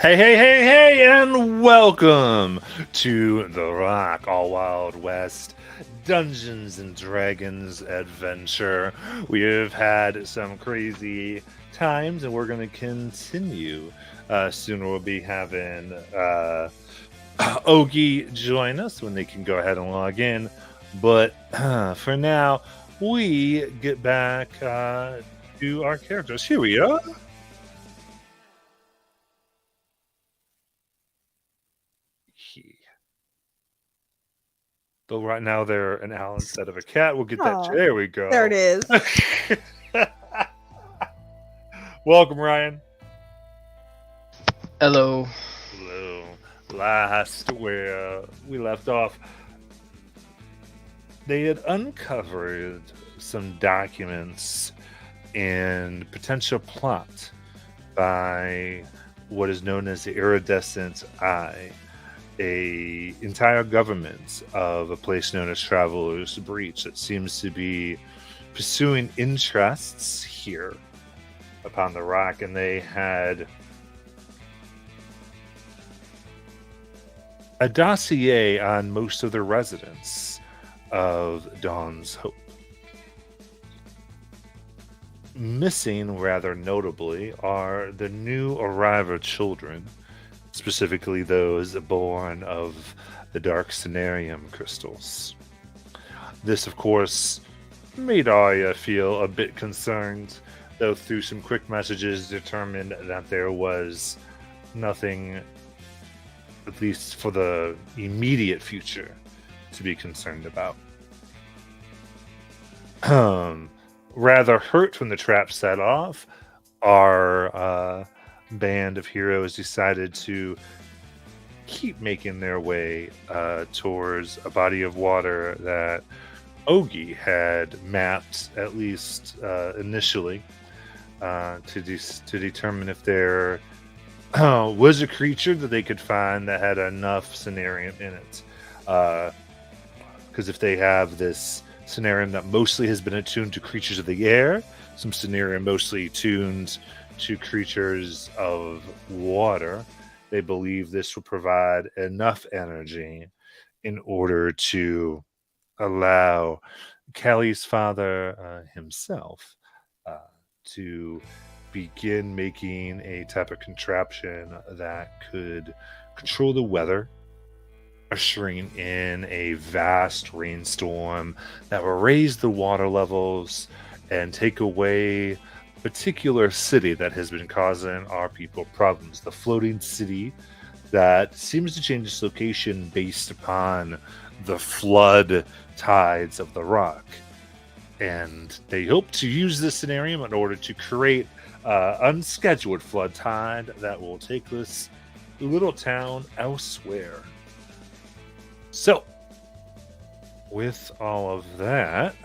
Hey, and welcome to the Rock All Wild West Dungeons and Dragons adventure. We have had some crazy times, and we're going to continue. Soon we'll be having Ogie join us when they can go ahead and log in. But for now, we get back to our characters. Here we are. Though right now they're an owl instead of a cat. We'll get that. Aw, There we go. there it is. Welcome, Ryan. Hello. Hello. Last where we left off, they had uncovered some documents and potential plot by what is known as the Iridescent Eye, a entire government of a place known as Traveler's Breach that seems to be pursuing interests here upon the rock, and they had a dossier on most of the residents of Dawn's Hope. Missing, rather notably, are the new arriver children, specifically those born of the Dark Cenarium crystals. This, of course, made Arya feel a bit concerned, though through some quick messages determined that there was nothing, at least for the immediate future, to be concerned about. Rather hurt when the trap set off, our band of heroes decided to keep making their way towards a body of water that Ogie had mapped, at least initially, to determine if there was a creature that they could find that had enough Cenarium in it. Because if they have this Cenarium that mostly has been attuned to creatures of the air, some Cenarium mostly tuned to creatures of water, they believe this will provide enough energy in order to allow Callie's father himself to begin making a type of contraption that could control the weather, ushering in a vast rainstorm that will raise the water levels and take away particular city that has been causing our people problems. The floating city that seems to change its location based upon the flood tides of the rock. And they hope to use this scenario in order to create unscheduled flood tide that will take this little town elsewhere. So, with all of that,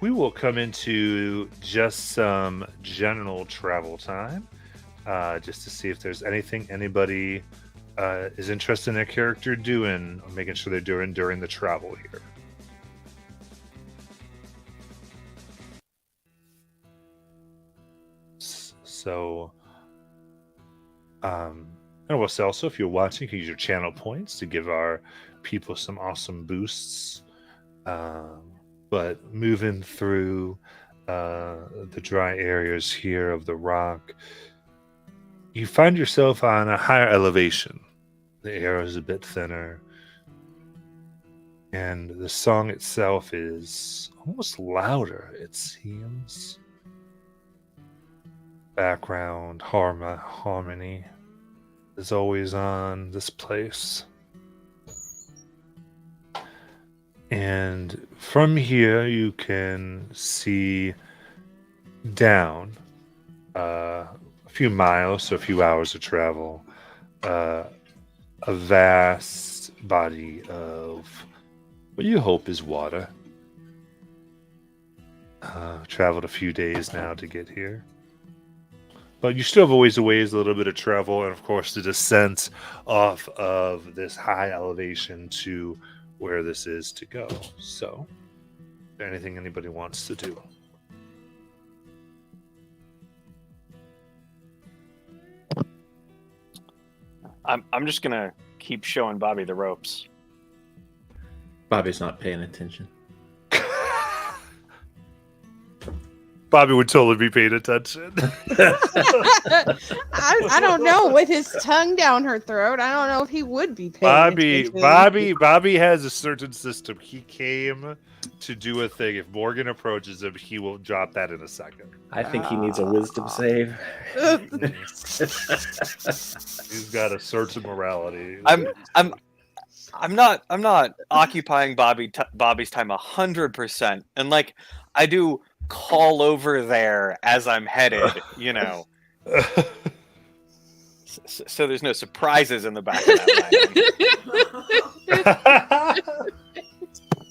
we will come into just some general travel time, just to see if there's anything anybody is interested in their character doing, or making sure they're doing during the travel here. So, and I will say also, if you're watching, you can use your channel points to give our people some awesome boosts. But moving through the dry areas here of the rock, you find yourself on a higher elevation. The air is a bit thinner, and the song itself is almost louder, it seems. Background harmony is always on this place. And from here, you can see down a few miles, so a few hours of travel, a vast body of what you hope is water. Traveled a few days now to get here. But you still have a ways a little bit of travel, and of course the descent off of this high elevation to where this is to go. So, is there anything anybody wants to do? I'm just gonna keep showing Bobby the ropes. Bobby's not paying attention. Bobby would totally be paying attention. I don't know. With his tongue down her throat, I don't know if he would be paying attention. Bobby has a certain system. He came to do a thing. If Morgan approaches him, he will drop that in a second. I think he needs a wisdom save. He's got a certain morality. I'm not occupying Bobby's time 100%, and like I do call over there as I'm headed, you know. So there's no surprises in the back of that wagon.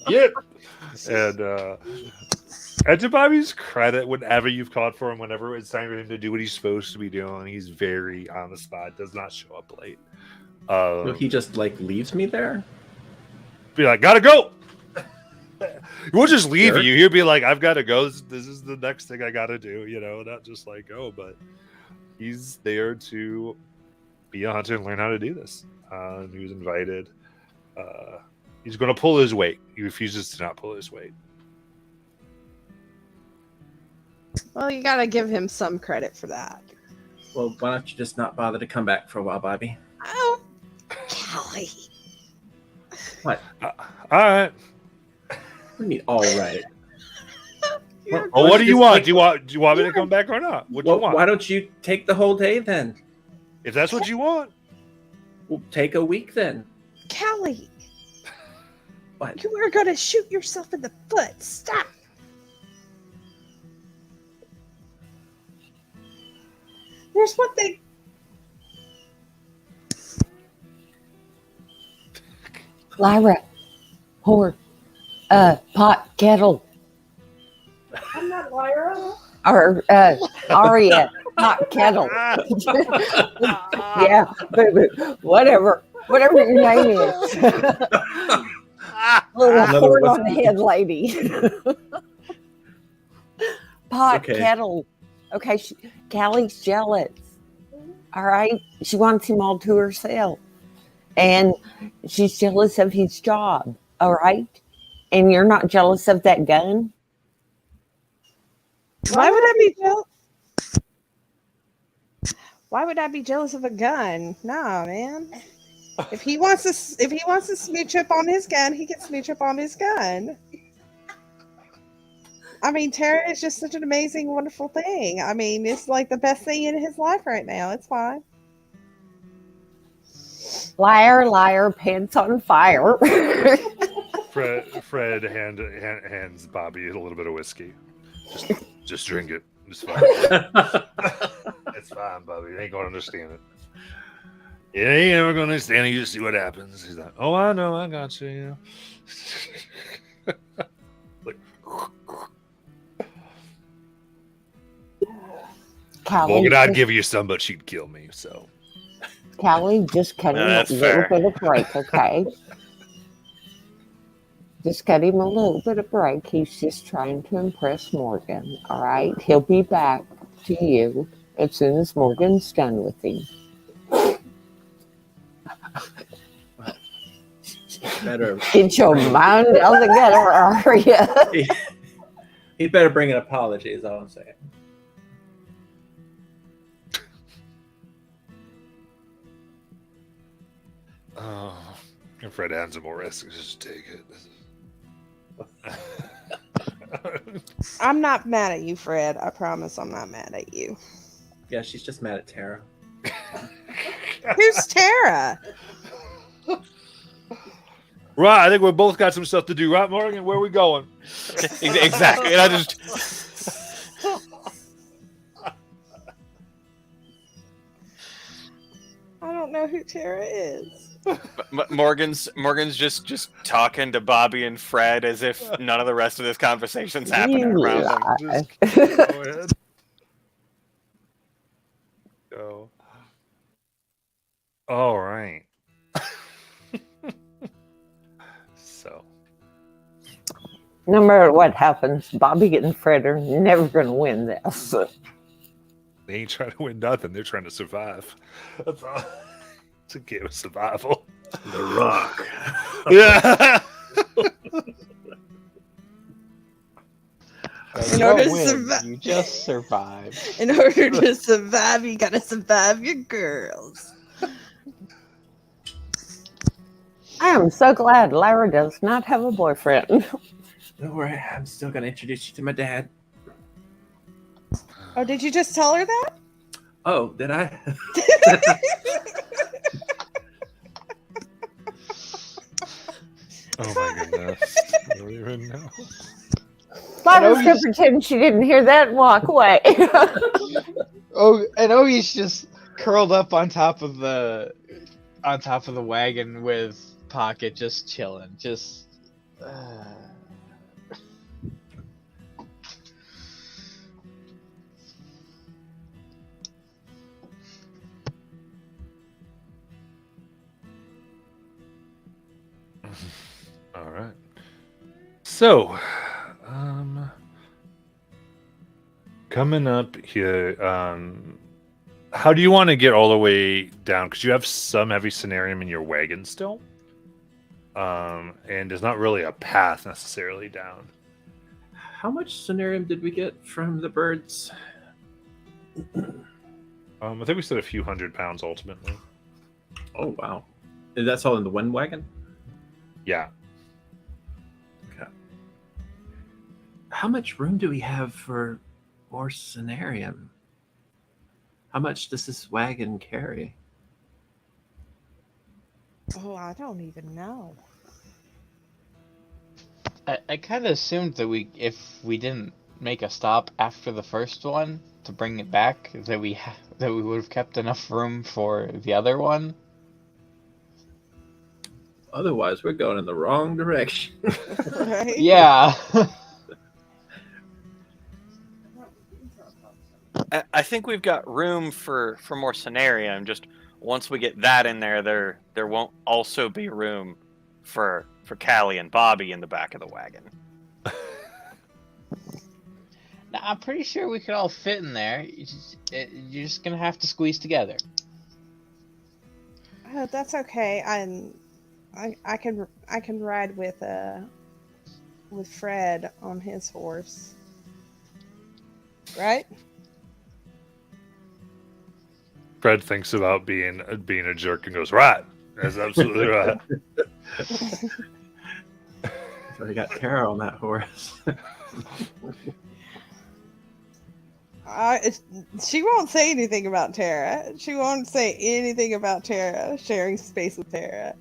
Yep. And to Bobby's credit, whenever you've called for him, whenever it's time for him to do what he's supposed to be doing, he's very on the spot. Does not show up late. He just like leaves me there. Be like, gotta go. He won't just leave Sure. you. He'll be like, I've got to go. This is the next thing I got to do. You know, not just like, oh, but he's there to be a hunter and learn how to do this. And he was invited. He's going to pull his weight. He refuses to not pull his weight. Well, you gotta give him some credit for that. Well, why don't you just not bother to come back for a while, Bobby? Oh, Callie. What? All right. What do you mean, all right? Oh, what do you want? Do you want me to come back or not? What do you want? Why don't you take the whole day then? If that's what you want. We'll take a week then. Callie, What? you are gonna shoot yourself in the foot. Stop. There's one thing. Lyra, whore, pot, kettle, I'm not Lyra. or Aria, pot, kettle. Yeah, whatever your name is. Little Another horn what's- on the head lady. Pot, Okay. kettle. Okay, Callie's jealous. All right, she wants him all to herself. And she's jealous of his job, all right? And you're not jealous of that gun? Why would I be jealous? Why would I be jealous of a gun? Nah, man. If he wants to smooch up on his gun, he can smooch up on his gun. I mean, Tara is just such an amazing, wonderful thing. I mean, it's like the best thing in his life right now. It's fine. Liar, liar, pants on fire. Fred hands Bobby a little bit of whiskey. Just drink it. It's fine. It's fine, Bobby. You ain't gonna understand it. You ain't ever gonna understand it. You just see what happens. He's like, oh, I know, I got you. You know. Like, Morgan, I'd give you some, but she'd kill me. So Callie, just cut him a That's little fair. bit of break, okay? Just cut him a little bit of break. He's just trying to impress Morgan, all right? He'll be back to you as soon as Morgan's done with him. Better. Get your mind out the gutter, Aria. He better bring an apology, is all I'm saying. oh, and Fred hands him more whiskey. Just take it. I'm not mad at you, Fred. I promise I'm not mad at you. Yeah, she's just mad at Tara. Who's Tara? Right, I think we both got some stuff to do, right, Morgan? Where are we going? Exactly. And I just I don't know who Tara is. Morgan's just talking to Bobby and Fred as if none of the rest of this conversation's happening around them. Just go ahead. Go. All right. So, No matter what happens, Bobby and Fred are never going to win this. they ain't trying to win nothing. They're trying to survive. That's all. It's a game of survival. The Rock. Yeah. Like, In you order don't to win, survive- you just survive. In order to survive, you gotta survive your girls. I am so glad Lara does not have a boyfriend. Don't worry, I'm still gonna introduce you to my dad. Oh, did you just tell her that? Oh, did I? Oh my goodness. I don't even know. Lara's you gonna just- pretend she didn't hear that and walk away. Oh, and Ogie's just curled up on top of the wagon with Pocket, just chilling, just. All right. So, coming up here, how do you want to get all the way down? Because you have some heavy scenarium in your wagon still. And there's not really a path necessarily down. How much sonarium did we get from the birds? I think we said a few 100 pounds ultimately. Oh wow. That's all in the one wagon? Yeah. Okay. How much room do we have for more sonarium? How much does this wagon carry? Oh, I don't even know. I kind of assumed that if we didn't make a stop after the first one to bring it back, that we would have kept enough room for the other one. Otherwise, we're going in the wrong direction. Right? Yeah. I think we've got room for more scenario. Just once we get that in there, there won't also be room for Callie and Bobby in the back of the wagon. Nah, I'm pretty sure we could all fit in there. You're just gonna have to squeeze together. Oh, that's okay. I can ride with Fred on his horse. Right? Fred thinks about being a jerk and goes, right. That's absolutely right. So we got Tara on that horse. She won't say anything about Tara. She won't say anything about Tara sharing space with Tara.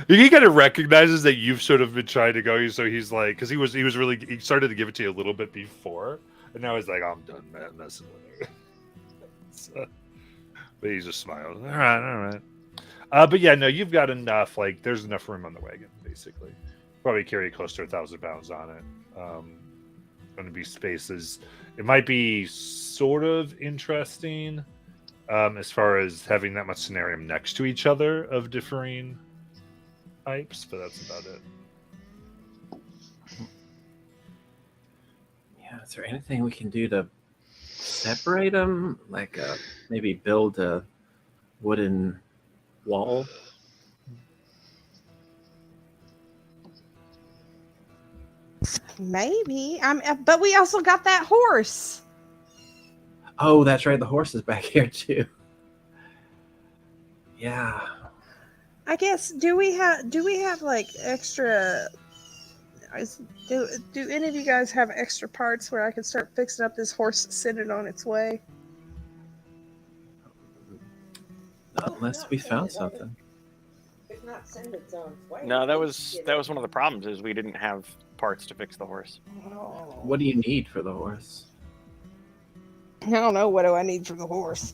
He kind of recognizes that you've sort of been trying to go, so he's like, because he started to give it to you a little bit before, and now he's like, I'm done messing with her. So, but he just smiles. All right. But yeah, no, you've got enough. Like, there's enough room on the wagon, basically. Probably carry close to 1,000 pounds on it. Going to be spaces. It might be sort of interesting as far as having that much scenarium next to each other of differing types, but that's about it. Yeah, is there anything we can do to separate them? Like maybe build a wooden wall? Maybe. But we also got that horse. Oh, that's right. The horse is back here too. Yeah. I guess. Do we have like extra? Do any of you guys have extra parts where I can start fixing up this horse that's sitting on its way? Not unless we found something. No, that was one of the problems is we didn't have parts to fix the horse. What do you need for the horse? I don't know. What do I need for the horse?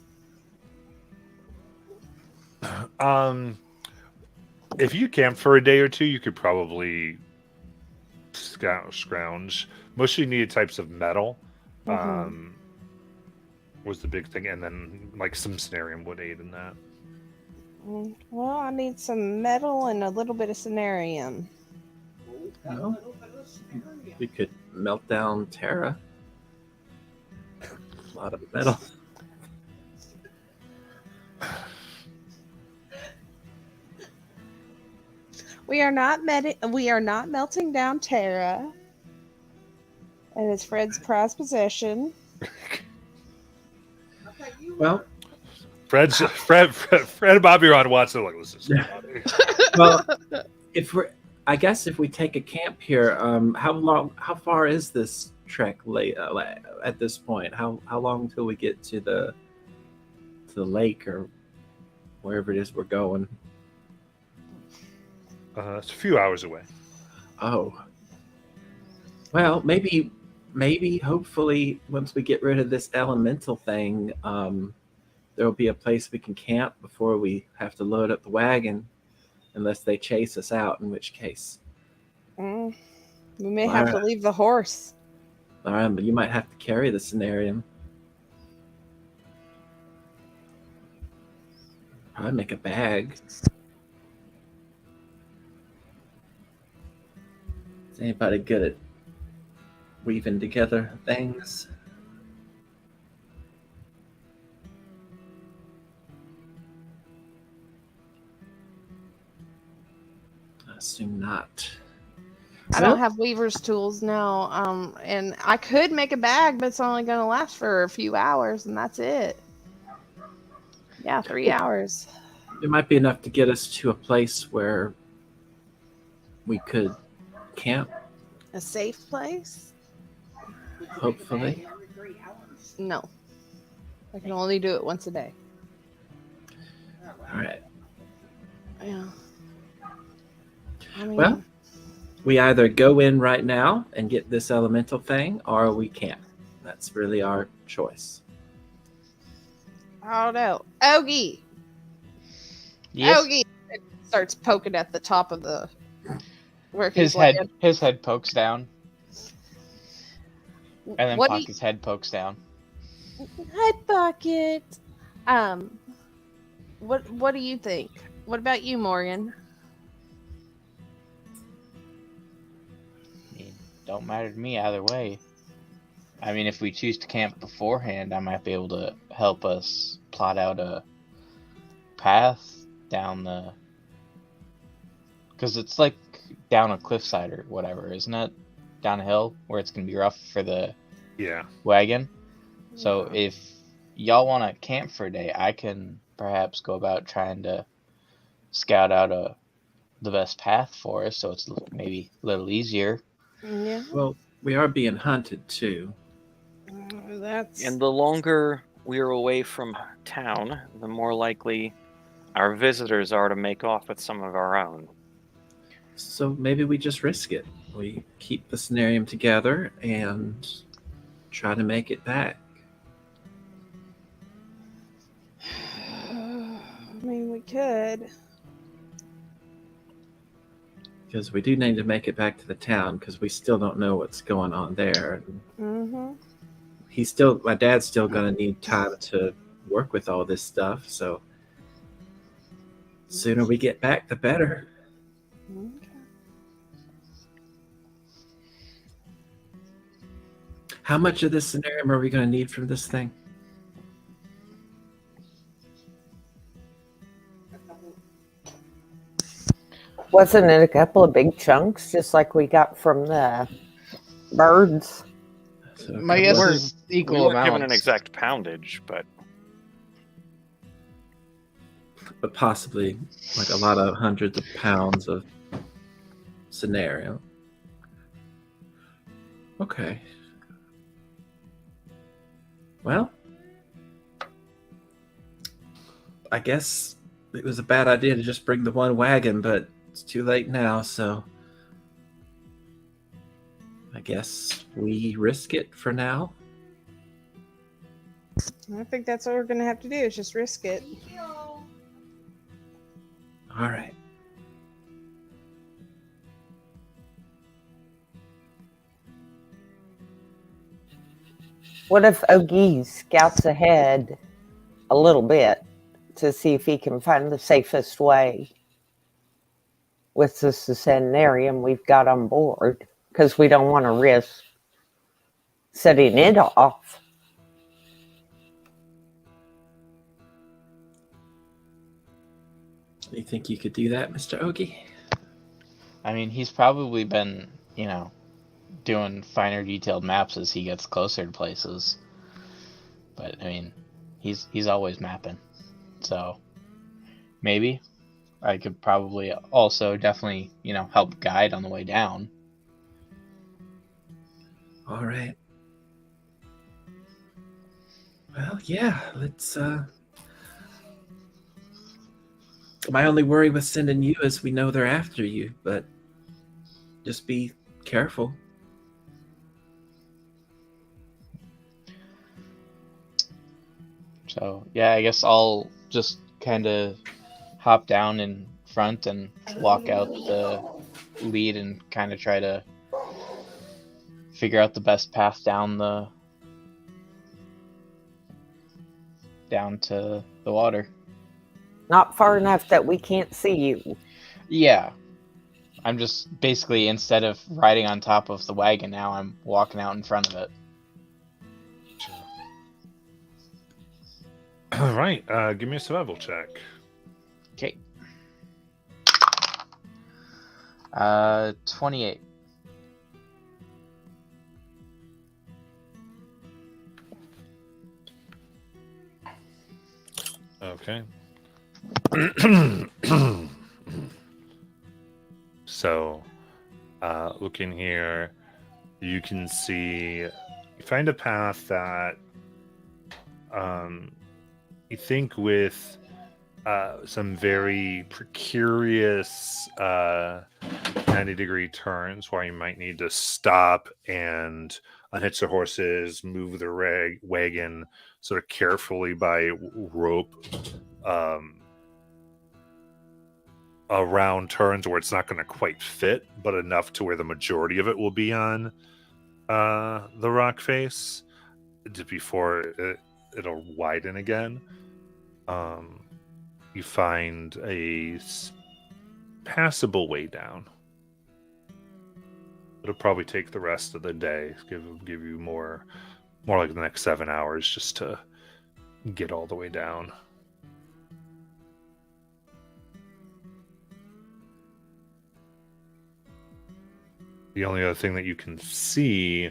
If you camp for a day or two, you could probably scrounge. Mostly needed types of metal. Was the big thing, and then like some scenarium would aid in that. Well, I need some metal and a little bit of scenarium. No. We could melt down Tara. A lot of metal. We are not melting down Tara. And it's Fred's prized possession. Well, Fred and Bobby are on Watson. Like, listen, Bobby. well, I guess if we take a camp here, how far is this trek at this point? How long till we get to the lake or wherever it is we're going? It's a few hours away. Oh, well, maybe, hopefully, once we get rid of this elemental thing, there will be a place we can camp before we have to load up the wagon, unless they chase us out, in which case. We may have to leave the horse. All right, but you might have to carry the Cenarium. Probably make a bag. Is anybody good at weaving together things? I assume not. I don't have weaver's tools, no. And I could make a bag, but it's only going to last for a few hours, and that's it. Yeah, 3 hours. It might be enough to get us to a place where we could camp, A safe place? hopefully. No. I can only do it once a day. All right. Yeah. I mean, Well, we either go in right now and get this elemental thing, or we can't. That's really our choice. I don't know. Ogie! Yes. Ogie! It starts poking at the top of the... Where His he's laying. head pokes down, and then What do you- Pocket's head pokes down. Head bucket. What do you think? What about you, Morgan? I mean, don't matter to me either way. I mean, if we choose to camp beforehand, I might be able to help us plot out a path down the... Because it's like down a cliffside or whatever, isn't it? Down a hill where it's going to be rough for the Yeah. wagon. So if y'all want to camp for a day, I can perhaps go about trying to scout out the best path for us, so it's maybe a little easier. Yeah, Well, we are being hunted too. that's... And the longer we are away from town, the more likely our visitors are to make off with some of our own. So maybe we just risk it. We keep the Cenarium together and try to make it back. I mean, we could. Because we do need to make it back to the town, because we still don't know what's going on there. Mm-hmm. My dad's still gonna need time to work with all this stuff, so sooner we get back, the better. Okay. How much of this Cenarium are we gonna need from this thing? Wasn't it a couple of big chunks, just like we got from the birds? So My guess We're- is We equal weren't given an amounts. exact poundage, but but possibly like a lot of hundreds of pounds of Cenarium. Okay. Well, I guess it was a bad idea to just bring the one wagon, but it's too late now, so I guess we risk it for now. I think that's what we're going to have to do, is just risk it. All right. What if Ogie scouts ahead a little bit to see if he can find the safest way with the Cenarium we've got on board? Because we don't want to risk setting it off. You think you could do that, Mr. Ogie? I mean, he's probably been, doing finer detailed maps as he gets closer to places. But I mean, he's always mapping. So maybe I could probably also definitely, help guide on the way down. All right. Well, yeah, let's my only worry with sending you is we know they're after you, but just be careful. So yeah, I guess I'll just kind of hop down in front and walk out the lead and kind of try to figure out the best path down to the water. Not far enough that we can't see you. Yeah. I'm just basically, instead of riding on top of the wagon now, I'm walking out in front of it. All right, give me a survival check. Okay. 28. Okay. So, looking here, you can see, you find a path that, you think with some very precarious 90-degree turns where you might need to stop and unhitch the horses, move the wagon sort of carefully by rope around turns where it's not going to quite fit, but enough to where the majority of it will be on the rock face before it'll widen again. You find a passable way down. It'll probably take the rest of the day. Give you more like the next 7 hours just to get all the way down. The only other thing that you can see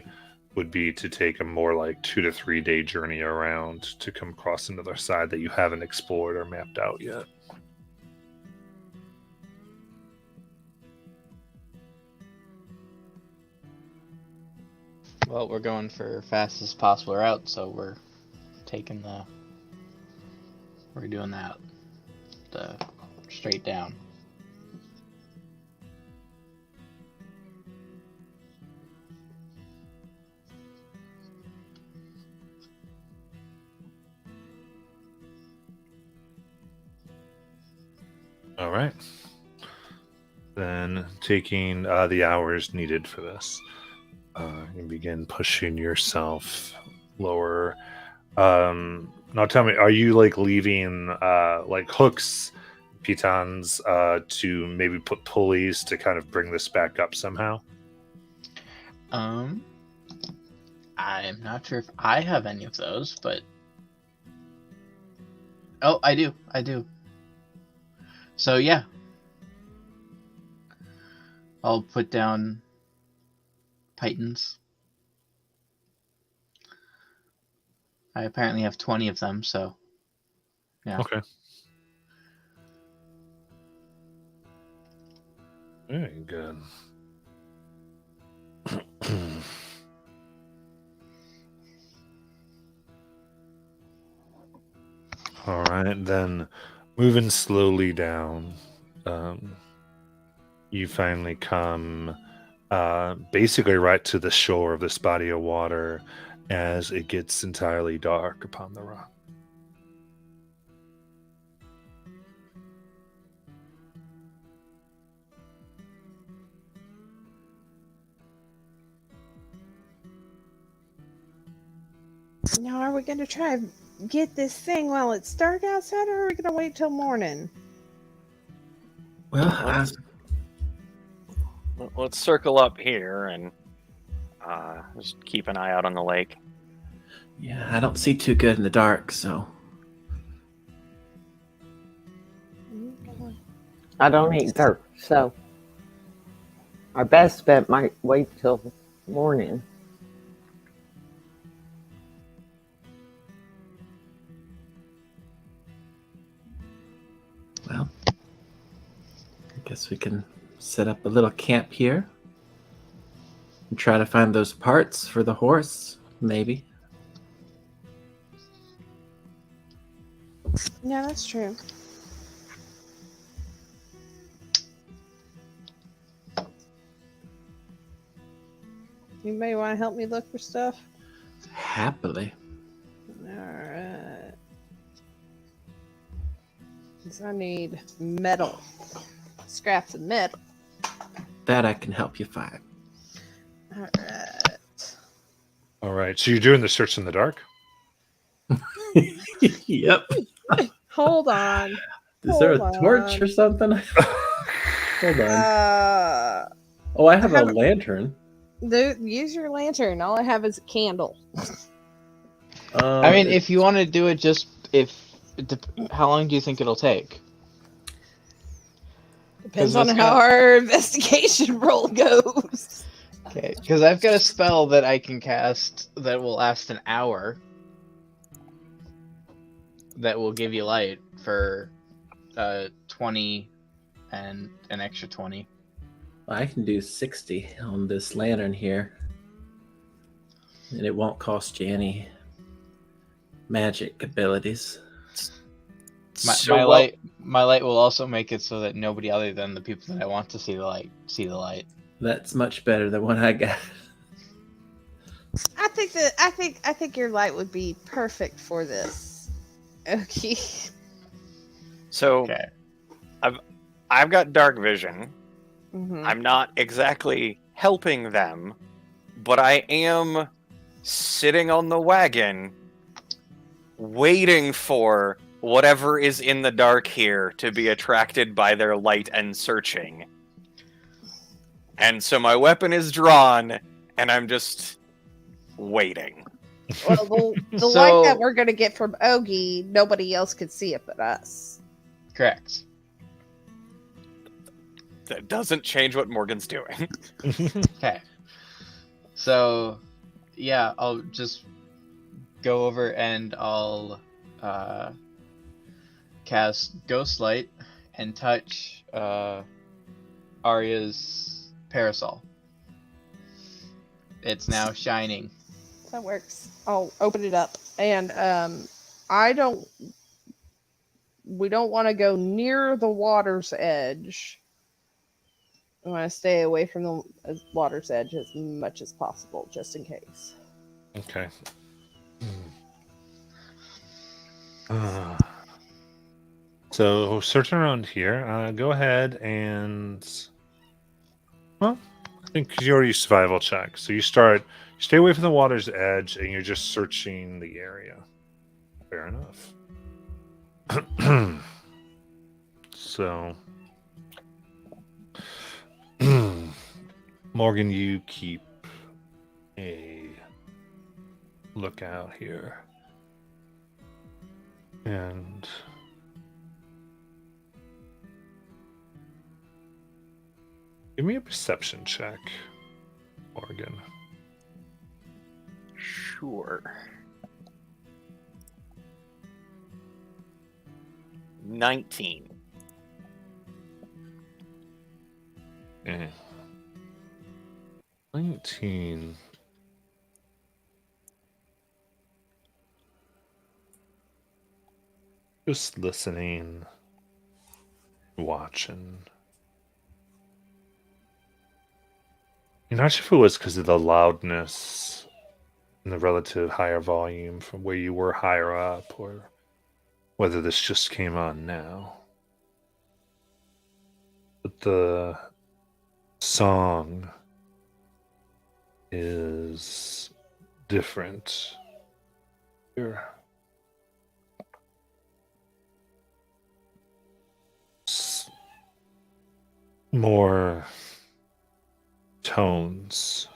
would be to take a more like 2 to 3 day journey around to come across another side that you haven't explored or mapped out yet. Well, we're going for fastest possible route, so we're doing that. The straight down. All right. Then taking the hours needed for this, you begin pushing yourself lower. Now tell me, are you like leaving like hooks, pitons, to maybe put pulleys to kind of bring this back up somehow? I'm not sure if I have any of those, but oh, I do. So yeah, I'll put down pitons. I apparently have 20 of them, so yeah. Okay. Very good. All right, then moving slowly down, you finally come basically right to the shore of this body of water as it gets entirely dark upon the rock. Now, are we going to try and get this thing while it's dark outside, or are we going to wait till morning? Well, Let's circle up here and just keep an eye out on the lake. yeah, I don't see too good in the dark, so I don't either. So our best bet might wait till morning. Well, I guess we can set up a little camp here and try to find those parts for the horse, maybe. Yeah, that's true. Anybody want to help me look for stuff? Happily. Alright. I need metal. Scraps of metal. That I can help you find. Alright. All right. So you're doing the search in the dark? Yep. Hold on. Is there a Hold torch on. or something? Hold on. Oh, I have a lantern. Dude, use your lantern. All I have is a candle. I mean, if you want to do it, how long do you think it'll take? Depends on how our investigation roll goes. Okay, because I've got a spell that I can cast that will last an hour. That will give you light for 20 and an extra 20. I can do 60 on this lantern here. And it won't cost you any magic abilities. My light will also make it so that nobody other than the people that I want to see the light. That's much better than what I got. I think your light would be perfect for this. Okay. So Okay. I've got dark vision. Mm-hmm. I'm not exactly helping them, but I am sitting on the wagon waiting for whatever is in the dark here to be attracted by their light and searching. And so my weapon is drawn, and I'm just waiting. Well, the So- light that we're gonna get from Ogie, nobody else could see it but us. Correct. That doesn't change what Morgan's doing. Okay. So, yeah, I'll just go over and I'll cast Ghost Light and touch Arya's parasol. It's now shining. That works. I'll open it up, and we don't want to go near the water's edge. We want to stay away from the water's edge as much as possible, just in case. Okay. So searching around here, go ahead and, well, I think 'cause you already used survival check, so you stay away from the water's edge, and you're just searching the area. Fair enough. So, Morgan, you keep a lookout here, and give me a perception check, Morgan. Sure. 19. Eh. 19. Just listening, watching. You're not sure if it was because of the loudness and the relative higher volume from where you were higher up, or whether this just came on now. But the song is different here. More tones,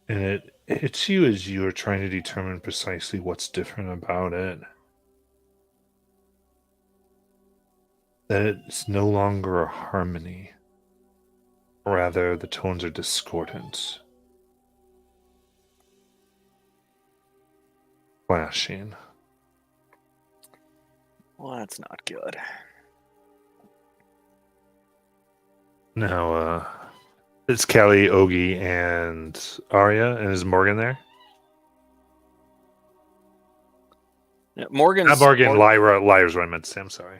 and it hits you as you are trying to determine precisely what's different about it. that it's no longer a harmony. Rather, the tones are discordant, clashing. Well, that's not good. Now, it's Kelly, Ogie, and Arya, and is Morgan there? Yeah, Morgan's Not Morgan, Mor- Lyra. Lyra's what I meant to say. I'm sorry.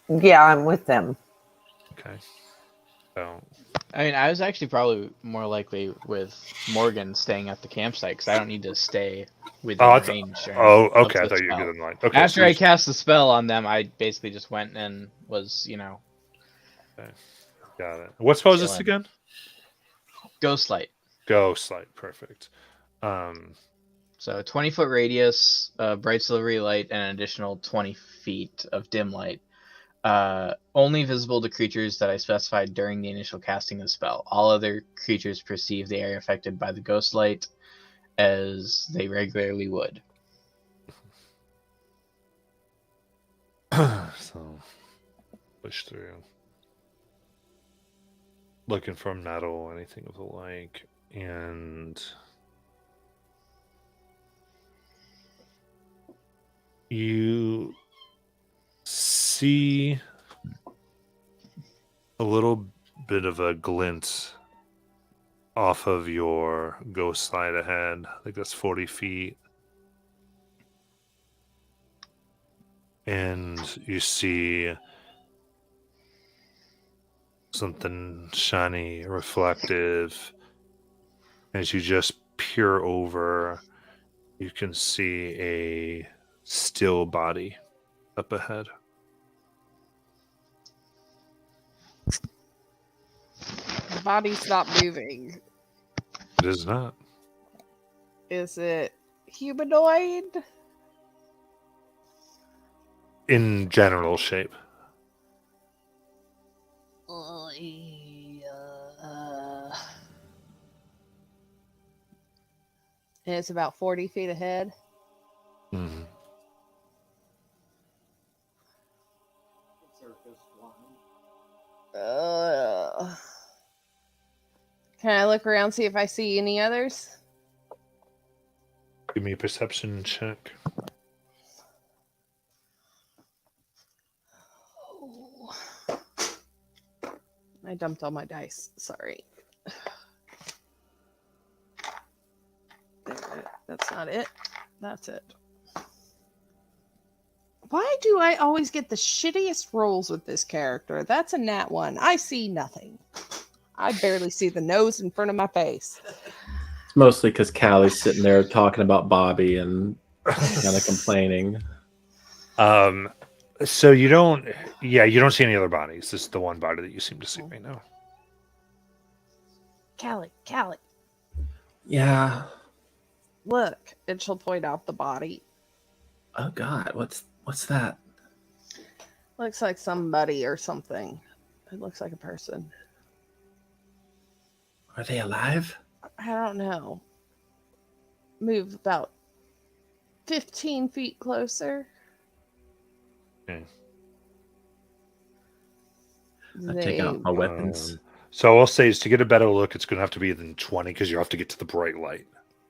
Yeah, I'm with them. Okay. So, I mean, I was actually probably more likely with Morgan staying at the campsite because I don't need to stay within range. okay. I of the thought you were spell. good in line. Okay. After so I cast the spell on them, I basically just went and was, got it. What spell is this chilling. again? Ghost light. Ghost light. Perfect. So 20-foot radius, bright silvery light, and an additional 20 feet of dim light. Only visible to creatures that I specified during the initial casting of the spell. All other creatures perceive the area affected by the ghost light as they regularly would. So, push through. Looking for metal, anything of the like, and you see a little bit of a glint off of your ghost slide ahead. I think that's 40 feet. And you see something shiny, reflective. As you just peer over, you can see a still body up ahead. The body's not moving. It is not. Is it humanoid? In general shape. And it's about 40 feet ahead. Mhm. Can I look around, see if I see any others? Give me a perception check. Oh. I dumped all my dice. Sorry. That's not it. That's it. Why do I always get the shittiest rolls with this character? That's a nat 1. I see nothing. I barely see the nose in front of my face. It's mostly because Callie's sitting there talking about Bobby and kind of complaining. So you don't see any other bodies. This is the one body that you seem to see right now. Callie. Yeah. Look. And she'll point out the body. Oh God, what's that? Looks like somebody or something. It looks like a person. Are they alive? I don't know. Move about 15 feet closer. Okay. I take out my weapons. So I'll say is to get a better look, it's going to have to be within 20 because you have to get to the bright light.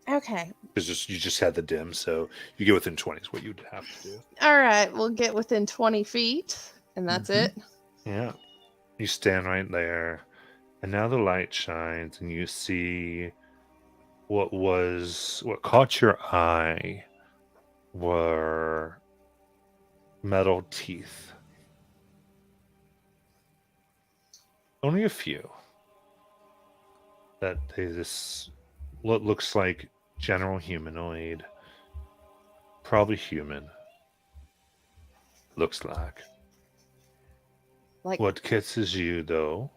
Okay. Because you just had the dim, so you get within 20 is what you'd have to do. All right. We'll get within 20 feet, and that's it. Yeah. You stand right there, and now the light shines, and you see what caught your eye were metal teeth. Only a few. That this what looks like general humanoid, probably human. Looks like. What catches you though?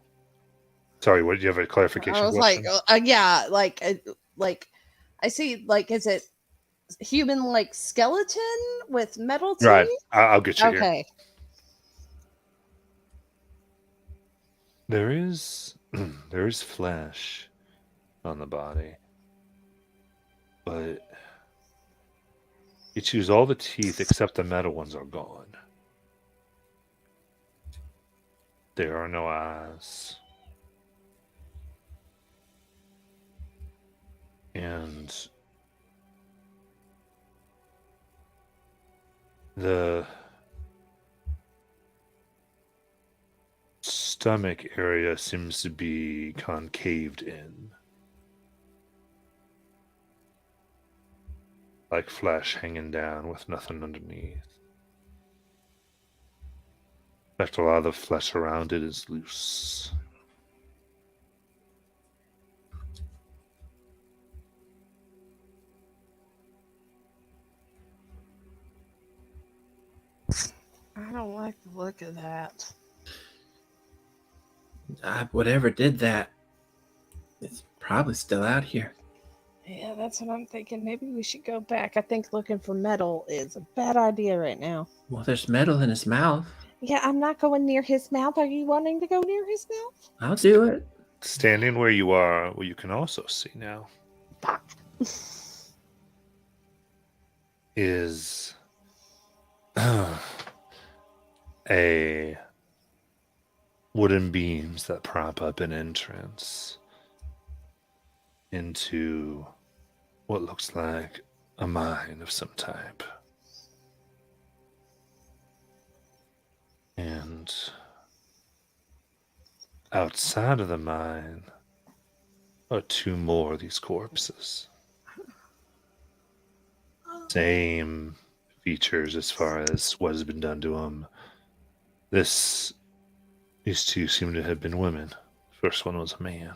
Sorry, what do you have a clarification? I was question? like, I see, like, is it human like skeleton with metal teeth? Right, I'll get you here. Okay. There is flesh on the body, but You choose all the teeth except the metal ones are gone. There are no eyes. And the stomach area seems to be concaved in. Like flesh hanging down with nothing underneath. In fact, a lot of the flesh around it is loose. I don't like the look of that. Whatever did that, it's probably still out here. Yeah, that's what I'm thinking. Maybe we should go back. I think looking for metal is a bad idea right now. Well, there's metal in his mouth. Yeah, I'm not going near his mouth. Are you wanting to go near his mouth? I'll do it. Standing where you are, well, you can also see now, is a wooden beams that prop up an entrance into what looks like a mine of some type. And outside of the mine are two more of these corpses. Same features as far as what has been done to them. These two seem to have been women. First one was a man.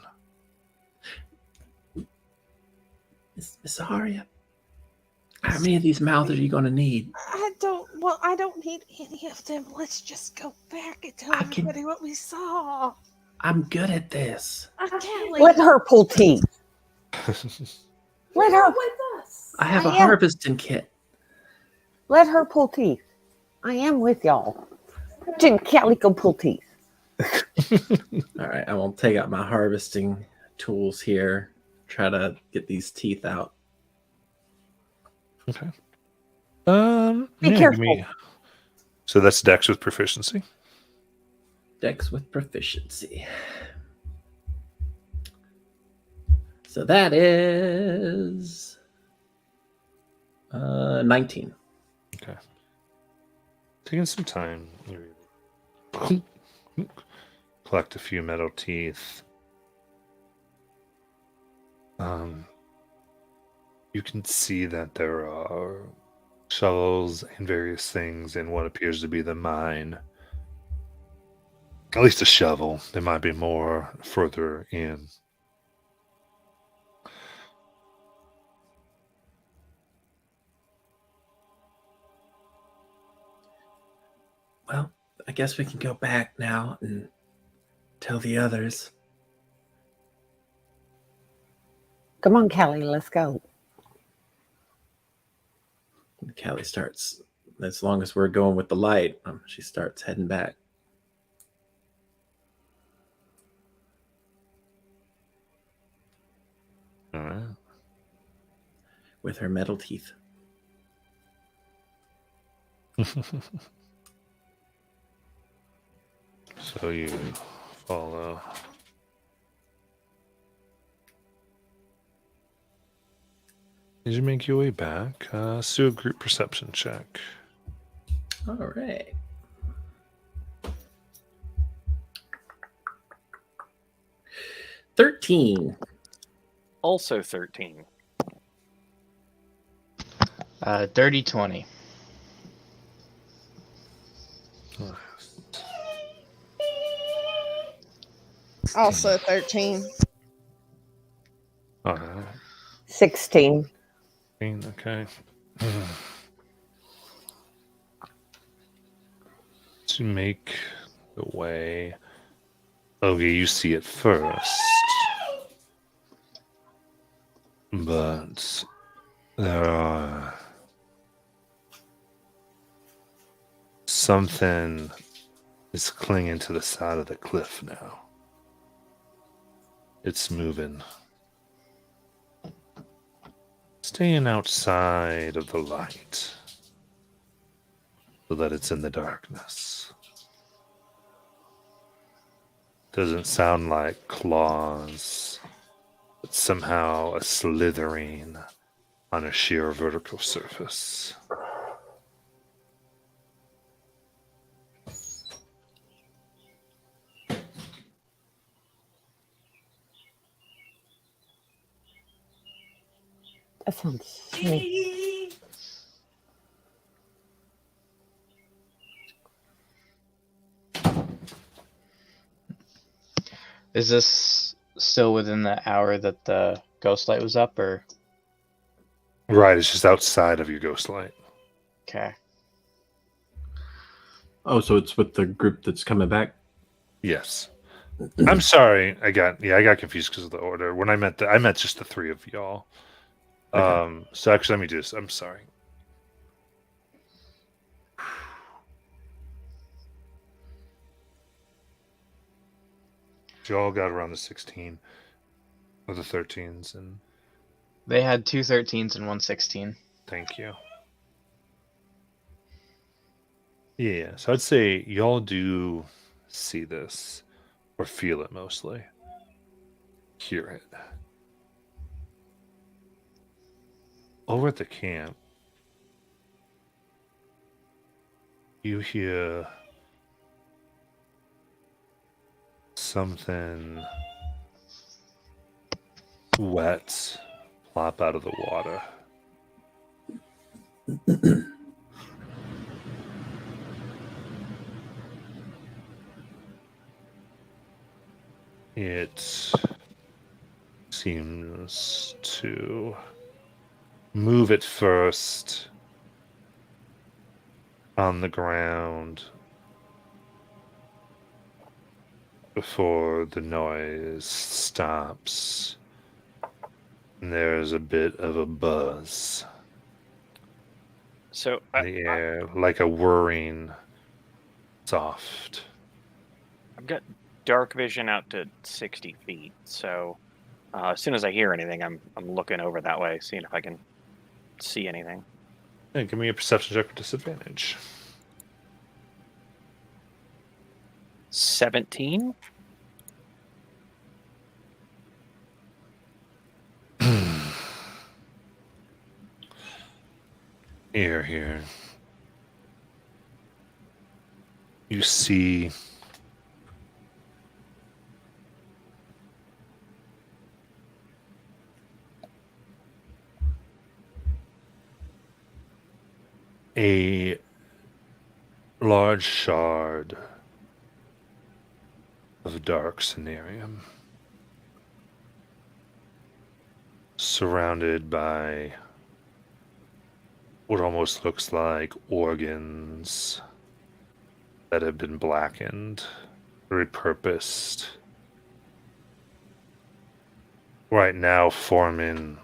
Miss Aria, how many of these mouths are you going to need? I don't need any of them. Let's just go back and tell everybody what we saw. I'm good at this. Kelly. Let her pull teeth. Let her. with us. I have a I am. harvesting kit. Let her pull teeth. I am with y'all. Didn't Kelly go pull teeth? All right, I will take out my harvesting tools here. Try to get these teeth out. Okay. Be give careful. me- So that's Dex with proficiency. Dex with proficiency. So that is 19. Okay. Taking some time. You collect a few metal teeth. You can see that there are shovels and various things in what appears to be the mine. At least a shovel. There might be more further in. Well, I guess we can go back now and tell the others. Come on, Kelly, let's go. And Callie starts, as long as we're going with the light, she starts heading back. All right. With her metal teeth. So you follow. As you make your way back, let's do a group perception check. All right. $13. Also 13. Dirty 20. Also 13. All right. 16. Okay. To make the way. Okay, you see it first. But there are something is clinging to the side of the cliff now. It's moving. It's staying outside of the light so that it's in the darkness. Doesn't sound like claws, but somehow a slithering on a sheer vertical surface. That sounds sweet. Is this still within the hour that the ghost light was up, or? Right, it's just outside of your ghost light. Okay. Oh, so it's with the group that's coming back? Yes. I'm sorry. I got confused because of the order. When I meant just the three of y'all. Okay. So actually, let me do this. I'm sorry. Y'all got around the 16 or the 13s, and They had 2 13s and 1 16. thank you. Yeah, so I'd say y'all do see this, or feel it mostly. Hear it. Over at the camp, you hear something wet plop out of the water. It seems to move at first on the ground before the noise stops. And there's a bit of a buzz So in the air, like a whirring soft. I've got dark vision out to 60 feet. So as soon as I hear anything, I'm looking over that way, seeing if I can see anything. Hey, give me a perception check with disadvantage. 17. Here. You see a large shard of dark cenarium surrounded by what almost looks like organs that have been blackened, repurposed. Right now forming,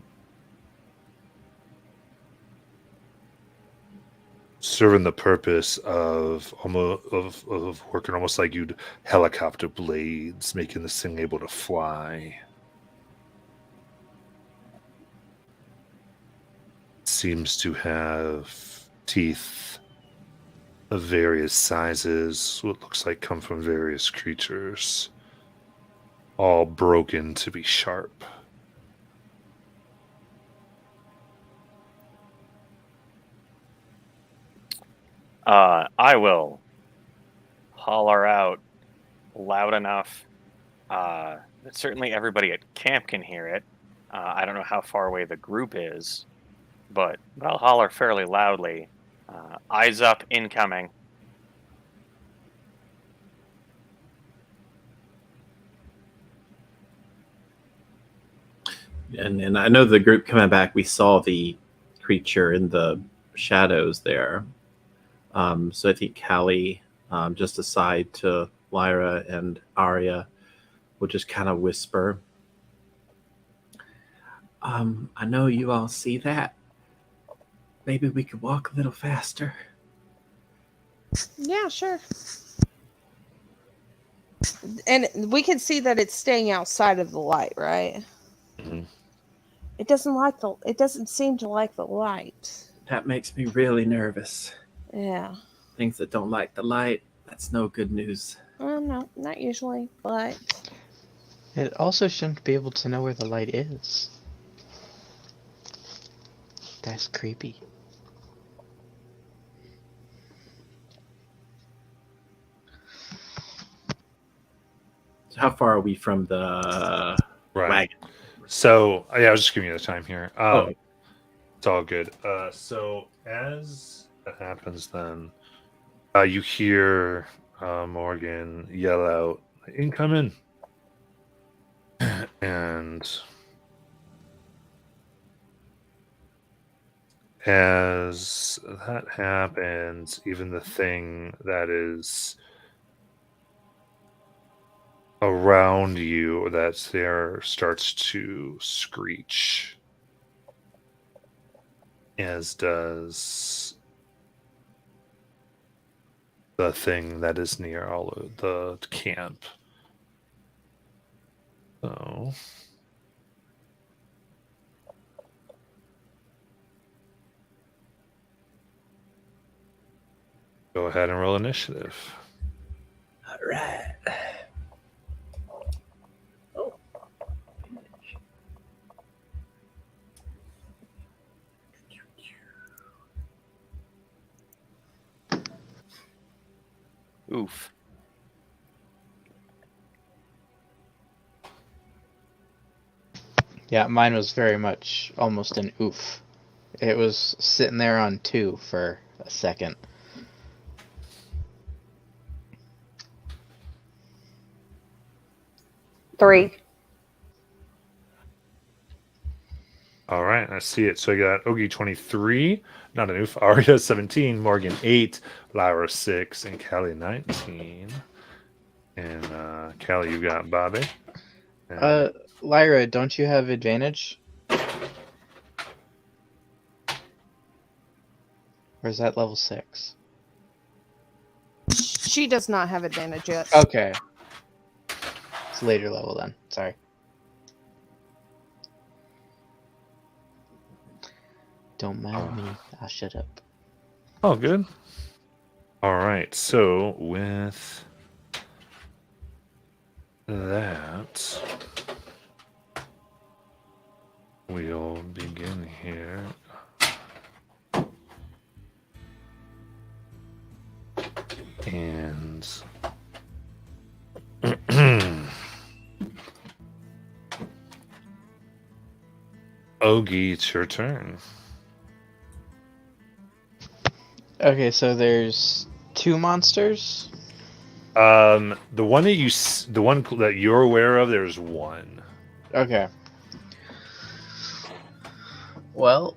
serving the purpose of working almost like you'd helicopter blades, making this thing able to fly. Seems to have teeth of various sizes, what looks like come from various creatures, all broken to be sharp. I will holler out loud enough that certainly everybody at camp can hear it. I don't know how far away the group is, but I'll holler fairly loudly. Eyes up, incoming. And I know the group coming back, we saw the creature in the shadows there. So I think Callie, just aside to Lyra and Arya, will just kind of whisper, I know you all see that. Maybe we could walk a little faster. Yeah, sure. And we can see that it's staying outside of the light, right? Mhm. It doesn't seem to like the light. That makes me really nervous. Yeah. Things that don't like the light, that's no good news. No, not usually, but It also shouldn't be able to know where the light is. That's creepy. So how far are we from the Right. wagon? So yeah, I was just giving you the time here. Oh. It's all good. So as that happens, then you hear Morgan yell out, "Incoming!" And as that happens, even the thing that is around you that's there starts to screech, as does the thing that is near all of the camp. So go ahead and roll initiative. All right. Oof. Yeah, mine was very much almost an oof. It was sitting there on 2 for a second. Three. All right, I see it. So I got Ogie 23, not an oof. Aria 17, Morgan 8, Lyra 6, and Callie 19. And Callie, you got Bobby. And Lyra, don't you have advantage? Or is that level 6? she does not have advantage yet. Okay. It's later level then. Sorry. Don't mind me. I'll shut up. oh, good. All right, so with that, we'll begin here. And Ogie, it's your turn. Okay, so there's 2 monsters. The one that you're aware of, there's one. Okay. Well,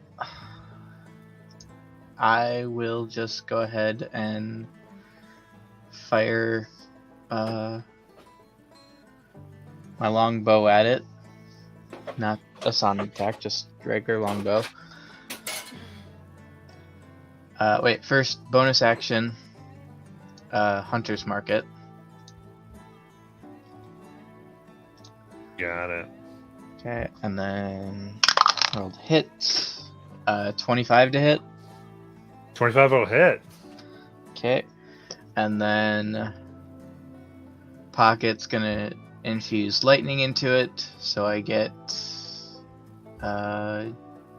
I will just go ahead and fire my longbow at it. Not a sonic attack, just regular longbow. Wait, first bonus action, Hunter's Market. Got it. Okay, and then rolled hit. 25 to hit. 25 will hit. Okay, and then Pocket's gonna infuse lightning into it, so I get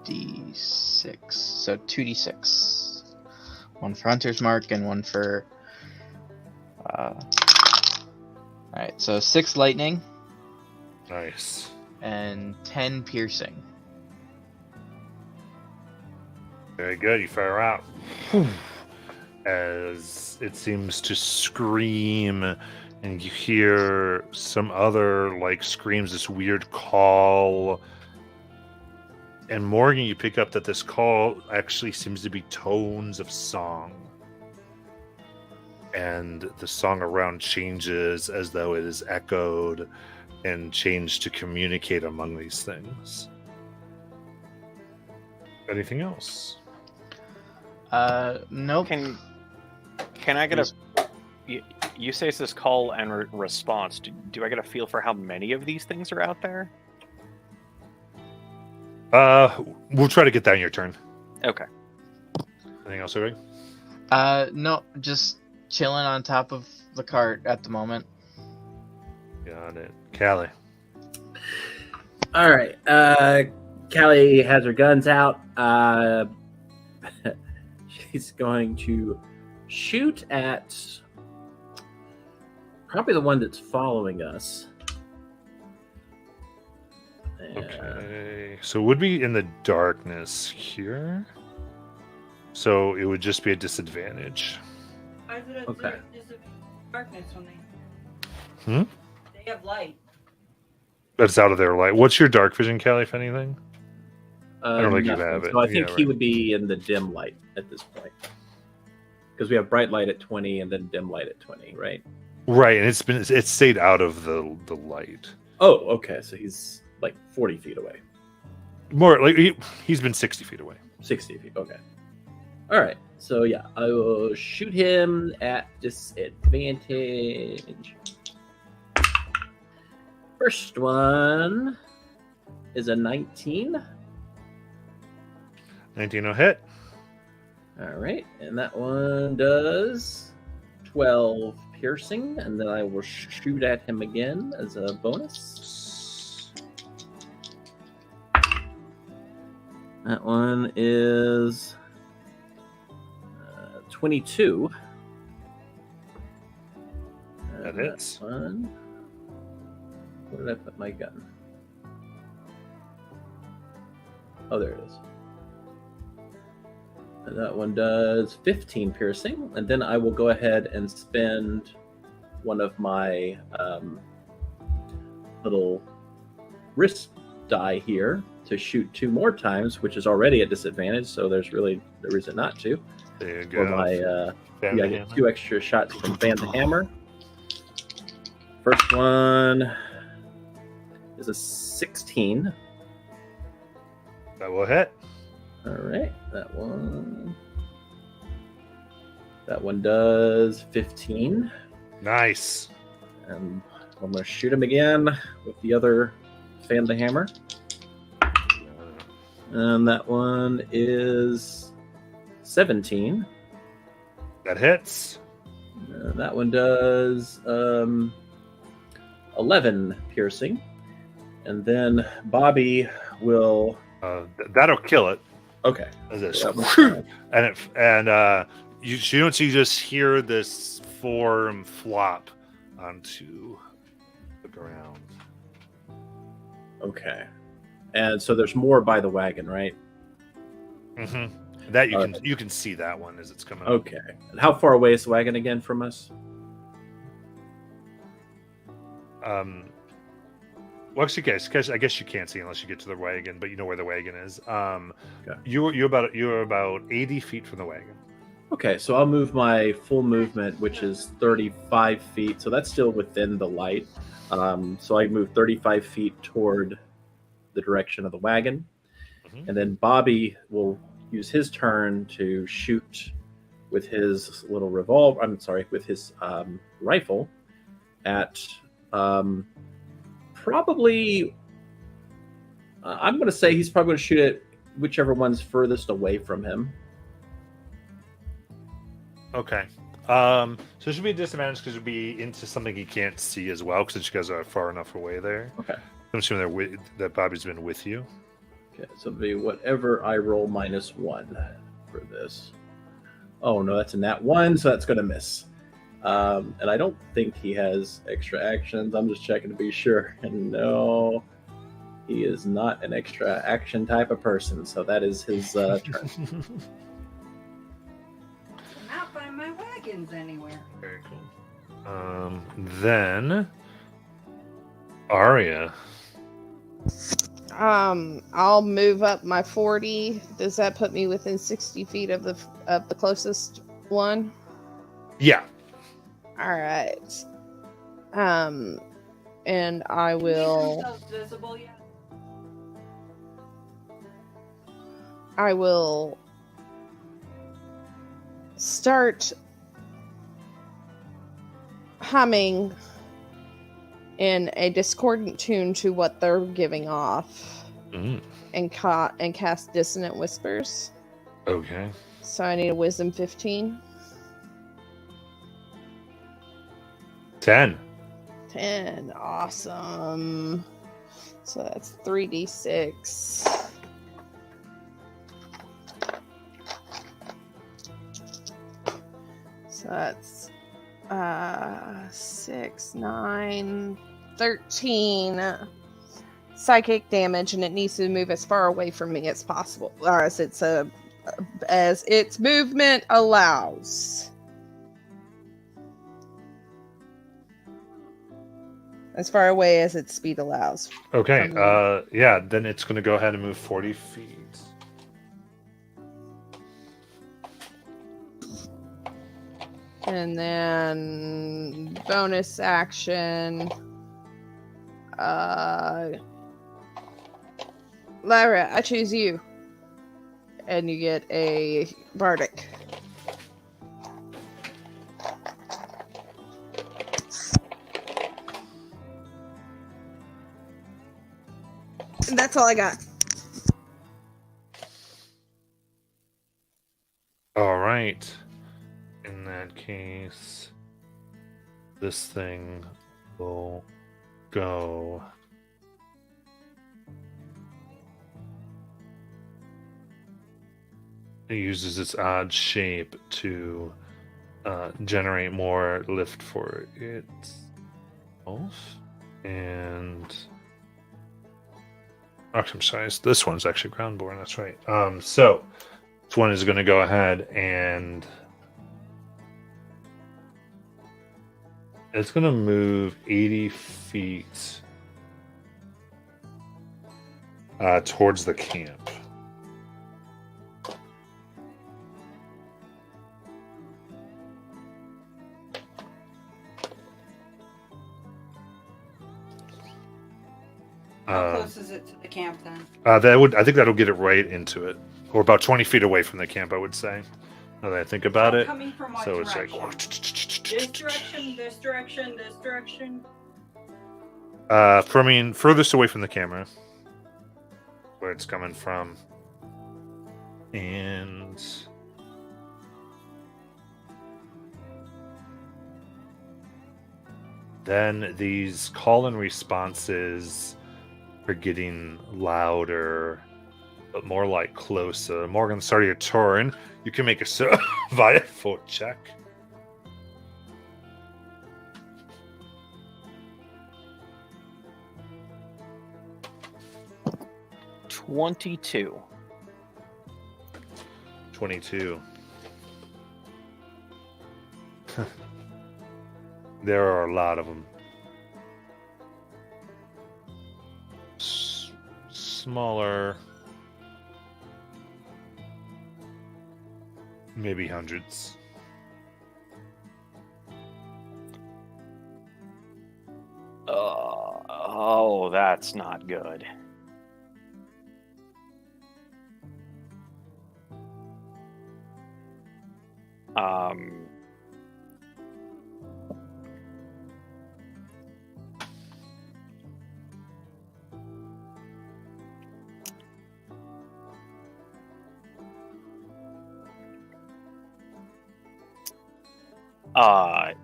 D6. So 2d6. One for Hunter's Mark and one for. Alright, so 6 lightning Nice. and 10 piercing. Very good. You fire out. As it seems to scream, and you hear some other screams, this weird call. And Morgan, you pick up that this call actually seems to be tones of song. And the song around changes as though it is echoed and changed to communicate among these things. Anything else? Nope. Can I get a? You say it's this call and response. Do I get a feel for how many of these things are out there? We'll try to get that in your turn. Okay. Anything else, Rick? No, just chilling on top of the cart at the moment. Got it. Callie. All right. Callie has her guns out. She's going to shoot at probably the one that's following us. Okay. So it would be in the darkness here. So it would just be a disadvantage. Okay. Darkness when Hmm? they have light. That's out of their light. What's your dark vision, Callie, if anything? I don't think you nothing. have it. So I think Yeah, he right. would be in the dim light at this point. Because we have bright light at 20 and then dim light at 20, right? Right, and it's stayed out of the light. Oh, okay. So he's like 40 feet away. More like he's been 60 feet away. 60 feet. Okay. All right. So yeah, I will shoot him at disadvantage. First one is a 19. 19 will hit. All right. And that one does 12 piercing. And then I will shoot at him again as a bonus. That one is 22. That And hits. One. Where did I put my gun? Oh, there it is. And that one does 15 piercing. And then I will go ahead and spend one of my little wrist die here to shoot 2 more times, which is already at disadvantage. So there's really no reason not to. There you For go. my Fan yeah, I the get hammer. 2 extra shots from Van the Hammer. First one is a 16. That will hit. All right, that one does 15, Nice. and I'm gonna shoot him again with the other Fan the Hammer, and that one is 17. That hits. That one does 11 piercing, and then Bobby will. That'll kill it. Okay. As it- So that one's you don't see, you just hear this form flop onto the ground. okay. And so there's more by the wagon, right? Mm-hmm. That you can see that one as it's coming up. Okay. And how far away is the wagon again from us? Well, actually, guys, I guess you can't see unless you get to the wagon, but you know where the wagon is. Okay. You're about 80 feet from the wagon. Okay, so I'll move my full movement, which is 35 feet. So that's still within the light. So I move 35 feet toward the direction of the wagon. Mhm. And then Bobby will use his turn to shoot with his little revolver. I'm sorry, with his rifle at probably. I'm going to say he's probably going to shoot at whichever one's furthest away from him. Okay. So it should be a disadvantage because it would be into something he can't see as well, because you guys are far enough away there. Okay. I'm assuming that Bobby's been with you. Okay, so it'll be whatever I roll -1 for this. Oh no, that's a nat 1, so that's going to miss. And I don't think he has extra actions. I'm just checking to be sure. And no, he is not an extra action type of person. So that is his turn. Cannot find my wagons anywhere. Very cool. Then Arya. I'll move up my 40. Does that put me within 60 feet of the closest one? Yeah. All right. And I Make will. themselves visible yet? I will start humming in a discordant tune to what they're giving off. Mm, and cast Dissonant Whispers. okay. So I need a Wisdom 15. 10. 10. Awesome. So that's 3d6. So that's 6, 9, 13 psychic damage, and it needs to move as far away from me as possible, or as its movement allows. As far away as its speed allows. Okay. From me. Yeah, then it's going to go ahead and move 40 feet. And then bonus action. Lyra, I choose you. And you get a bardic. And that's all I got. All right. In that case, this thing will go. It uses its odd shape to generate more lift for itself. And actually, I'm sorry, this one's actually groundborn. That's right. So this one is going to go ahead and it's going to move 80 feet towards the camp. How close is it to the camp then? I think that'll get it right into it, or about 20 feet away from the camp, I would say. Now that I think about it, Coming from what so it's direction? like This direction, this direction, this direction. furthest away from the camera, where it's coming from, and then these call and responses are getting louder, but more like closer. Morgan, start your turn. You can make a survival check. $22. 22. There are a lot of them. Smaller, maybe hundreds. Oh, that's not good.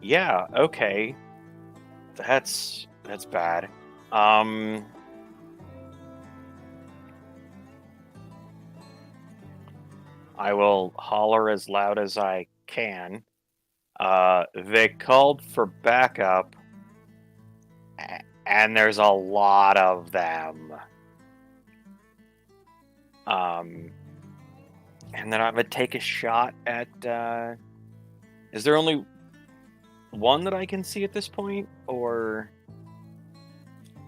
Yeah, okay. That's bad. I will holler as loud as I can. They called for backup, and there's a lot of them. And then I'm gonna take a shot at. Is there only one that I can see at this point, or?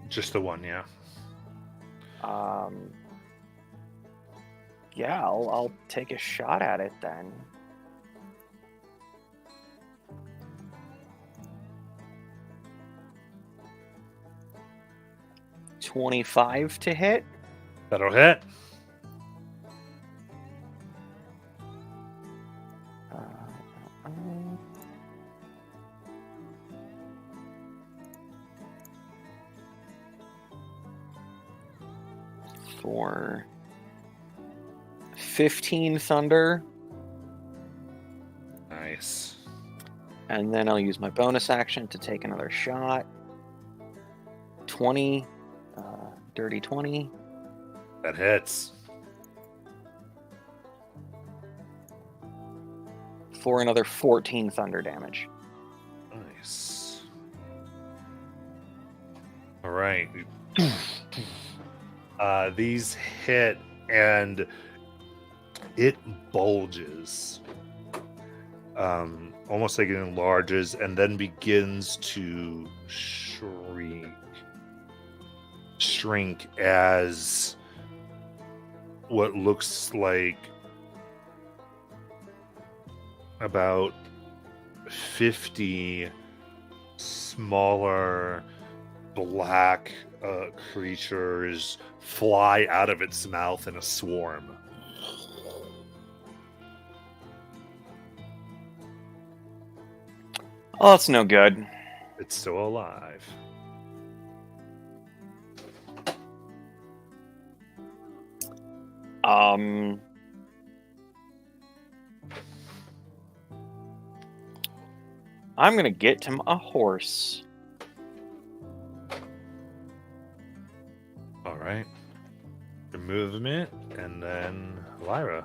Just the one, yeah. Yeah, I'll take a shot at it then. $25 to hit. That'll hit. for 15 thunder, Nice. and then I'll use my bonus action to take another shot. 20, dirty 20. That hits. For another 14 thunder damage. Nice. All right. These hit and it bulges. Almost like it enlarges and then begins to shrink as what looks like about 50 smaller black creatures fly out of its mouth in a swarm. Oh, that's no good. It's still alive. I'm gonna get him a horse. All right. Your movement, and then Lyra.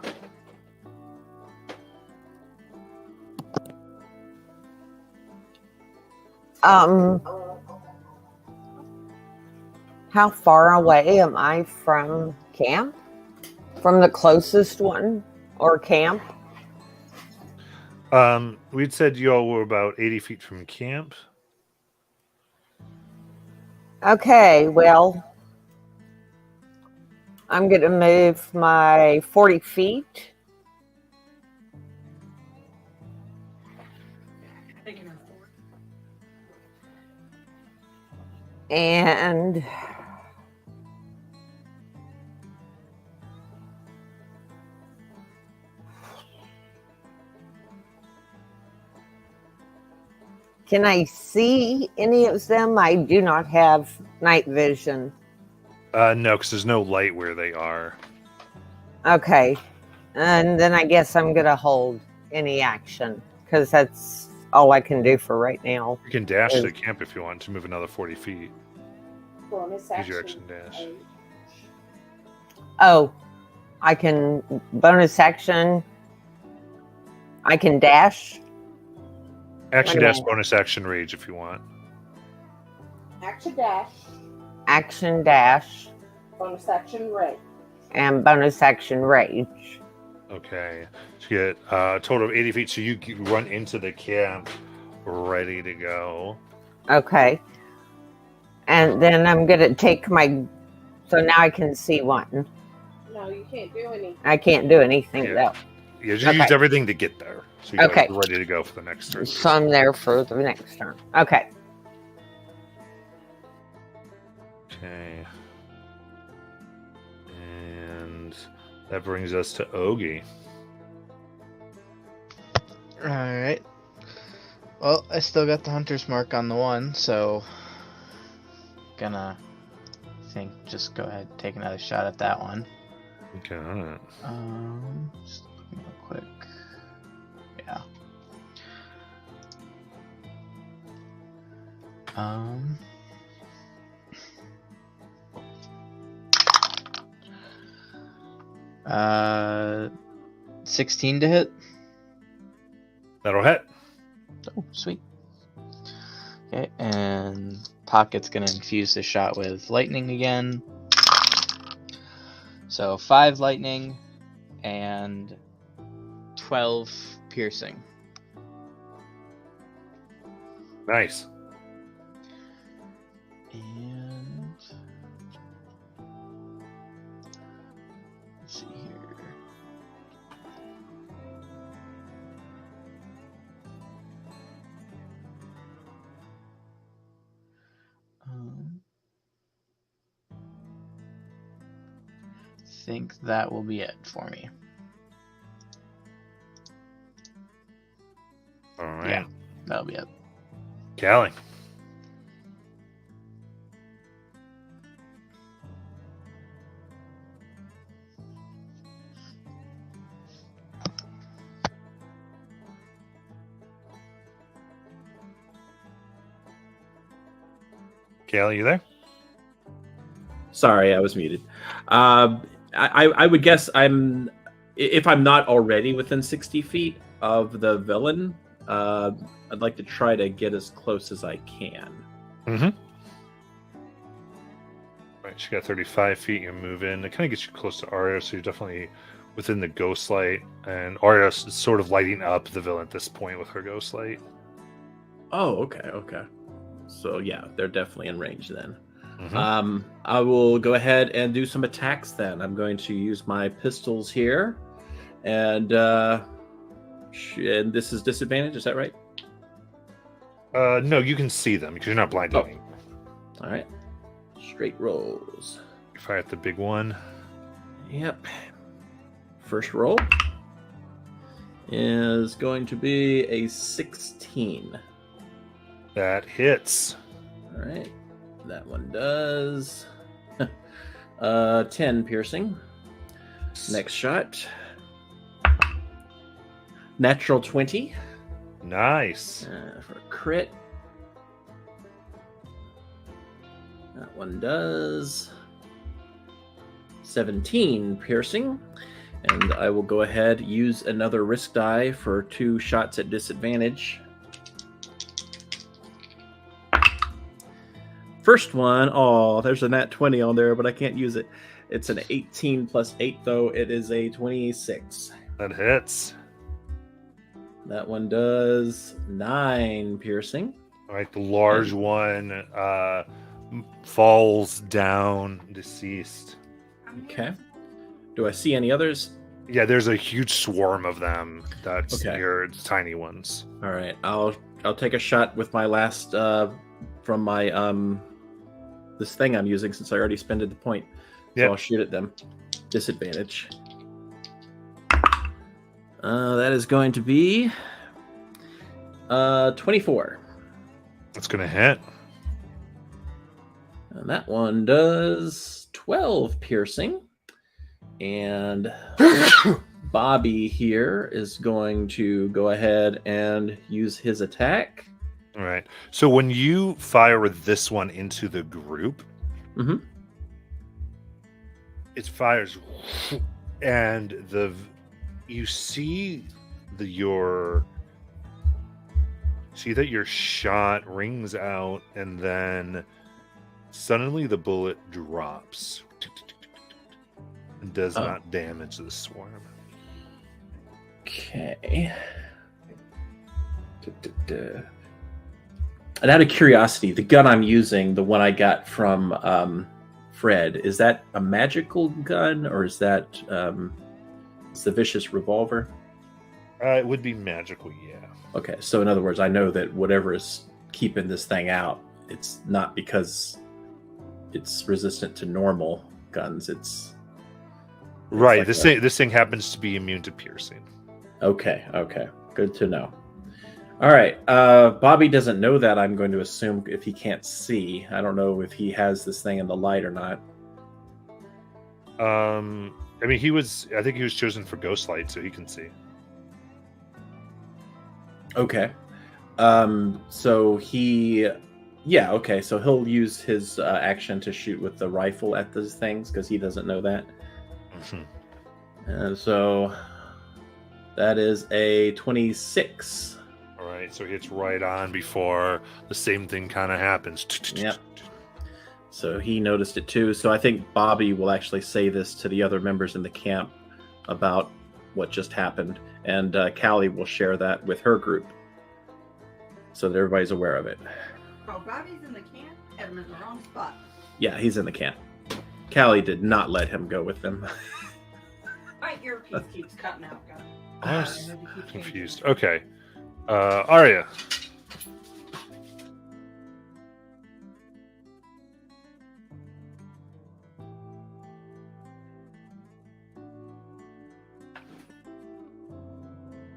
How far away am I from camp? From the closest one or camp? We'd said you all were about 80 feet from camp. Okay, well, I'm going to move my 40 feet. Taking her forward. And can I see any of them? I do not have night vision. No, because there's no light where they are. Okay. And then I guess I'm going to hold any action because that's all I can do for right now. You can dash to camp if you want to move another 40 feet. Bonus Use your action dash. Oh, I can bonus action. I can dash. Action Wait a dash, minute. bonus action, rage if you want. Action dash, Action dash bonus action rage. and bonus action rage. Okay. So you get a total of 80 feet. So you run into the camp ready to go. Okay. And then I'm going to take my. So now I can see one. No, you can't do anything. I can't do anything Yeah. though. You just Okay. used everything to get there. So you're Okay. ready to go for the next turn. So I'm there for the next turn. Okay. Okay. And that brings us to Ogie. Alright. Well, I still got the hunter's mark on the one, so gonna just go ahead and take another shot at that one. Okay. Just looking real quick. Yeah. Um 16 to hit. That'll hit. Oh, sweet. Okay, and Pocket's gonna infuse the shot with lightning again. So 5 lightning and 12 piercing. Nice. And let's see here. Think that will be it for me. All right. Yeah. That'll be it. Callie. Callie, you there? Sorry, I was muted. I would guess if I'm not already within 60 feet of the villain, I'd like to try to get as close as I can. Mm-hmm. Right, she got 35 feet. You move in. It kind of gets you close to Arya, so you're definitely within the ghost light. And Arya is sort of lighting up the villain at this point with her ghost light. Oh, okay. So yeah, they're definitely in range then. Mm-hmm. I will go ahead and do some attacks then. I'm going to use my pistols here, and this is disadvantage. Is that right? No, you can see them because you're not blinded. All right. Straight rolls. You fire at the big one. Yep. First roll is going to be a 16. That hits. All right. That one does 10 piercing. Next shot. Natural 20 Nice. for a crit. That one does 17 piercing. And I will go ahead, use another risk die for 2 shots at disadvantage. First one, oh, there's a nat 20 on there, but I can't use it. It's an 18 plus 8, though. It is a 26. That hits. That one does 9 piercing. All right, the large one falls down, deceased. Okay. Do I see any others? Yeah, there's a huge swarm of them that's Okay. near the tiny ones. All right. I'll take a shot with my last from my this thing I'm using since I already spended the point. So Yep. I'll shoot at them. Disadvantage. That is going to be 24. It's going to hit. And that one does 12 piercing. And Bobby here is going to go ahead and use his attack. All right. So when you fire this one into the group, Mhm. it fires, and you see that your shot rings out, and then suddenly the bullet drops and does Oh. not damage the swarm. Okay. And out of curiosity, the gun I'm using, the one I got from Fred, is that a magical gun or is that it's the vicious revolver? It would be magical, yeah. Okay, so in other words, I know that whatever is keeping this thing out, it's not because it's resistant to normal guns. It's Right. like This thing happens to be immune to piercing. okay. Good to know. All right. Bobby doesn't know that, I'm going to assume, if he can't see. I don't know if he has this thing in the light or not. I mean, I think he was chosen for ghost light, so he can see. Okay. So okay. So he'll use his action to shoot with the rifle at those things because he doesn't know that. Mhm. And so that is a 26. All right, so he hits right on before the same thing kind of happens. Yep. So he noticed it too. So I think Bobby will actually say this to the other members in the camp about what just happened. And Callie will share that with her group so that everybody's aware of it. Oh, Bobby's in the camp? Had him in the wrong spot. Yeah, he's in the camp. Callie did not let him go with them. My earpiece keeps cutting out, guys. I was Maybe keep confused. changing. Okay. Arya.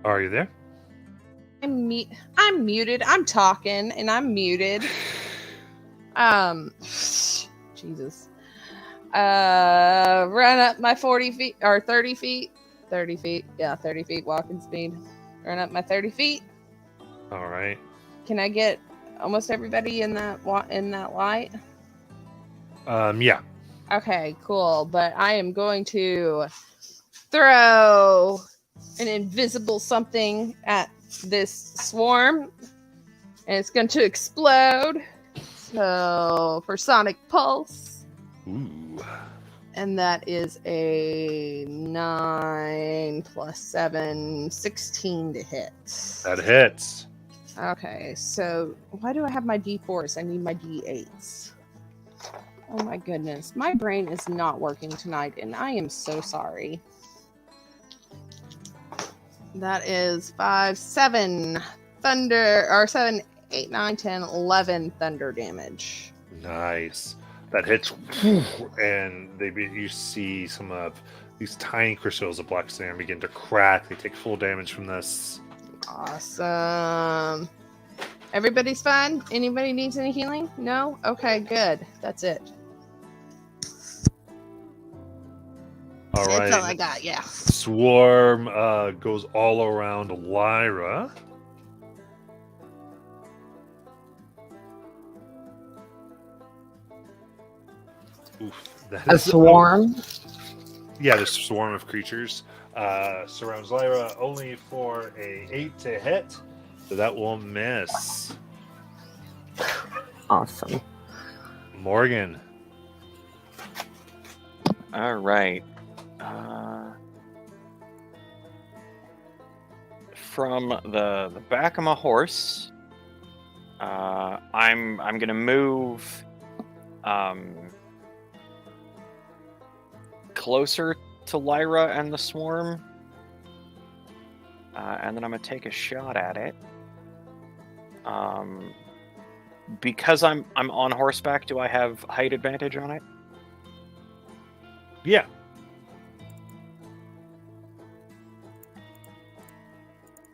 Are you there? I'm muted. I'm talking and I'm muted. Jesus. Run up my 40 feet or 30 feet. 30 feet. Yeah, 30 feet walking speed. Run up my 30 feet. All right. Can I get almost everybody in that light? Yeah. Okay, cool. But I am going to throw an invisible something at this swarm, and it's going to explode. So for Sonic Pulse, Ooh. and that is a 9 plus 7, 16 to hit. That hits. Okay, so why do I have my D4s? I need my D8s. Oh my goodness. My brain is not working tonight, and I am so sorry. That is 5, 7 thunder, or 7, 8, 9, 10, 11 thunder damage. Nice. That hits, and you see some of these tiny crystals of black sand begin to crack. They take full damage from this. Awesome. Everybody's fine? Anybody needs any healing? No? Okay, good. That's it. All That's all I right. got, yeah. Swarm goes all around Lyra. Oof, that A is- swarm. Yeah, this swarm of creatures surrounds Lyra only for a 8 to hit, so that will miss. Awesome. Morgan. All right. From the back of my horse, I'm gonna move closer to Lyra and the swarm, and then I'm gonna take a shot at it. Because I'm on horseback, do I have height advantage on it? Yeah.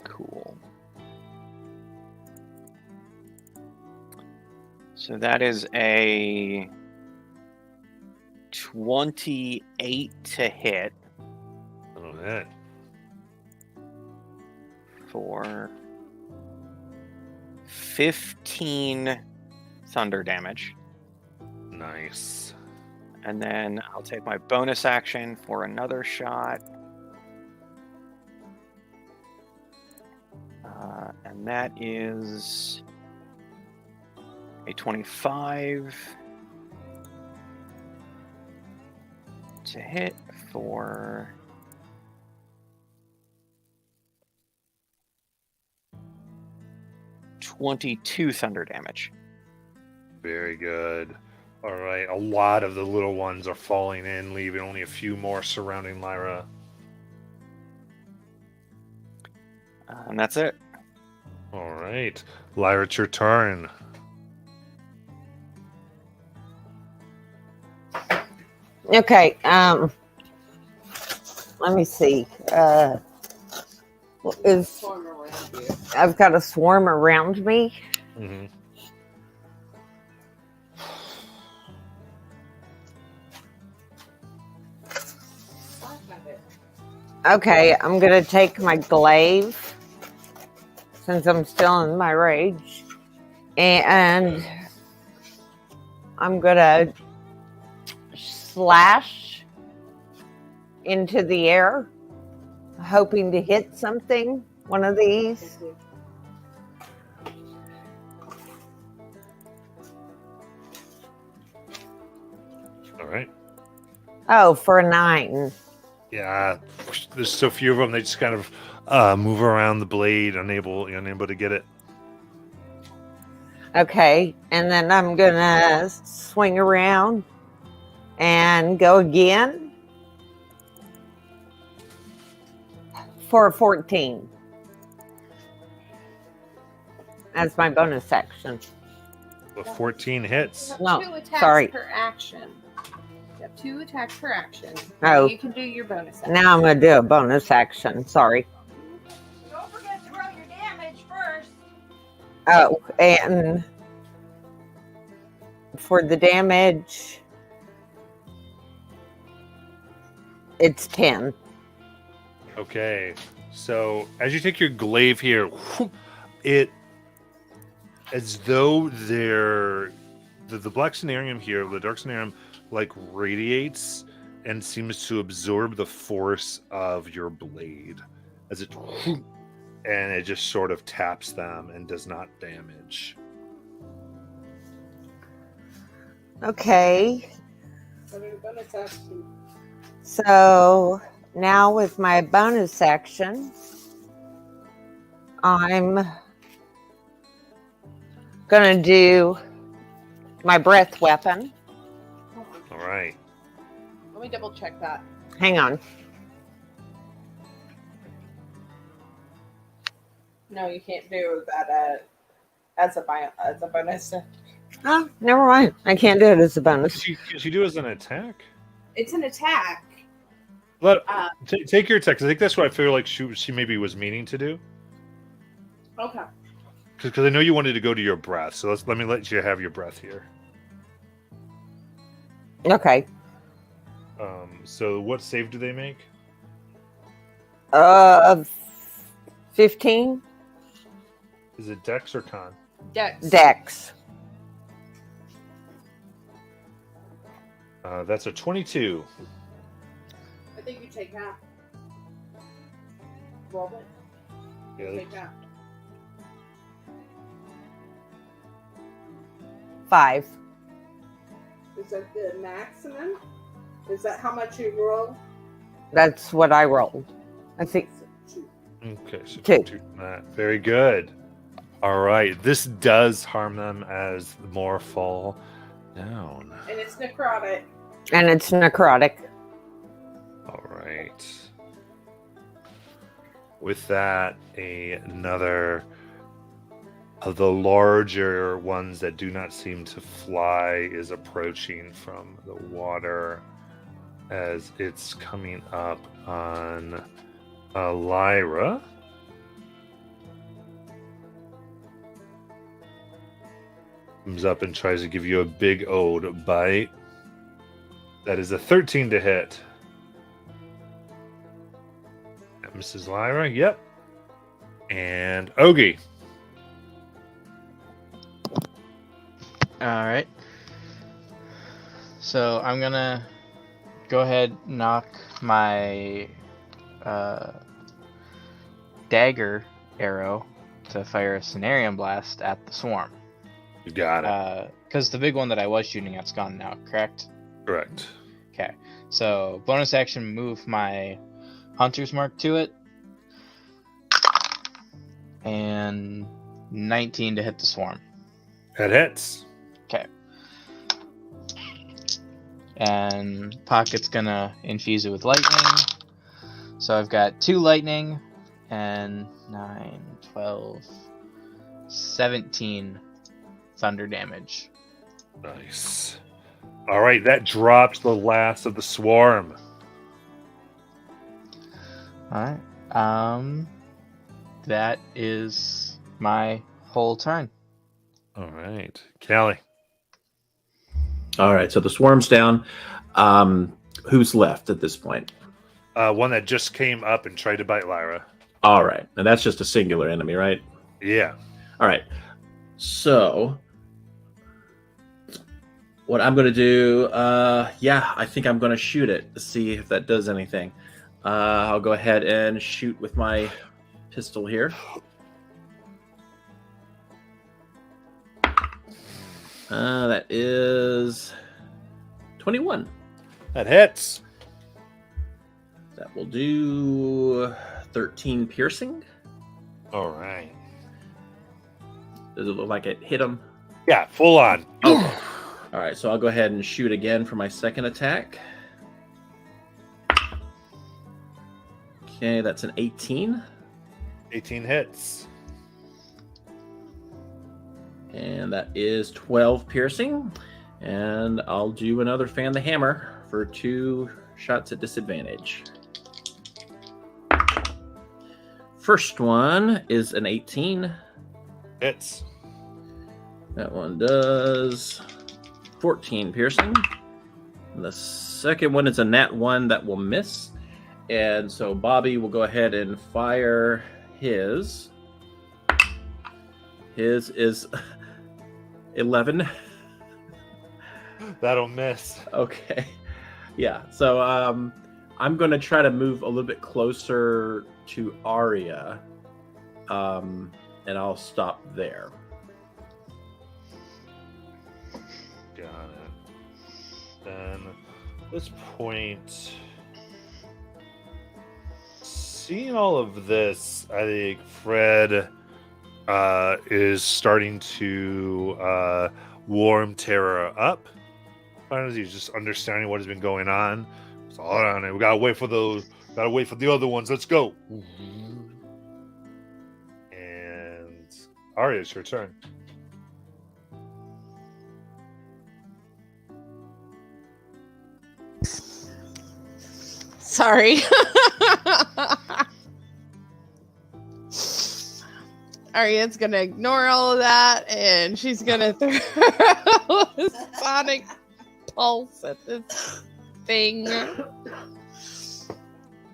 Cool. So that is a 28 to hit That'll hit. for 15 thunder damage. Nice. And then I'll take my bonus action for another shot. And that is a 25 to hit for 22 thunder damage. Very good. All right. A lot of the little ones are falling in, leaving only a few more surrounding Lyra. And that's it. All right. Lyra, it's your turn. Okay. Let me see. Is I've got a swarm around me. Mm-hmm. Okay, I'm gonna take my glaive since I'm still in my rage, and I'm gonna slash into the air, hoping to hit something. One of these. All right. Oh, for a 9. Yeah. There's so few of them. They just kind of move around the blade, unable to get it. Okay, and then I'm gonna swing around and go again for a 14. That's my bonus action. The 14 hits. No, 2 attacks sorry. per action. You have 2 attacks per action. Oh. You can do your bonus action. Now I'm gonna do a bonus action. Sorry. Don't forget to roll your damage first. Oh, and for the damage, it's 10. Okay. So as you take your glaive here, it as though the black cenarium here, the dark cenarium, like radiates and seems to absorb the force of your blade as it and it just sort of taps them and does not damage. Okay. So now with my bonus action, I'm gonna do my breath weapon. All right. Let me double check that. Hang on. No, you can't do that as a bonus. Oh, never mind. I can't do it as a bonus. Could you do it as an attack? It's an attack. Take your attack. I think that's what I feel like she maybe was meaning to do. Okay. Because I know you wanted to go to your breath, so let me let you have your breath here. Okay. So what save do they make? 15 Is it Dex or Con? Dex. Dex. That's a 22. I think you take half. Roll it. Yeah, Take half. 5. Is that the maximum? Is that how much you roll? That's what I rolled. I think. Okay, so Two. 2 from that. Very good. All right, this does harm them as more fall down. And it's necrotic. And it's necrotic. All right. With that, another of the larger ones that do not seem to fly is approaching from the water as it's coming up on Lyra. Comes up and tries to give you a big old bite. That is a 13 to hit. Mrs. Lyra, yep. And Ogie. All right. So I'm gonna go ahead and knock my dagger arrow to fire a Cenarium Blast at the swarm. You got it. Because the big one that I was shooting at's gone now, correct? Correct. Okay. So bonus action, move my Hunter's Mark to it. And 19 to hit the swarm. That hits. Okay. And Pocket's gonna infuse it with lightning. So I've got 2 lightning and 9, 12, 17 thunder damage. Nice. All right, that drops the last of the swarm. Alright. That is my whole turn. All right, Callie. All right, so the swarm's down. Who's left at this point? One that just came up and tried to bite Lyra. All right, and that's just a singular enemy, right? Yeah. All right. So what I'm going to do, I think I'm going to shoot it to see if that does anything. I'll go ahead and shoot with my pistol here. That is 21. That hits. That will do 13 piercing. All right. Does it look like it hit him? Yeah, full on. Okay. All right, so I'll go ahead and shoot again for my second attack. Okay, that's an 18. 18 hits. And that is 12 piercing. And I'll do another fan the hammer for 2 shots at disadvantage. First one is an 18. Hits. That one does 14 piercing. And the second one is a nat 1 that will miss. And so Bobby will go ahead and fire his. His is 11. That'll miss. Okay. Yeah. So I'm going to try to move a little bit closer to Arya. And I'll stop there. Got it. Then at this point, seeing all of this, I think Fred is starting to warm Tara up. Finally, he's just understanding what has been going on. So hold on, we gotta wait for the other ones. Let's go. And Arya, it's your turn. Sorry. Arya's gonna ignore all of that, and she's gonna throw a sonic pulse at this thing,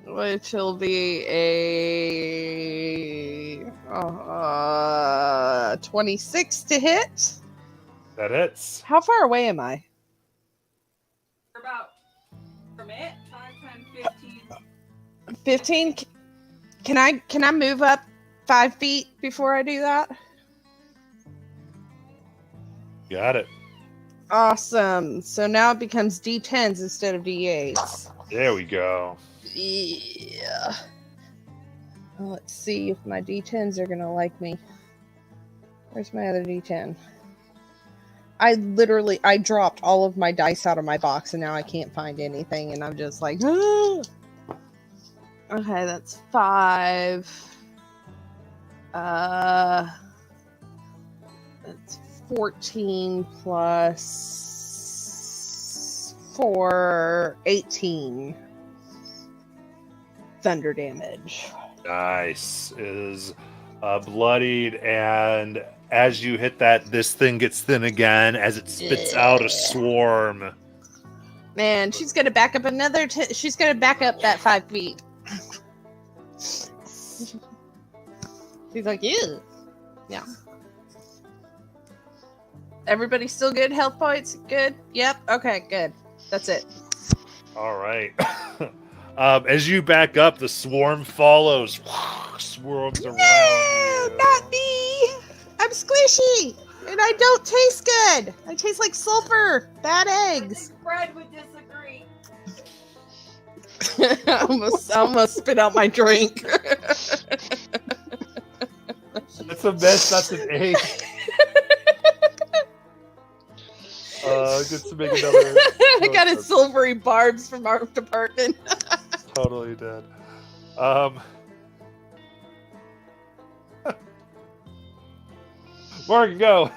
which will be a 26 to hit. That hits. How far away am I? We're about from it, 5, 10, 15. 15. Can I move up 5 feet before I do that? Got it. Awesome. So now it becomes D10s instead of D8s. There we go. Yeah. Well, let's see if my D10s are gonna like me. Where's my other D10? I dropped all of my dice out of my box and now I can't find anything and I'm just like, ah! Okay, that's 5. That's 14 plus 4, 18 thunder damage. Nice. Is bloodied, and as you hit that, this thing gets thin again as it spits out a swarm. Man, she's gonna back up she's gonna back up that 5 feet. She's like, ew. Yeah. Everybody still good? Health points? Good? Yep. Okay, good. That's it. All right. As you back up, the swarm follows, swarms around No, you. not me. I'm squishy, and I don't taste good. I taste like sulfur. Bad I eggs. think Fred would disagree. I almost spit out my drink. That's a mess. That's an egg. Good to make another. I got a silvery barbs from our department. Totally dead. Mark, go.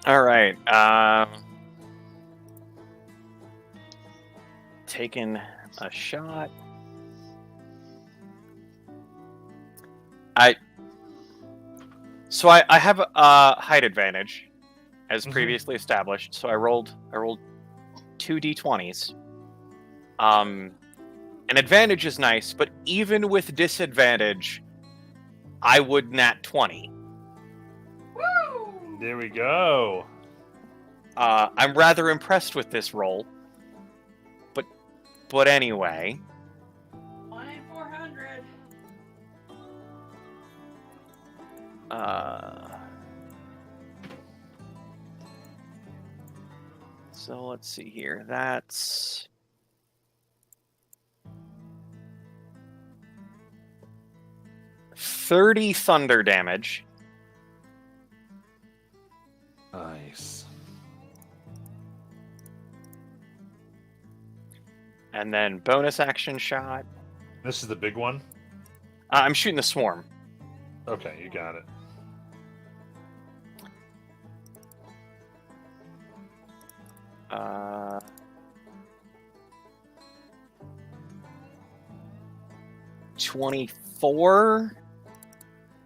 All right. Taking a shot. I have a height advantage, as previously established. So I rolled 2 d20s. An advantage is nice, but even with disadvantage, I would nat 20. Woo! There we go. I'm rather impressed with this roll. But anyway. 1 in 400. So let's see here. That's 30 thunder damage. Nice. And then bonus action shot. This is the big one. I'm shooting the swarm. Okay, you got it. Uh, 24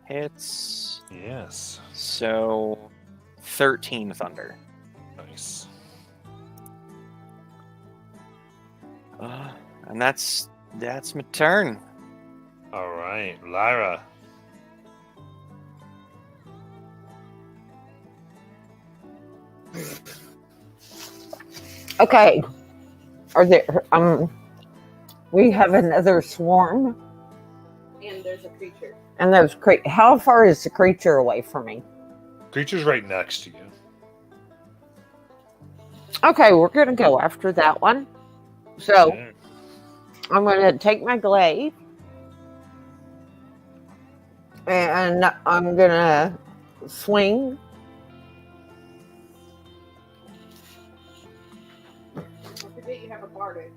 hits. Yes. So 13 thunder. Nice. And that's my turn. All right, Lyra. Okay. Are there? We have another swarm, And there's a creature. and those how far is the creature away from me? Creature's right next to you. Okay, we're gonna go after that one. So Okay. I'm gonna take my glaive, and I'm gonna swing. Don't forget you have a bardic.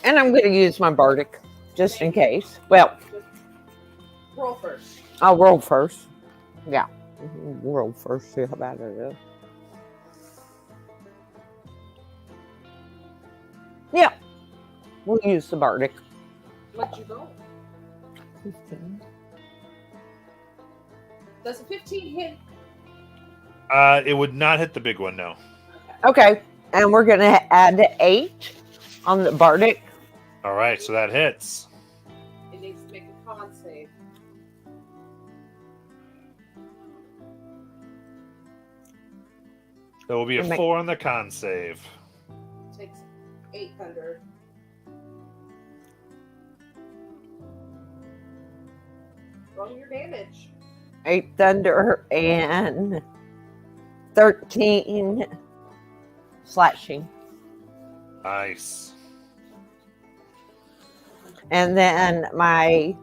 And I'm going to use my bardic just in case. Well, Just roll first. I'll roll first. Yeah. Roll first. See how bad it is. Yeah. We'll use the bardic. What'd you roll? 15. Does a 15 hit? It would not hit the big one, no. Okay. And we're going to add 8 on the bardic. All right, so that hits. It needs to make a con save. There will be a And make- 4 on the con save. Takes 8 thunder. Roll your damage. 8 thunder and 13 slashing. Nice. And then I'm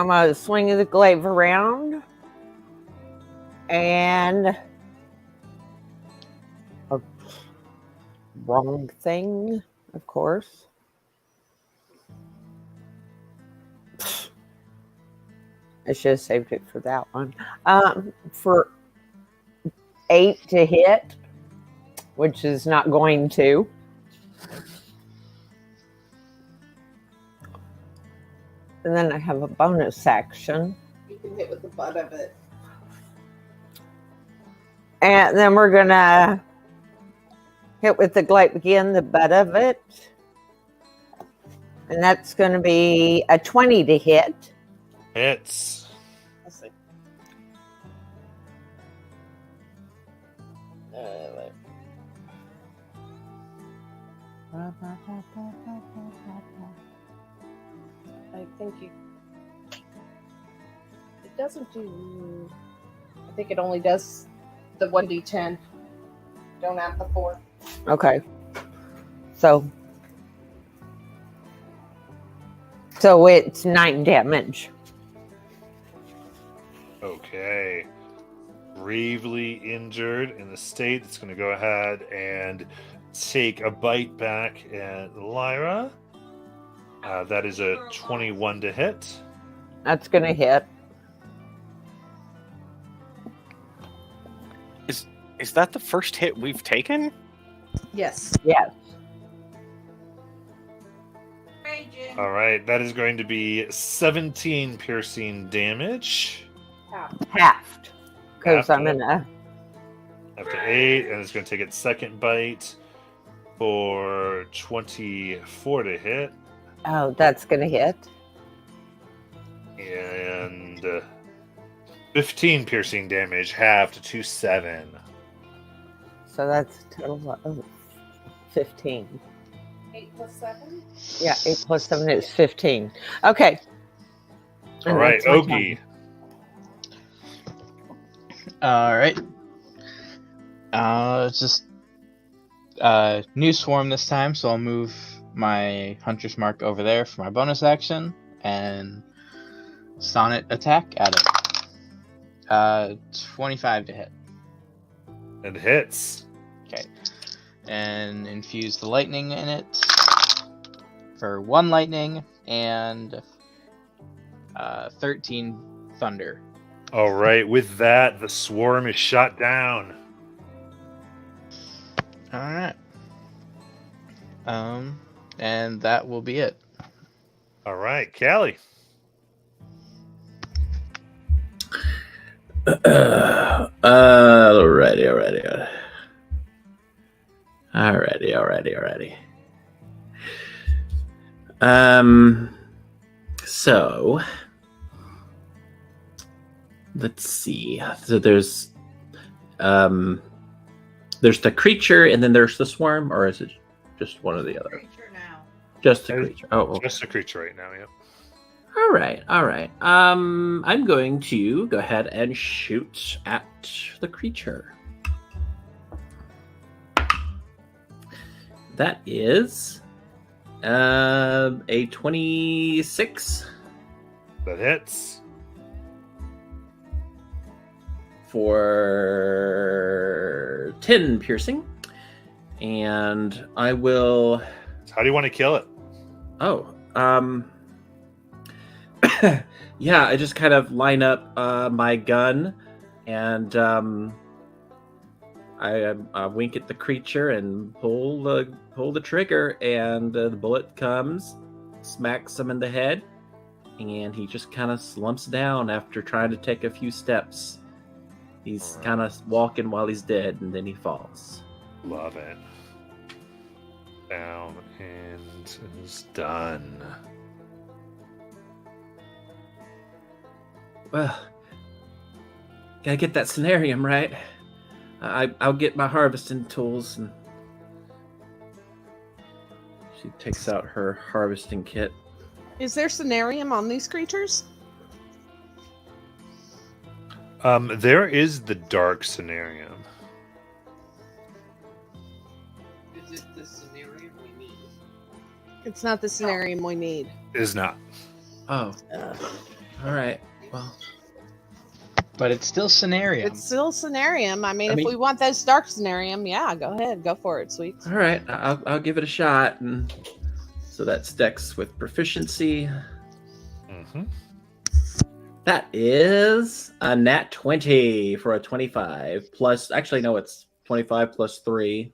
going to swing the glaive around. And wrong thing, of course. I should have saved it for that one. For 8 to hit, which is not going to. And then I have a bonus action. You can hit with the butt of it. And then we're going to hit with the glaive again, the butt of it. And that's going to be a 20 to hit. Hits. Let's see. I think you. It doesn't do. I think it only does the 1d10. Don't add the 4. Okay. So it's 9 damage. Okay. Gravely injured in the state. It's going to go ahead and take a bite back at Lyra. That is a 21 to hit. That's going to hit. Is that the first hit we've taken? Yes. Yes. Raging. All right, that is going to be 17 piercing damage. Halved. Because Halved I'm it. in a. After 8, and it's going to take its second bite for 24 to hit. Oh, that's going to hit. And 15 piercing damage, halved to 7. So that's a total of 15. 8 plus 7? Yeah, 8 plus 7 is 15. Okay. All And right, that's my Ogie. All right. Just new swarm this time, so I'll move my hunter's mark over there for my bonus action and sonnet attack at it. 25 to hit. It hits. Okay. And infuse the lightning in it for 1 lightning and 13 thunder. All right, with that, the swarm is shot down. All right. And that will be it. All right, Callie. Alrighty. So let's see. So there's there's the creature and then there's the swarm, or is it just one or the other? Creature now. Just the creature. Oh, okay. Just a creature right now. Yep. All right, all right. I'm going to go ahead and shoot at the creature. That is a 26 That hits. for 10 piercing, and I will. How do you want to kill it? Oh, yeah, I just kind of line up my gun, and I wink at the creature and pull the trigger, and the bullet comes, smacks him in the head, and he just kind of slumps down after trying to take a few steps. He's kind of walking while he's dead, and then he falls. Love it. Down and is done. Well, gotta get that scenarium right. I'll get my harvesting tools, and she takes out her harvesting kit. Is there scenarium on these creatures? There is the dark scenario. Is it the scenario we need? It's not the scenarium we need. Is not. Oh, all right. Well, But it's still scenario. It's still scenarium. I mean, I if mean- we want those dark scenarium, yeah, go ahead, go for it, Sweets. all right. I'll give it a shot, and so that's Dex with proficiency. Mm-hmm. That is a nat 20 for a 25 plus. Actually, no, it's 25 plus 3,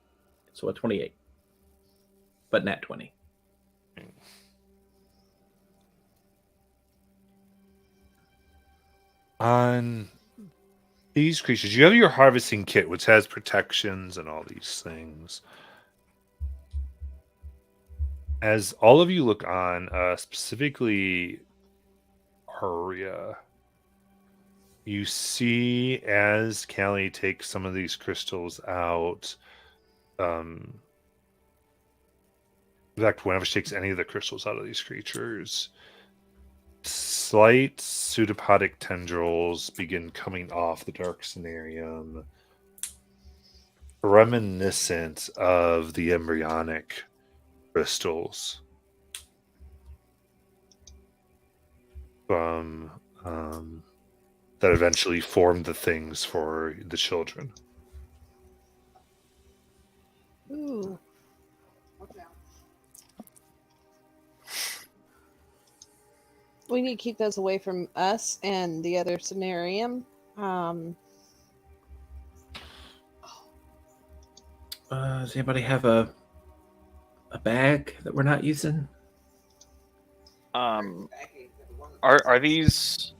so a 28. But nat 20. On these creatures, you have your harvesting kit, which has protections and all these things. As all of you look on, specifically Aria, you see as Callie takes some of these crystals out. In fact, whenever she takes any of the crystals out of these creatures, slight pseudopodic tendrils begin coming off the dark scenarium, reminiscent of the embryonic crystals from that eventually formed the things for the children. Ooh. We need to keep those away from us and the other scenarium. Does anybody have a bag that we're not using? Are these?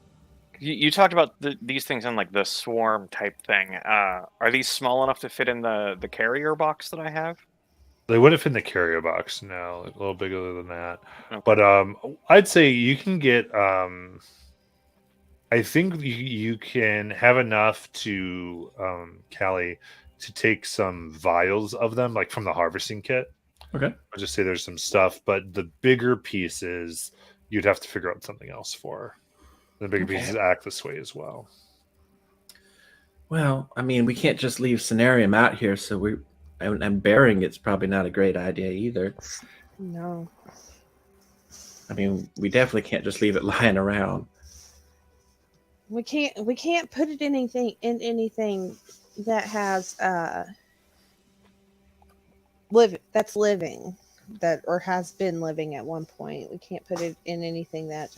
You talked about these things in like the swarm type thing. Are these small enough to fit in the carrier box that I have? They wouldn't fit in the carrier box now, a little bigger than that. Okay. But I'd say you can get. I think you can have enough to, Callie, to take some vials of them, like from the harvesting kit. Okay. I'll just say there's some stuff, but the bigger pieces you'd have to figure out something else for. The bigger Okay. pieces act this way as well. Well, I mean, we can't just leave Scenarium out here, so and burying it's probably not a great idea either. No. I mean, we definitely can't just leave it lying around. We can't put it in anything that has that's living, that or has been living at one point. We can't put it in anything that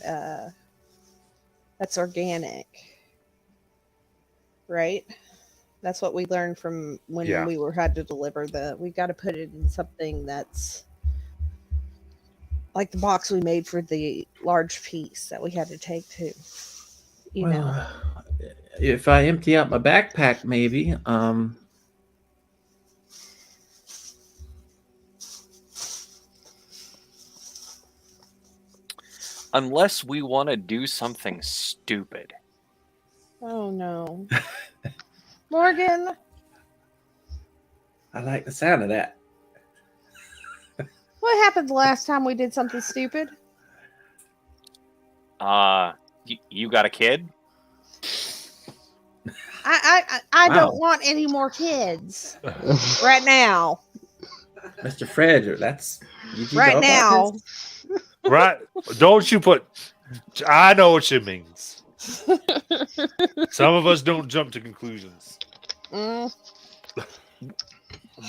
that's organic. Right? That's what we learned from when Yeah. we had to deliver we got to put it in something that's like the box we made for the large piece that we had to take to, you know. Well, if I empty out my backpack, maybe. Unless we want to do something stupid. Oh no. Morgan. I like the sound of that. What happened the last time we did something stupid? You got a kid? I Wow. don't want any more kids right now. Mr. Frederick, that's you do Right know about now. this? Right? Don't you put. I know what she means. Some of us don't jump to conclusions. Mm,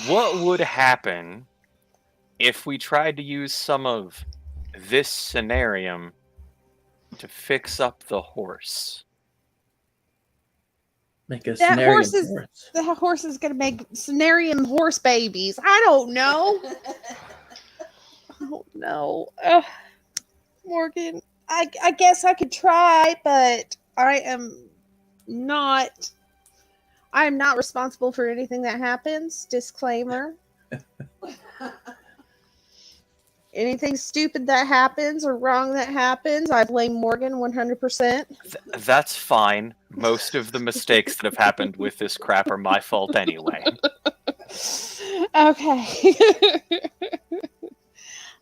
What would happen if we tried to use some of this scenarium to fix up the horse? Make a That scenario horse is- for us. the horse is gonna make scenarium horse babies. I don't know. I don't know. Morgan, I guess I could try, but I am not responsible for anything that happens. Disclaimer. Anything stupid that happens or wrong that happens, I blame Morgan 100%. That's fine. Most of the mistakes that have happened with this crap are my fault anyway. Okay.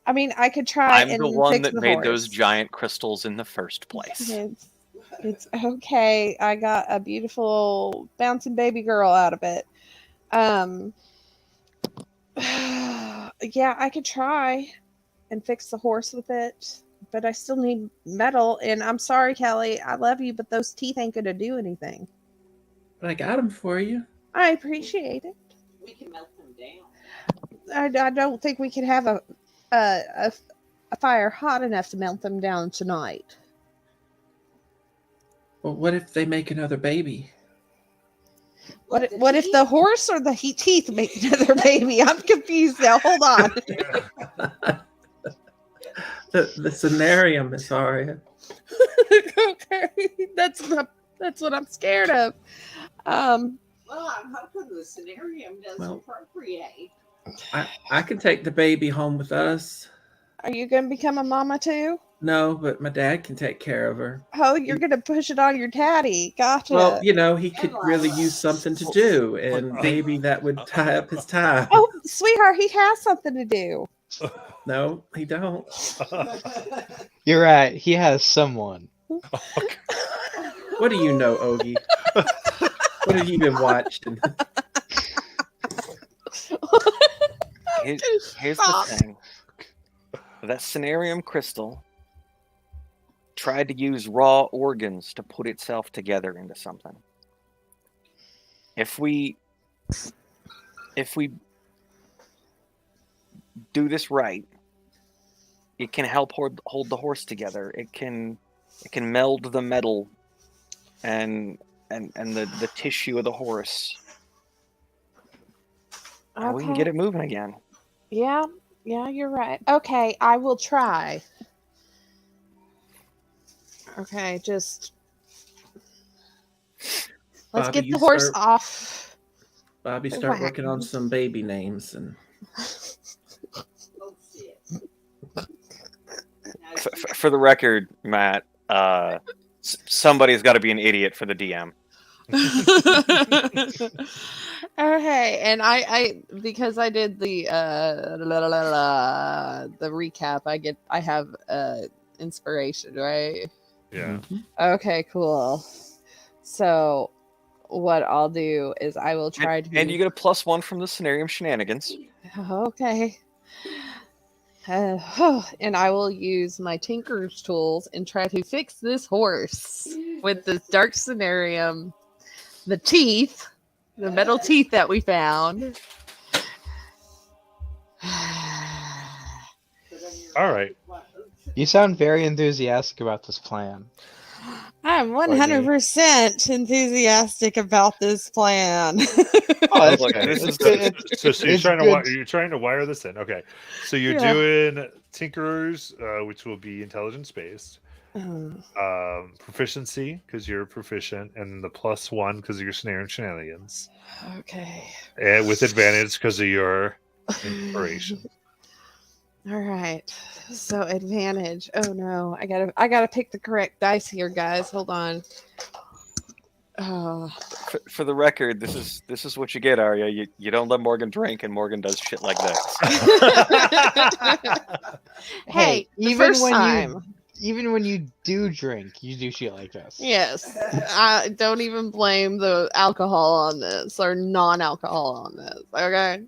I mean, I could try I'm and the one fix that the made horse. those giant crystals in the first place. It's okay. I got a beautiful bouncing baby girl out of it. Yeah, I could try and fix the horse with it, but I still need metal. And I'm sorry, Kelly. I love you, but those teeth ain't gonna do anything. But I got them for you. I appreciate it. We can melt them down. I don't think we could have a fire hot enough to melt them down tonight. Well, what if they make another baby? What if the horse or the teeth make another baby? I'm confused now. Hold on. The scenario, Miss Aria. Okay, that's what I'm scared of. Well, I'm hoping the scenario does Well- appropriate. I can take the baby home with us. Are you going to become a mama too? No, but my dad can take care of her. Oh, you're going to push it on your daddy. Gotcha. Well, he could really use something to do, and maybe that would tie up his time. Oh, sweetheart, he has something to do. No, he don't. You're right. He has someone. What do you know, Ogie? What have you been watching? Here's Stop. the thing. That Cenarium crystal tried to use raw organs to put itself together into something. If we do this right, it can help hold the horse together. It can meld the metal and the tissue of the horse. And we can get it moving again. Yeah, you're right. Okay, I will try. Okay, just let's Bobby, get you the horse start- off. Bobby, start working on Wagons. some baby names and Oh, shit. For the record, Matt, somebody's got to be an idiot for the DM. Okay, and I because I did the the recap, I have inspiration, right? Yeah. Okay, cool. So what I'll do is I will try to And you get a +1 from the Cenarium shenanigans. okay. And I will use my Tinker's tools and try to fix this horse with this dark scenarium, the teeth, the metal teeth that we found. All right. You sound very enthusiastic about this plan. I'm 100% enthusiastic about this plan. Oh, that's Look, good. this is It's good. good. So you're It's trying to good. you're trying to wire this in. Okay. So you're Yeah. doing Tinkerers, which will be intelligence based. Proficiency because you're proficient, and the +1 because of your snare and shenanigans, Okay. and with advantage because of your inspiration. All right. So advantage. Oh no, I gotta pick the correct dice here, guys. Hold on. For the record, this is what you get, Arya. You don't let Morgan drink, and Morgan does shit like this. Hey, the even first when time. even when you do drink, you do shit like this. Yes. I don't even blame the alcohol on this or non-alcohol on this. Okay.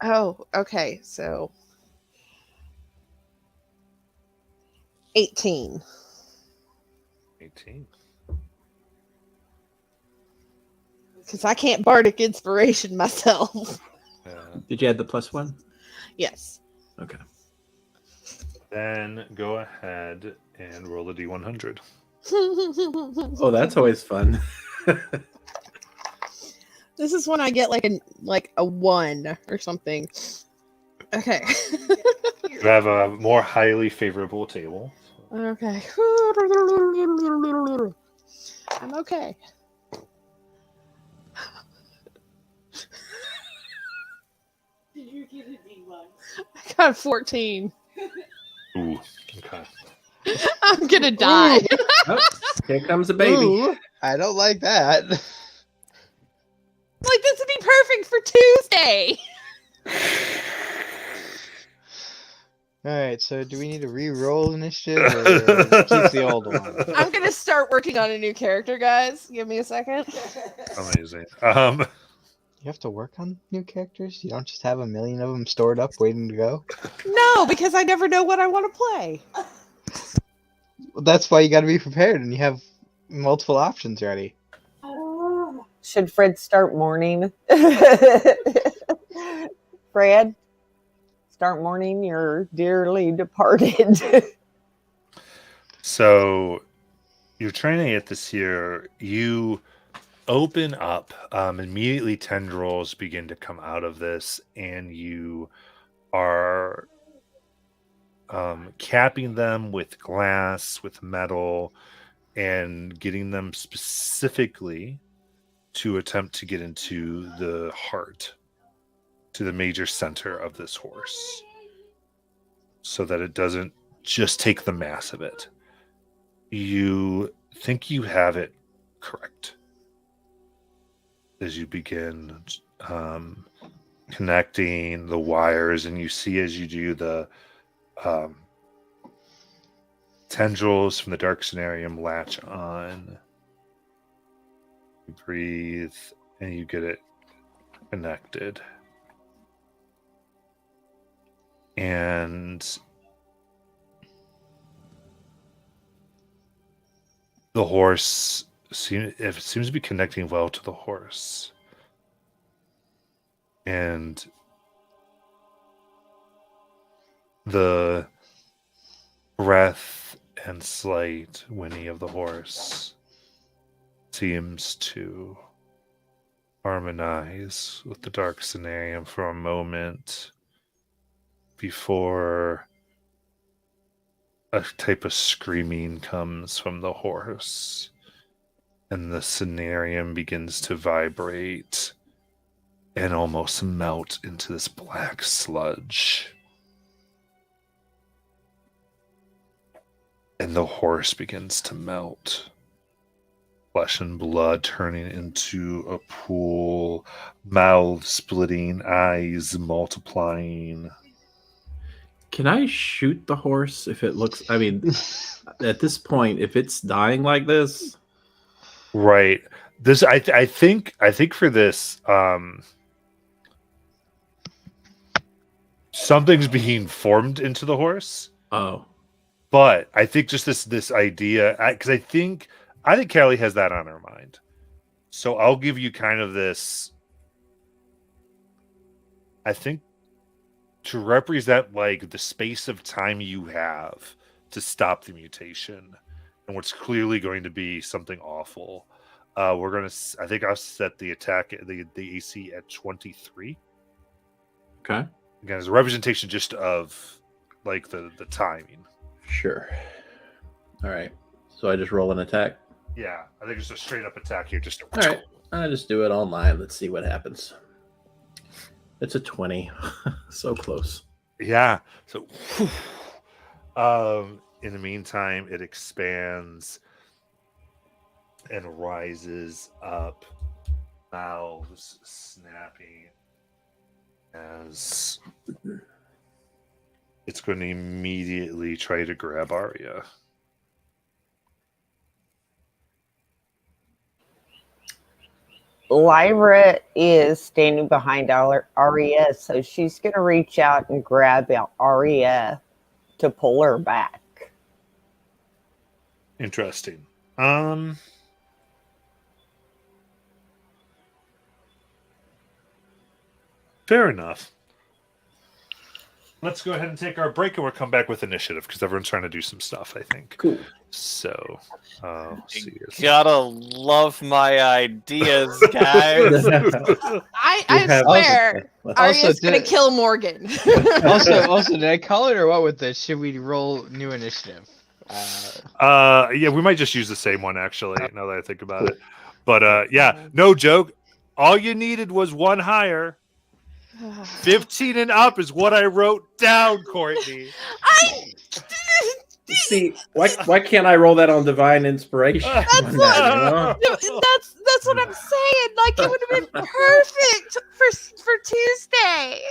Oh, okay. So 18. 18. Because I can't bardic inspiration myself. Did you add the +1? Yes. Okay. Then go ahead and roll a d100. Oh, that's always fun. This is when I get like a 1 or something. Okay. You have a more highly favorable table. Okay. I'm okay. Did you get a D1? I got a 14. Ooh, okay. I'm gonna die. Oh, here comes a baby. Ooh, I don't like that. Like, this would be perfect for Tuesday. All right, so do we need to re-roll initiative or keep the old one? I'm gonna start working on a new character, guys. Give me a second. Amazing. You have to work on new characters? You don't just have a million of them stored up waiting to go? No, because I never know what I want to play. Well, that's why you got to be prepared and you have multiple options ready. Should Fred start mourning? Fred, start mourning your dearly departed. So you're training it this year. You open up, immediately tendrils begin to come out of this, and you are capping them with glass, with metal, and getting them specifically to attempt to get into the heart, to the major center of this horse, so that it doesn't just take the mass of it. You think you have it correct as you begin connecting the wires, and you see as you do the tendrils from the Dark Cenarium latch on. You breathe and you get it connected. And the horse seems to be connecting well to the horse. And the breath and slight whinny of the horse seems to harmonize with the Dark Cenarium for a moment before a type of screaming comes from the horse, and the Cenarium begins to vibrate and almost melt into this black sludge. And the horse begins to melt. Flesh and blood turning into a pool, mouth splitting, eyes multiplying. Can I shoot the horse if it looks? I mean, at this point, if it's dying like this, Right. This I think for this something's being formed into the horse. oh, But I think just this idea, because I think Callie has that on her mind. So I'll give you kind of this. I think to represent like the space of time you have to stop the mutation, and what's clearly going to be something awful. We're gonna. I think I'll set the attack, the AC at 23. okay, Again, as a representation just of like the timing. sure. All right, so I just roll an attack. Yeah, I think it's a straight up attack here. Just All right, I just do it online. Let's see what happens. It's a 20, so close. yeah. So, in the meantime, it expands and rises up, mouths snapping, as it's going to immediately try to grab Arya. Lyra is standing behind Arya, so she's going to reach out and grab Arya to pull her back. Interesting. Fair enough. Let's go ahead and take our break, and we'll come back with initiative because everyone's trying to do some stuff, I think. Cool. So, let's see. Gotta love my ideas, guys. I have- swear, Arya's Also, gonna did- kill Morgan. Also, did I call it or what with this? Should we roll new initiative? Yeah, we might just use the same one actually. Now that I think about it, but yeah, no joke. All you needed was one higher. 15 and up is what I wrote down, Courtney. See, why can't I roll that on divine inspiration? That's on that, you know? that's what I'm saying. Like it would have been perfect for Tuesday.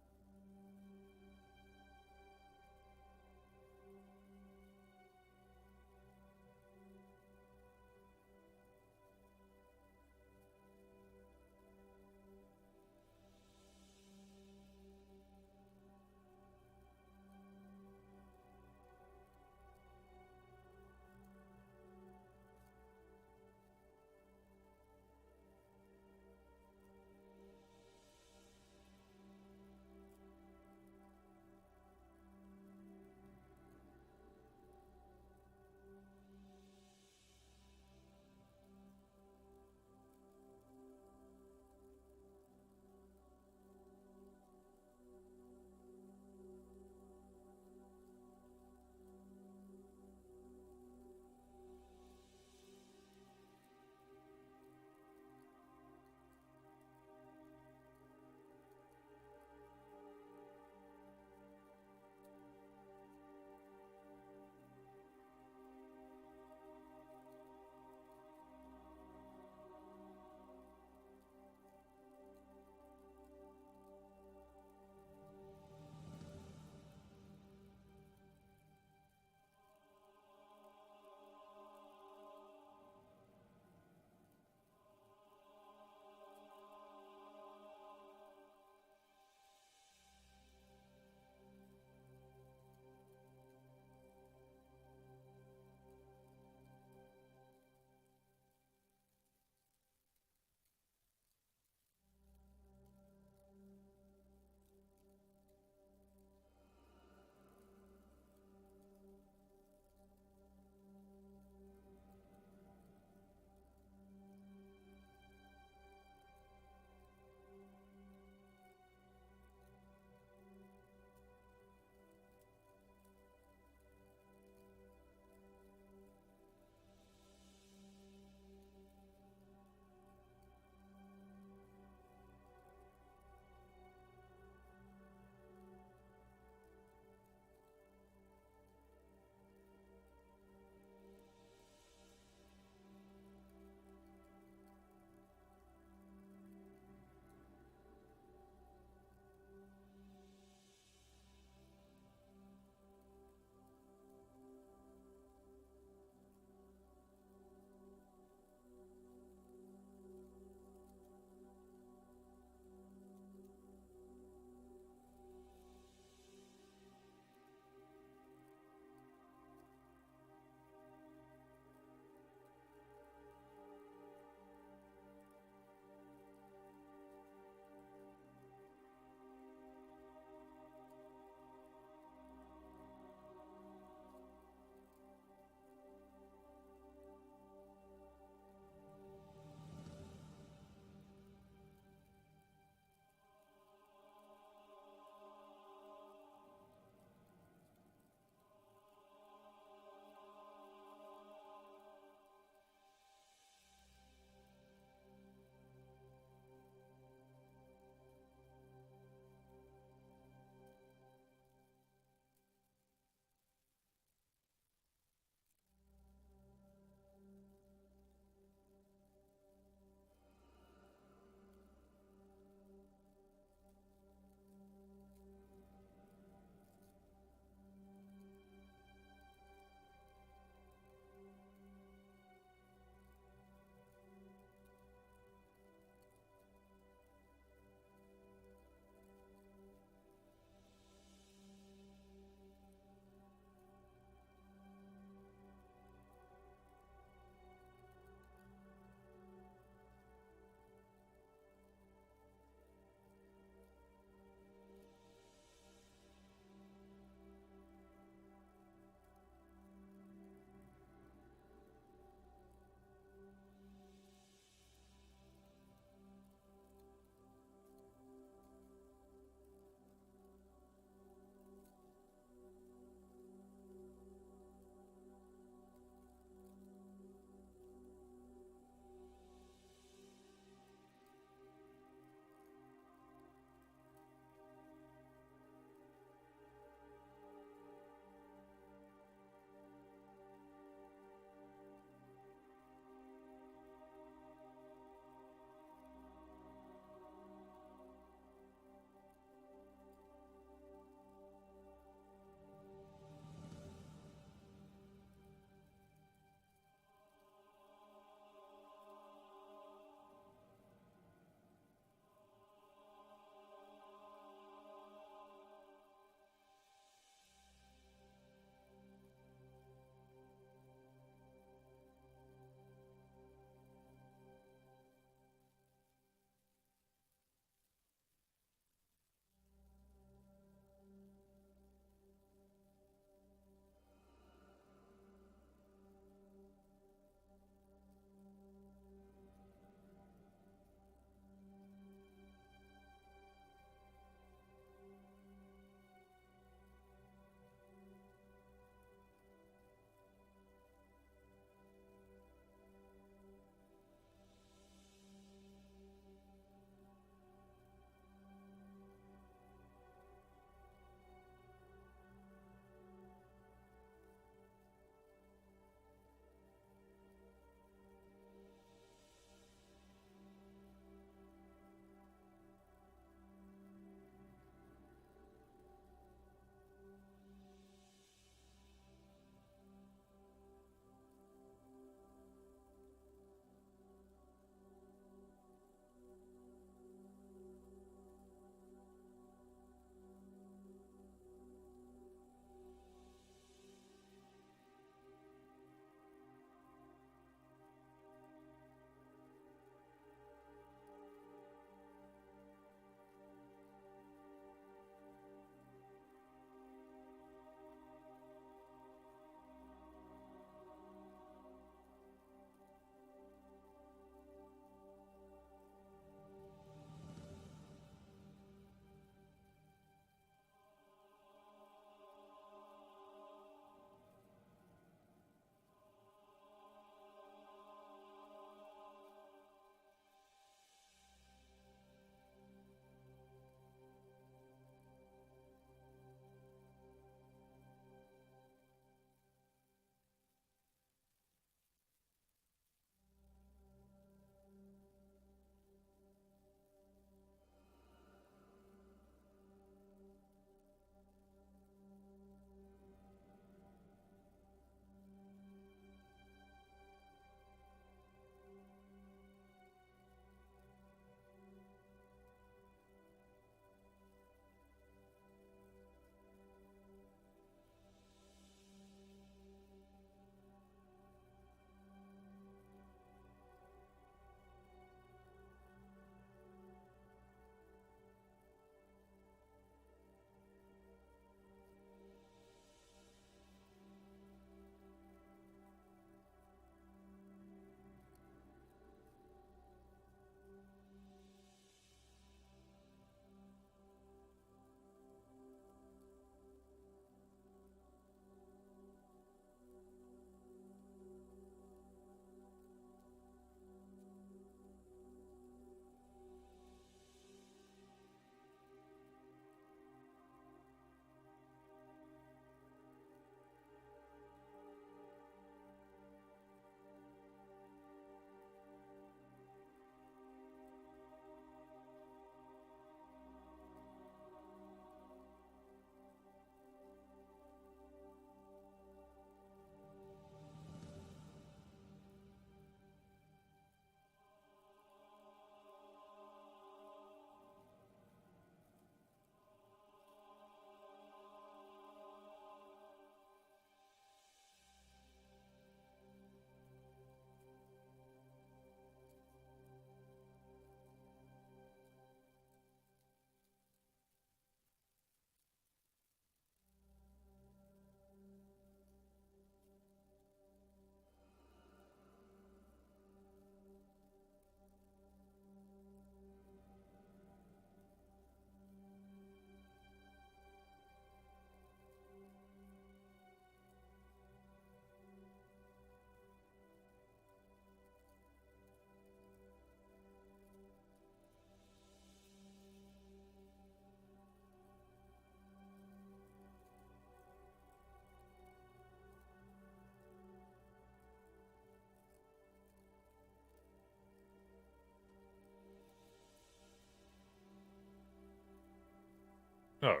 All right.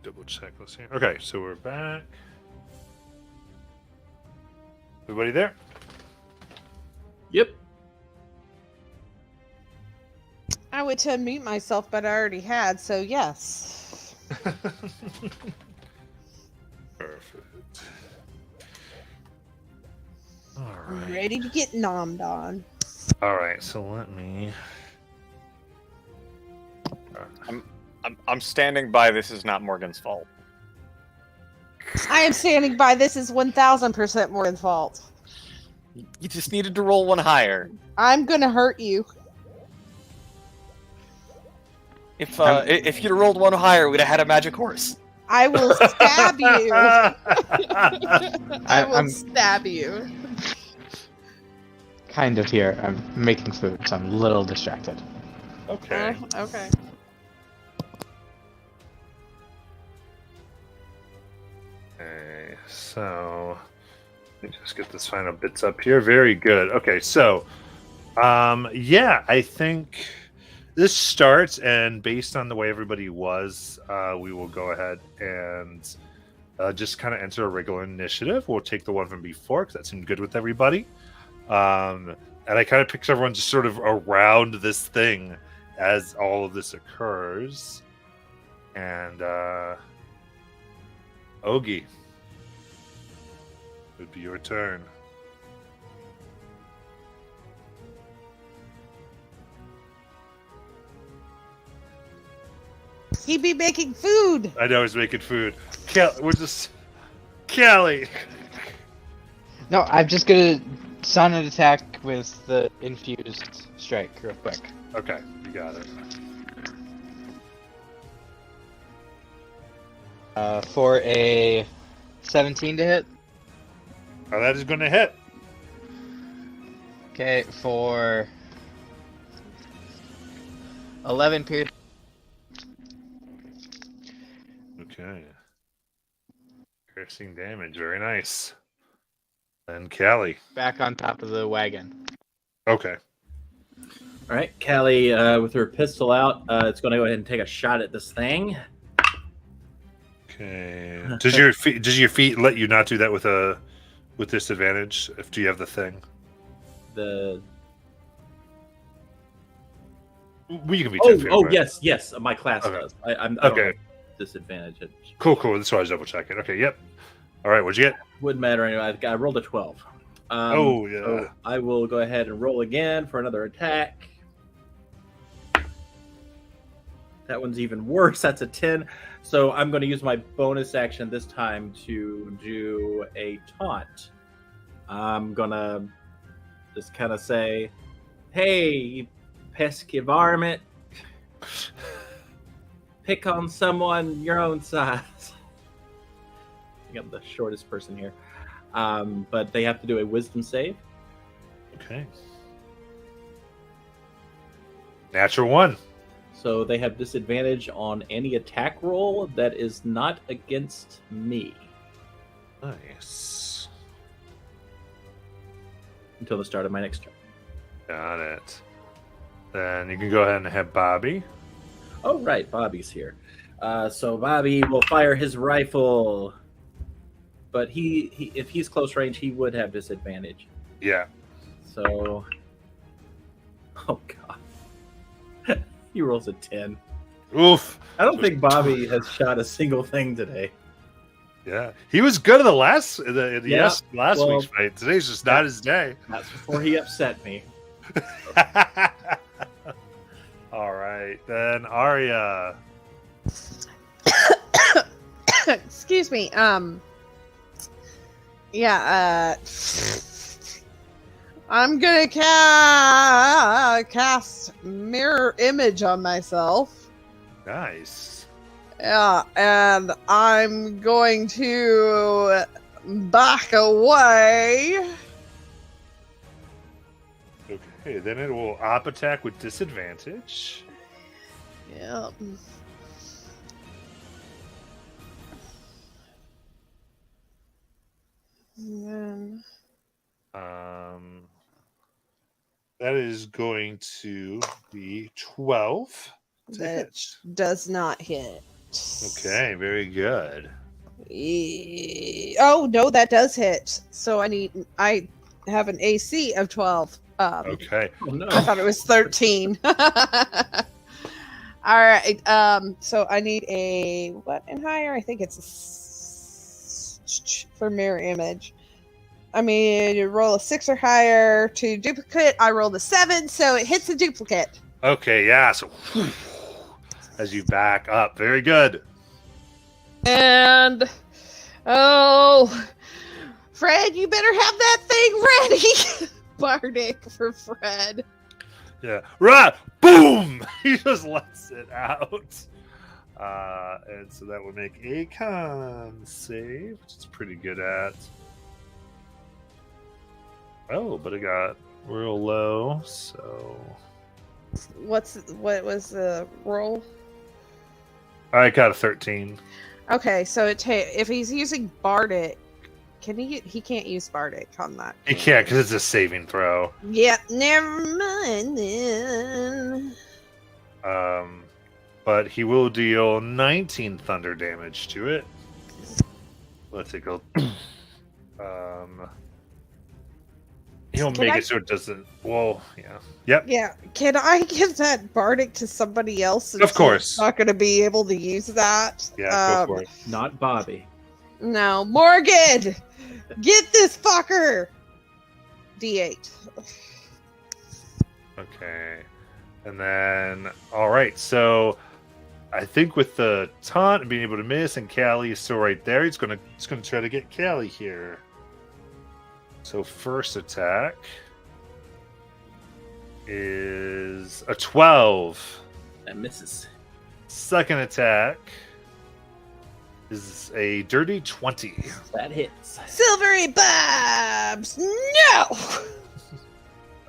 Double check this here. Okay, so we're back. Everybody there? Yep. I went to unmute myself, but I already had, so yes. Perfect. All I'm right. ready to get nommed on. All right. So let me. I'm standing by. This is not Morgan's fault. I am standing by. This is 1000% Morgan's fault. You just needed to roll one higher. I'm gonna hurt you. If you'd have rolled one higher, we'd have had a magic horse. I will stab you. I will I'm- stab you. Kind of here. I'm making food, so I'm a little distracted. Okay. Okay. Okay. So let me just get this final bits up here. Very good. Okay. So, yeah, I think this starts, and based on the way everybody was, we will go ahead and just kind of enter a regular initiative. We'll take the one from before because that seemed good with everybody. And I kind of picture everyone just sort of around this thing as all of this occurs. And Ogie, it would be your turn. He'd be making food. I know he's making food. We're just Kelly. No, I'm just gonna sound an attack with the infused strike real quick. Okay, you got it. For a 17 to hit. Oh, that is going to hit. Okay, for 11 pierce. Okay. Piercing damage, very nice. And Callie. Back on top of the wagon. Okay. All right, Callie, with her pistol out, it's going to go ahead and take a shot at this thing. Okay. Does your feet let you not do that with disadvantage? If do you have the thing? The Well, you can be 10 feet away. yes, my class Okay. does. I don't Okay. have disadvantage. It Cool. That's why I was double checking. Okay. Yep. All right. What'd you get? wouldn't matter anyway. I rolled a 12. Oh, yeah. So I will go ahead and roll again for another attack. That one's even worse. That's a 10. So I'm going to use my bonus action this time to do a taunt. I'm going to just kind of say, hey, you pesky varmint. Pick on someone your own size. I think I'm the shortest person here. But they have to do a wisdom save. Okay. Natural 1. So they have disadvantage on any attack roll that is not against me Nice. until the start of my next turn. Got it. Then you can go ahead and have Bobby. Oh, right. Bobby's here. So Bobby will fire his rifle. But he if he's close range, he would have disadvantage. Yeah. So... Oh, God. He rolls a 10. Oof. I don't think Bobby has shot a single thing today. Yeah. He was good in the last Yeah, last well, week's fight. Today's just not his day. That's before he upset me. All right. Then Arya. Excuse me. I'm gonna cast mirror image on myself. Nice. Yeah, and I'm going to back away. Okay. Okay, then it will op attack with disadvantage. Yep. And then That is going to be 12 to that hit. does not hit. Okay, very good. Oh no, that does hit. So I have an AC of 12. Okay. Oh no. I thought it was 13. All right. So I need a what and higher? I think it's for mirror image. I mean, you roll a 6 or higher to duplicate. I rolled a 7, so it hits the duplicate. Okay, yeah. So as you back up, very good. And oh, Fred, you better have that thing ready. Bardic for Fred. Yeah. Right. Boom. He just lets it out. And so that would make a con save, which it's pretty good at. Oh, but it got real low, so What was the roll? I got a 13. Okay, so if he's using Bardic, he can't use Bardic on that. He can't because it's a saving throw. Yeah, never mind then. But he will deal 19 thunder damage to it. Let's take a he'll Can make I- it so it doesn't. Well, yeah. Yep. Yeah, can I give that Bardic to somebody else? since Of course. he's not going to be able to use that. Yeah, go for it. Not Bobby. No, Morgan, get this fucker. D8. Okay. And then, all right. So I think with the taunt and being able to miss, and Callie is still right there, he's gonna try to get Callie here. So first attack is a 12. That misses. Second attack is a dirty 20. That hits. Silvery Babs, no.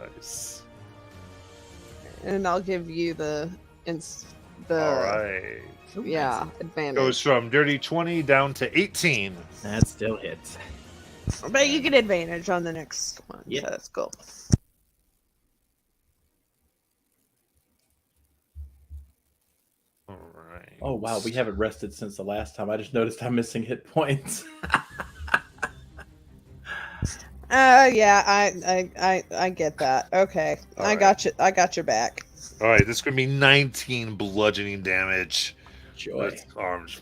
Nice. And I'll give you the All right. yeah advantage. Goes from dirty 20 down to 18. That still hits. But you get advantage on the next one. Yeah. So that's cool. All right. Oh wow, we haven't rested since the last time. I just noticed I'm missing hit points. Yeah, I get that. Okay, All I right. got you. I got your back. All right, this is going to be 19 bludgeoning damage. Joy. With arms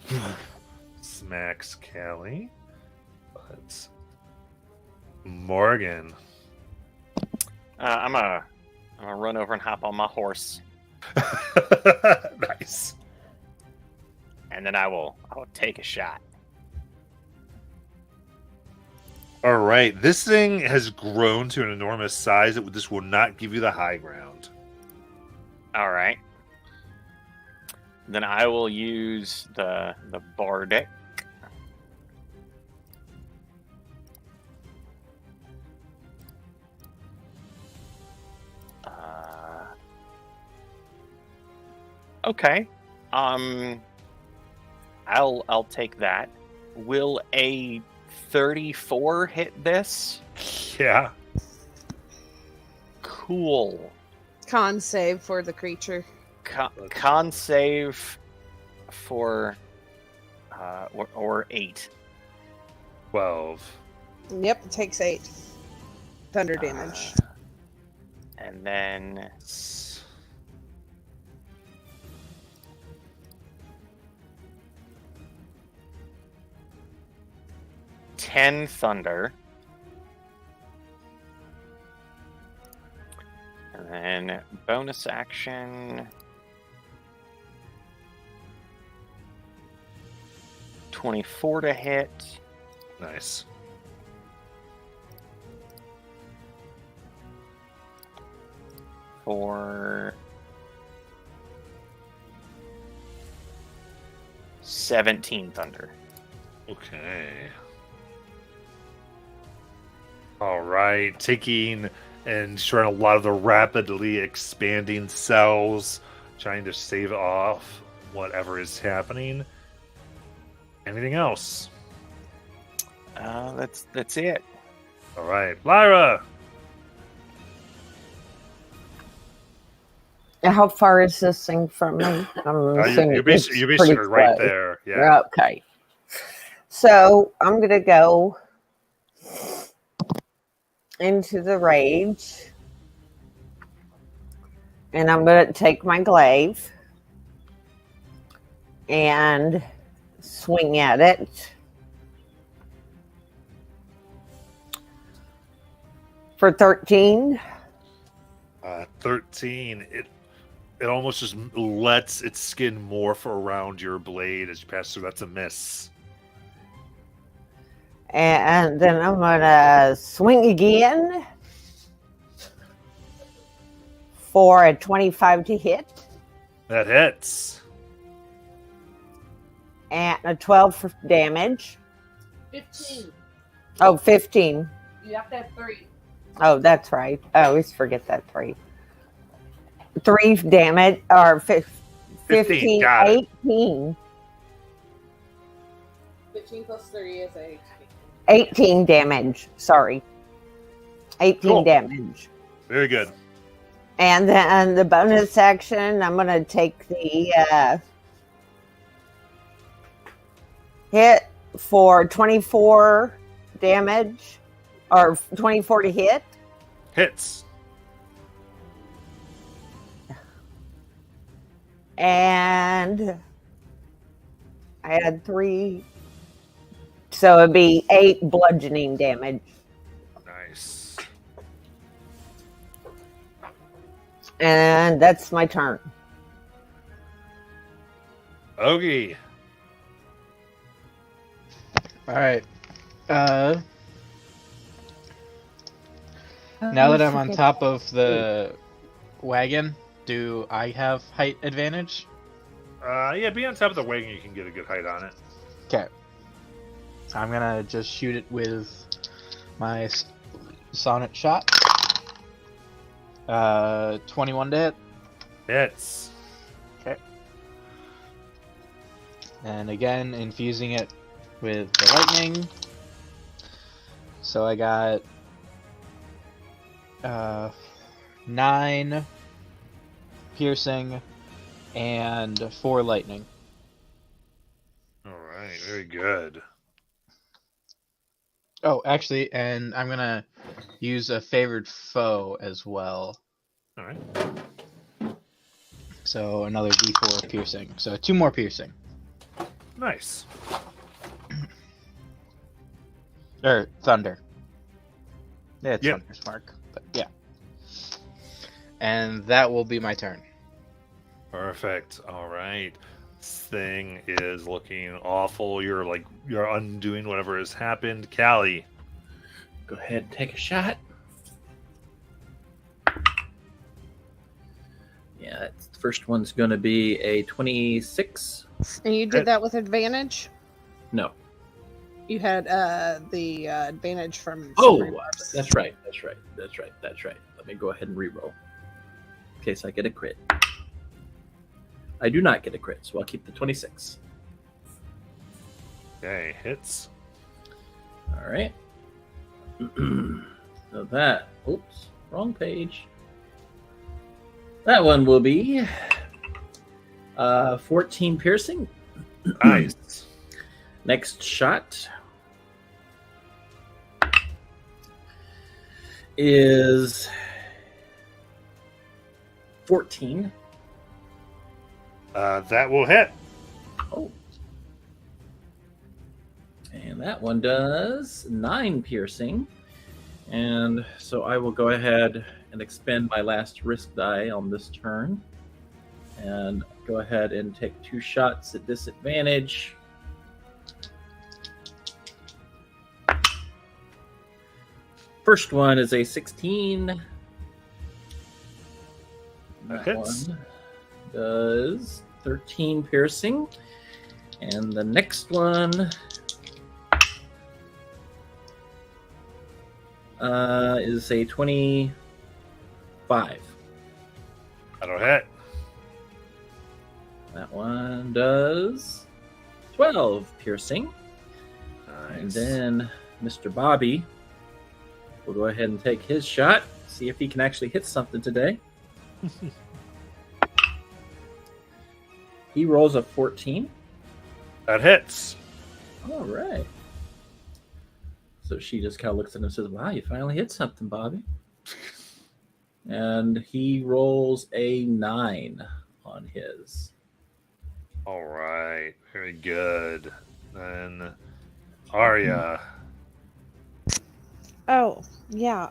smacks Callie. But Morgan. I'm gonna run over and hop on my horse, Nice. and then I will take a shot. All right, this thing has grown to an enormous size. This will not give you the high ground. All right. Then I will use the Bardic. Okay. I'll take that. Will a 34 hit this? Yeah. Cool. Con save for the creature. Con save for or 8. 12. Yep, it takes 8 thunder damage. And then ten thunder. And then bonus action 24 to hit. Nice. For 17 thunder. Okay. All right, taking and destroying a lot of the rapidly expanding cells, trying to save off whatever is happening. Anything else? That's it. All right, Lyra. How far is this thing from me? I'm assuming You're basically pretty right close. there. Yeah. Okay. So I'm gonna go into the rage, and I'm gonna take my glaive and swing at it for 13. 13. It almost just lets its skin morph around your blade as you pass through. That's a miss. And then I'm gonna swing again for a 25 to hit That hits. and a 12 for damage. 15. Oh, 15. You have to have 3. Oh, that's right. I always forget that 3. 3 damage, or 15, got it. 18. 15 plus 3 is 8. 18 damage. Sorry. 18 Cool. damage. Very good. And then the bonus action, I'm going to take the hit for 24 damage, or 24 to hit. Hits. And I had 3, so it'd be 8 bludgeoning damage. Nice. And that's my turn. Ogie. All right. Now that I'm on top of the wagon, do I have height advantage? Yeah, be on top of the wagon. You can get a good height on it. Okay. I'm gonna just shoot it with my sonnet shot. 21 to hit. Hits. Okay. And again, infusing it with the lightning. So I got 9 piercing and 4 lightning. All right. Very good. Oh, actually, and I'm gonna use a favored foe as well. All right. So another D4 piercing. So 2 more piercing. Nice. Or thunder. Yeah, it's Yep. Thunder's mark. But yeah. And that will be my turn. Perfect. All right. This thing is looking awful. You're undoing whatever has happened. Callie. Go ahead and take a shot. Yeah, the first one's going to be a 26. And you did that with advantage? No. You had the advantage from. Oh, Supreme. that's right. Let me go ahead and reroll in case I get a crit. I do not get a crit, so I'll keep the 26. Okay, hits. All right. So that, oops, wrong page. That one will be 14 piercing. Nice. Next shot is 14. That will hit. Oh. And that one does 9 piercing. And so I will go ahead and expend my last risk die on this turn. And go ahead and take 2 shots at disadvantage. First one is a 16. That hits. one does 13 piercing. And the next one is a 24 5. That'll hit. That one does 12 piercing. And Nice. then Mr. Bobby will go ahead and take his shot. See if he can actually hit something today. He rolls a 14. That hits. All right. So she just kind of looks at him and says, "Wow, you finally hit something, Bobby." And he rolls a 9 on his. All right. Very good. Then Arya. Oh, yeah.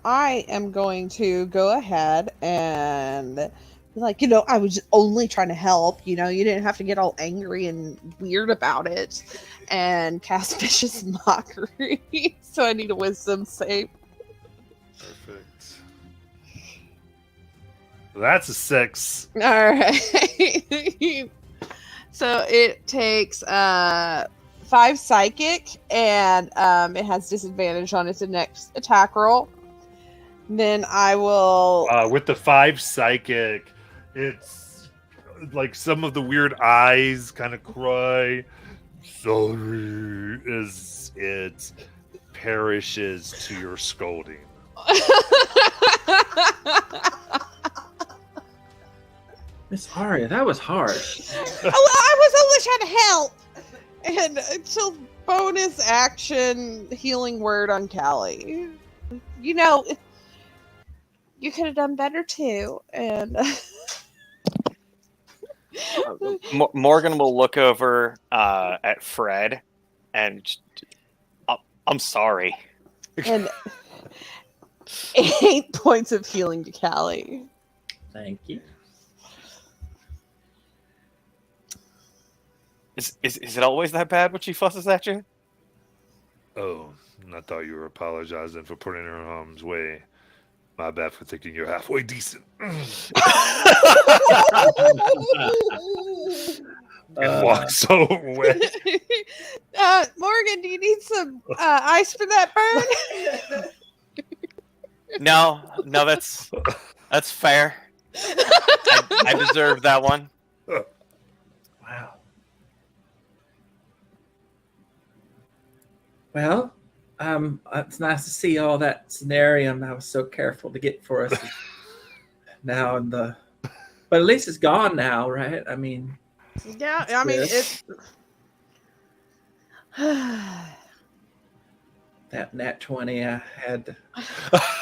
I am going to go ahead and be like, I was only trying to help. You didn't have to get all angry and weird about it. And cast Vicious Mockery. So I need a wisdom save. Perfect. That's a 6. All right. So it takes 5 psychic, and it has disadvantage on its next attack roll. Then I will. With the 5 psychic, it's like some of the weird eyes kind of cry. Sorry, as it perishes to your scolding. Miss Arya, that was hard. I was only trying to help. And until bonus action healing word on Callie. You could have done better too. And Morgan will look over at Fred and I'm sorry. and 8 points of healing to Callie. Thank you. Is it always that bad when she fusses at you? Oh, I thought you were apologizing for putting her in harm's way. My bad for thinking you're halfway decent. And walks away. Morgan, do you need some ice for that burn? No, that's fair. I deserve that one. Wow. Well, it's nice to see all that scenarium I was so careful to get for us now but at least it's gone now, right? I mean, Yeah, I mean good. it's That nat 20, I had to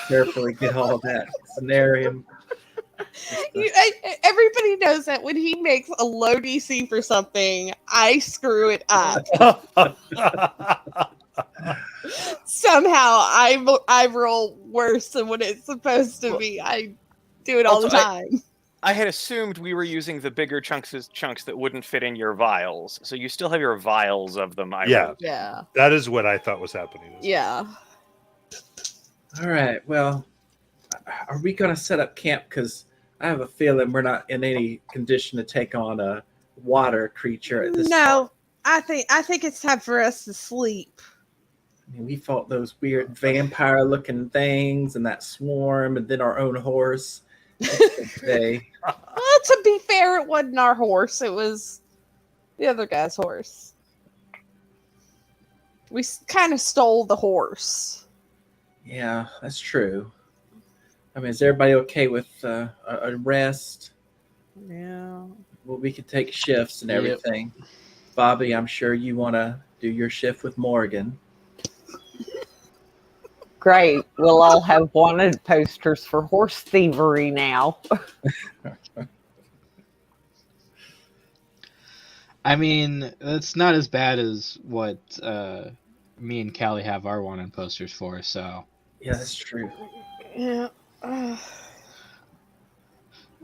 carefully get all that scenario. everybody knows that when he makes a low DC for something, I screw it up. Somehow I roll worse than what it's supposed to be. I do it all the Also, time. I had assumed we were using the bigger chunks that wouldn't fit in your vials. So you still have your vials of them. Yeah. Yeah. That is what I thought was happening. Yeah. All right. Well, are we going to set up camp? Because I have a feeling we're not in any condition to take on a water creature at this No, I think it's time for us to sleep. I mean, we fought those weird vampire-looking things and that swarm, and then our own horse. They, Well, to be fair, it wasn't our horse. It was the other guy's horse. We kind of stole the horse. yeah, that's true. I mean, is everybody okay with a rest? Yeah. Well, we could take shifts and Yep. everything. Bobby, I'm sure you want to do your shift with Morgan. Great. We'll all have wanted posters for horse thievery now. I mean, that's not as bad as what me and Callie have our wanted posters for. So Yeah, that's true. Yeah.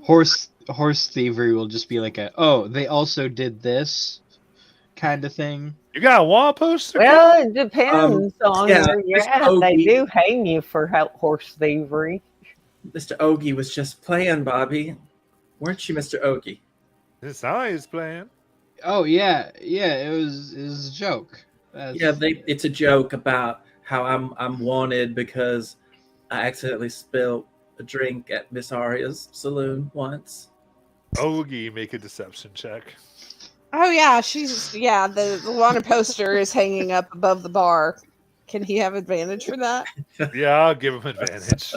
horse thievery will just be like they also did this kind of thing. You got a wall poster? Well, it depends on yeah, where you're Miss at. They Ogie. do hang you for horse thievery. Mr. Ogie was just playing, Bobby. Weren't you, Mr. Ogie? It's how he's playing. Oh yeah, it was a joke. Yeah, it's a joke about how I'm wanted because I accidentally spilled a drink at Miss Aria's saloon once. Ogie, make a deception check. Oh yeah, the wanted poster is hanging up above the bar. Can he have advantage for that? Yeah, I'll give him advantage.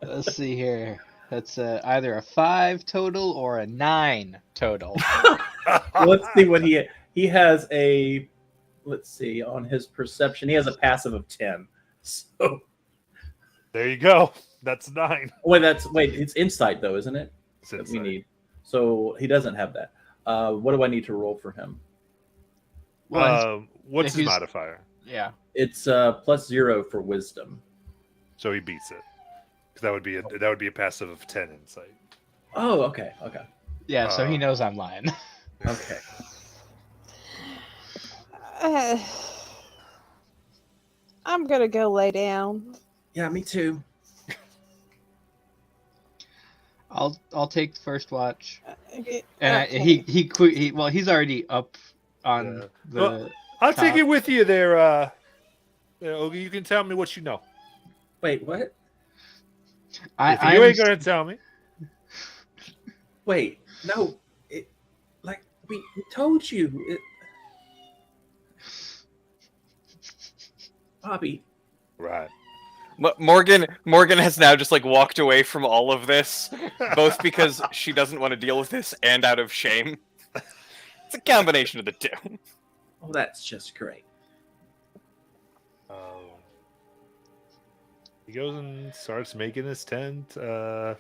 Let's see here. That's either a 5 total or a 9 total. Let's see what he has a. Let's see on his perception. He has a passive of 10. So There you go. That's 9. wait. It's insight though, isn't it? It's That we insane. need. So he doesn't have that. What do I need to roll for him? What's if his he's- modifier? Yeah. It's +0 for wisdom. So he beats it. 'Cause that would be a passive of 10 insight. Oh, okay. Yeah, so he Uh, knows I'm lying. Okay. I'm gonna go lay down. Yeah, me too. I'll take the first watch. Okay. And he's already up on Yeah. the. Well, I'll take top. it with you there, Ogie. You can tell me what you know. Wait, what? If you ain't gonna tell me. Wait, no. Like we told you. Bobby. Right. Morgan has now just like walked away from all of this, both because she doesn't want to deal with this and out of shame. It's a combination of the two. Oh, that's just great. He goes and starts making his tent. I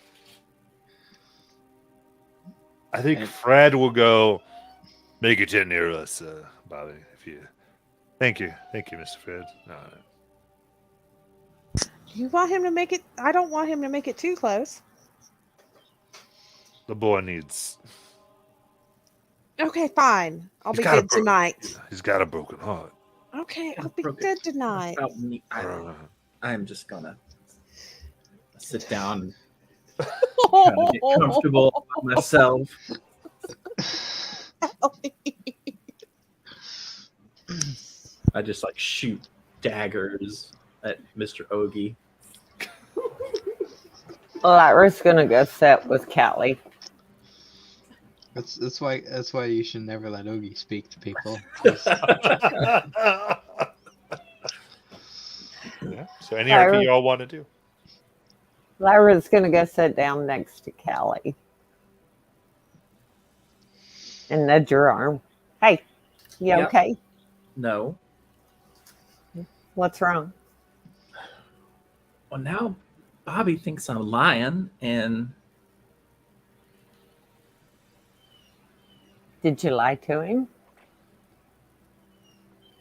think And- Fred will go make a tent near us, Bobby. If you, thank you, Mr. Fred. No, You want him to make it? I don't want him to make it too close. the boy needs. Okay, fine. I'll He's be got a good bro- tonight. He's got a broken heart. Okay, I'll be Broken. good tonight. About me, I'm just gonna sit down and kind of get comfortable with myself. I just like shoot daggers at Mr. Ogie. Lyra's gonna go sit with Callie. That's why you should never let Ogie speak to people. Yeah. So any Lyra- RP y'all want to do? Lyra's gonna go sit down next to Callie and nudge her arm. Hey, you Yep. okay? No. What's wrong? Well, now Bobby thinks I'm lying, and Did you lie to him?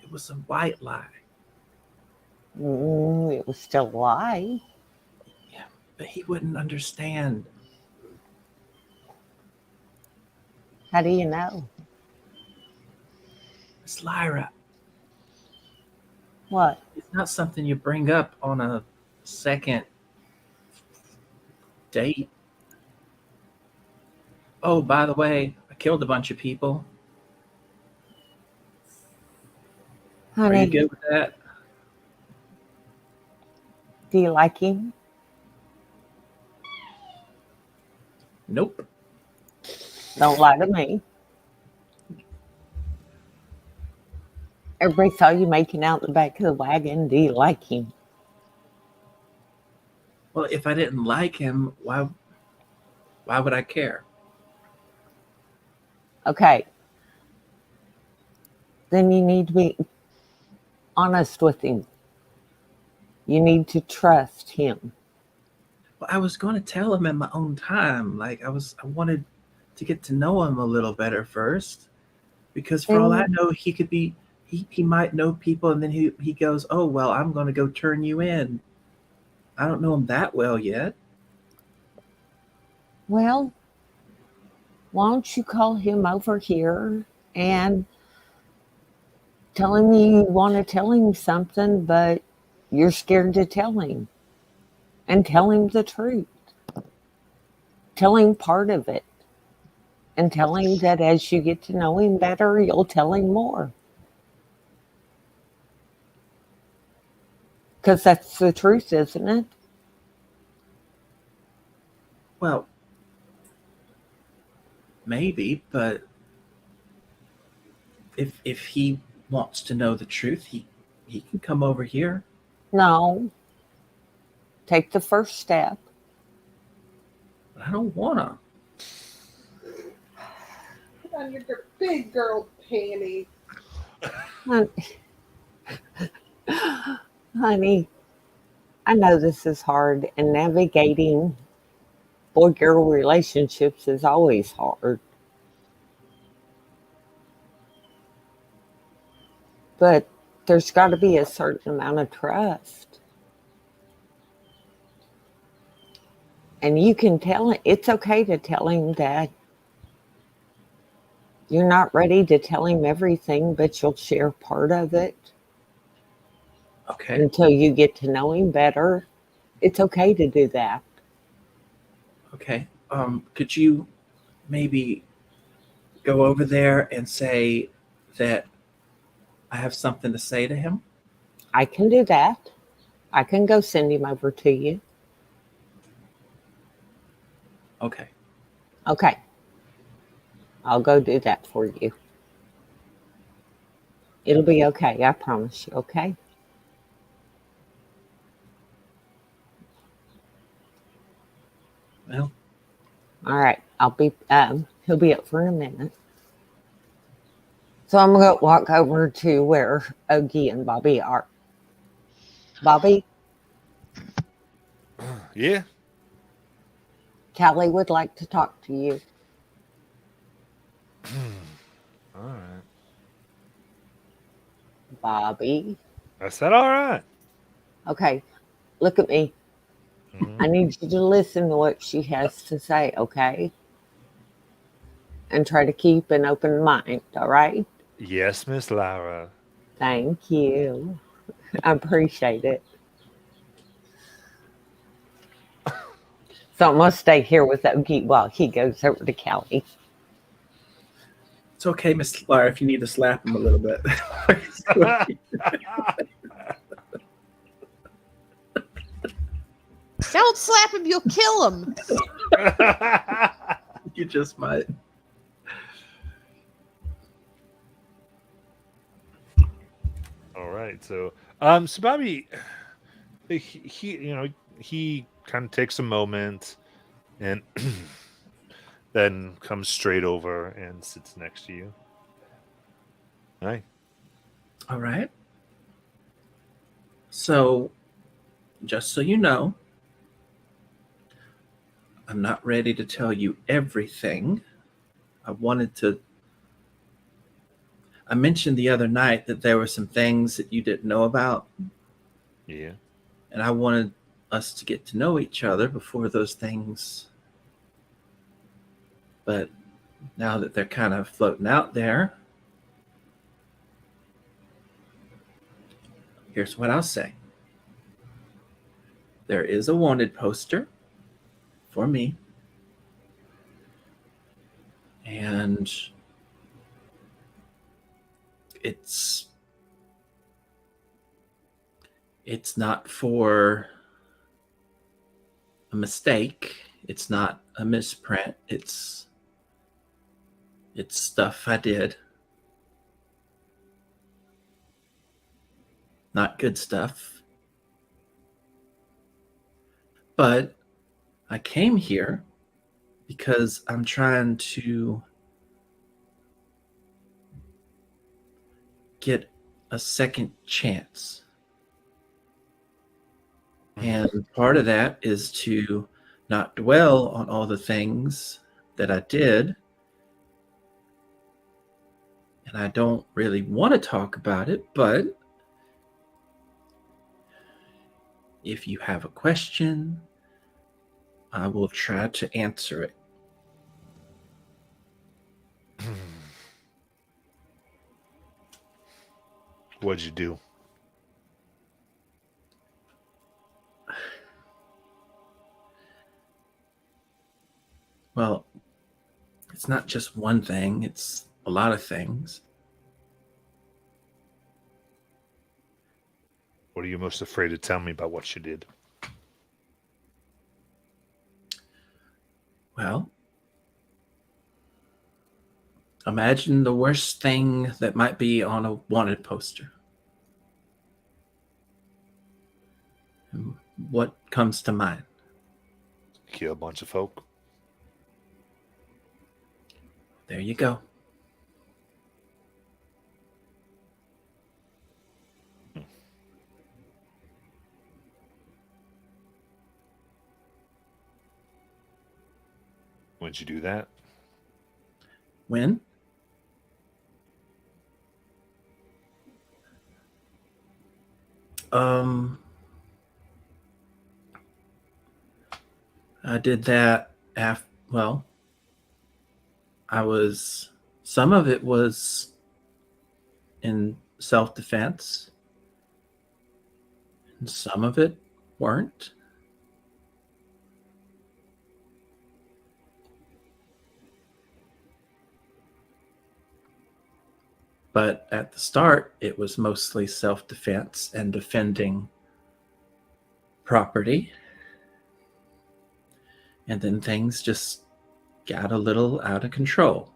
it was a white lie. It was still a lie. But he wouldn't understand. How do you know? Miss Lyra, What? it's not something you bring up on a second date. Oh, by the way, I killed a bunch of people. Are you Honey, good with that? do you like him? Nope. Don't lie to me. Everybody saw you making out the back of the wagon. Do you like him? Well, if I didn't like him, why would I care? Okay. Then you need to be honest with him. You need to trust him. Well, I was going to tell him in my own time. Like I wanted to get to know him a little better first, because for all I know, he could be he might know people, and then he goes, oh well, I'm going to go turn you in. I don't know him that well yet. Well, why don't you call him over here and tell him you want to tell him something, but you're scared to tell him. And tell him the truth. Tell him part of it. And tell him that as you get to know him better, you'll tell him more. Because that's the truth, isn't it? Well, maybe, but if he wants to know the truth, he can come over here. No. Take the first step. But I don't wanna. Put on your big girl panties. Honey, I know this is hard, and navigating boy-girl relationships is always hard. But there's got to be a certain amount of trust. And you can tell him, it's okay to tell him that you're not ready to tell him everything, but you'll share part of it Okay. until you get to know him better. It's okay to do that. Okay. Could you maybe go over there and say that I have something to say to him? I can do that. I can go send him over to you. Okay. Okay. I'll go do that for you. It'll be okay. I promise you. Okay. Well, All right. He'll be up for a minute. So I'm going to walk over to where Ogie and Bobby are. Bobby, Yeah. Callie would like to talk to you. All right. Bobby. I said all right. Okay. Look at me. Mhm. I need you to listen to what she has to say, okay? And try to keep an open mind, all right? Yes, Miss Lara. Thank you. I appreciate it. So I'm going to stay here with Ogie while he goes over to Callie. it's okay, Miss Lara, if you need to slap him a little bit. Don't slap him, you'll kill him. You just might. All right. So Bobby, he kind of takes a moment and then comes straight over and sits next to you. Hi. All right. So, just so you know, I'm not ready to tell you everything. I mentioned the other night that there were some things that you didn't know about, Yeah. and I wanted us to get to know each other before those things. But now that they're kind of floating out there, here's what I'll say. There is a wanted poster for me. And it's not for a mistake. It's not a misprint. It's stuff I did. Not good stuff. But I came here because I'm trying to get a second chance. And part of that is to not dwell on all the things that I did. And I don't really want to talk about it, but if you have a question, I will try to answer it. What'd you do? Well, it's not just one thing, it's a lot of things. What are you most afraid to tell me about what you did? Well, imagine the worst thing that might be on a wanted poster. And what comes to mind? Kill a bunch of folk. There you go. When'd you do that? When? I did that well, some of it was in self-defense, and some of it weren't. But at the start, it was mostly self-defense and defending property. And then things just got a little out of control.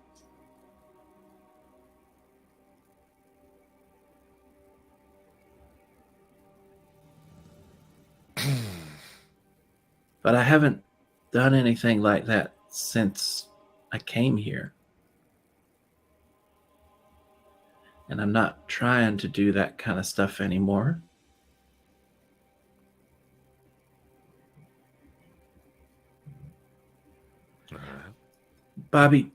But I haven't done anything like that since I came here. And I'm not trying to do that kind of stuff anymore. All right. Bobby,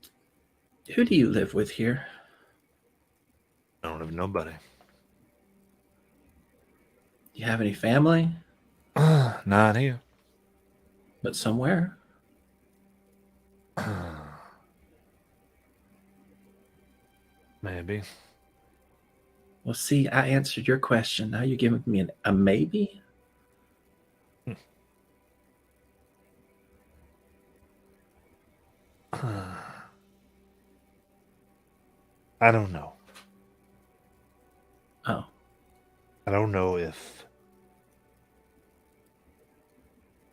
who do you live with here? I don't have nobody. Do you have any family? Not here. But somewhere? Maybe. Well, see, I answered your question. Now you're giving me a maybe? I don't know. Oh. I don't know if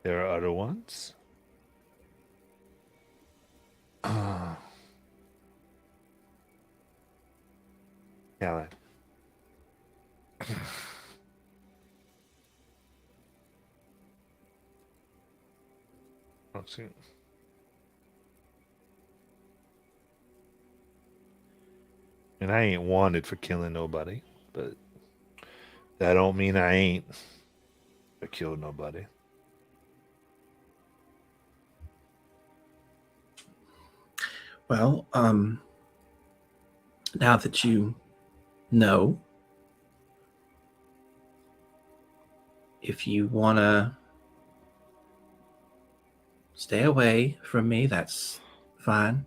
there are other ones. Callie. Let's see. And I ain't wanted for killing nobody, but that don't mean I ain't killed nobody. Well, now that you know, if you want to stay away from me, that's fine.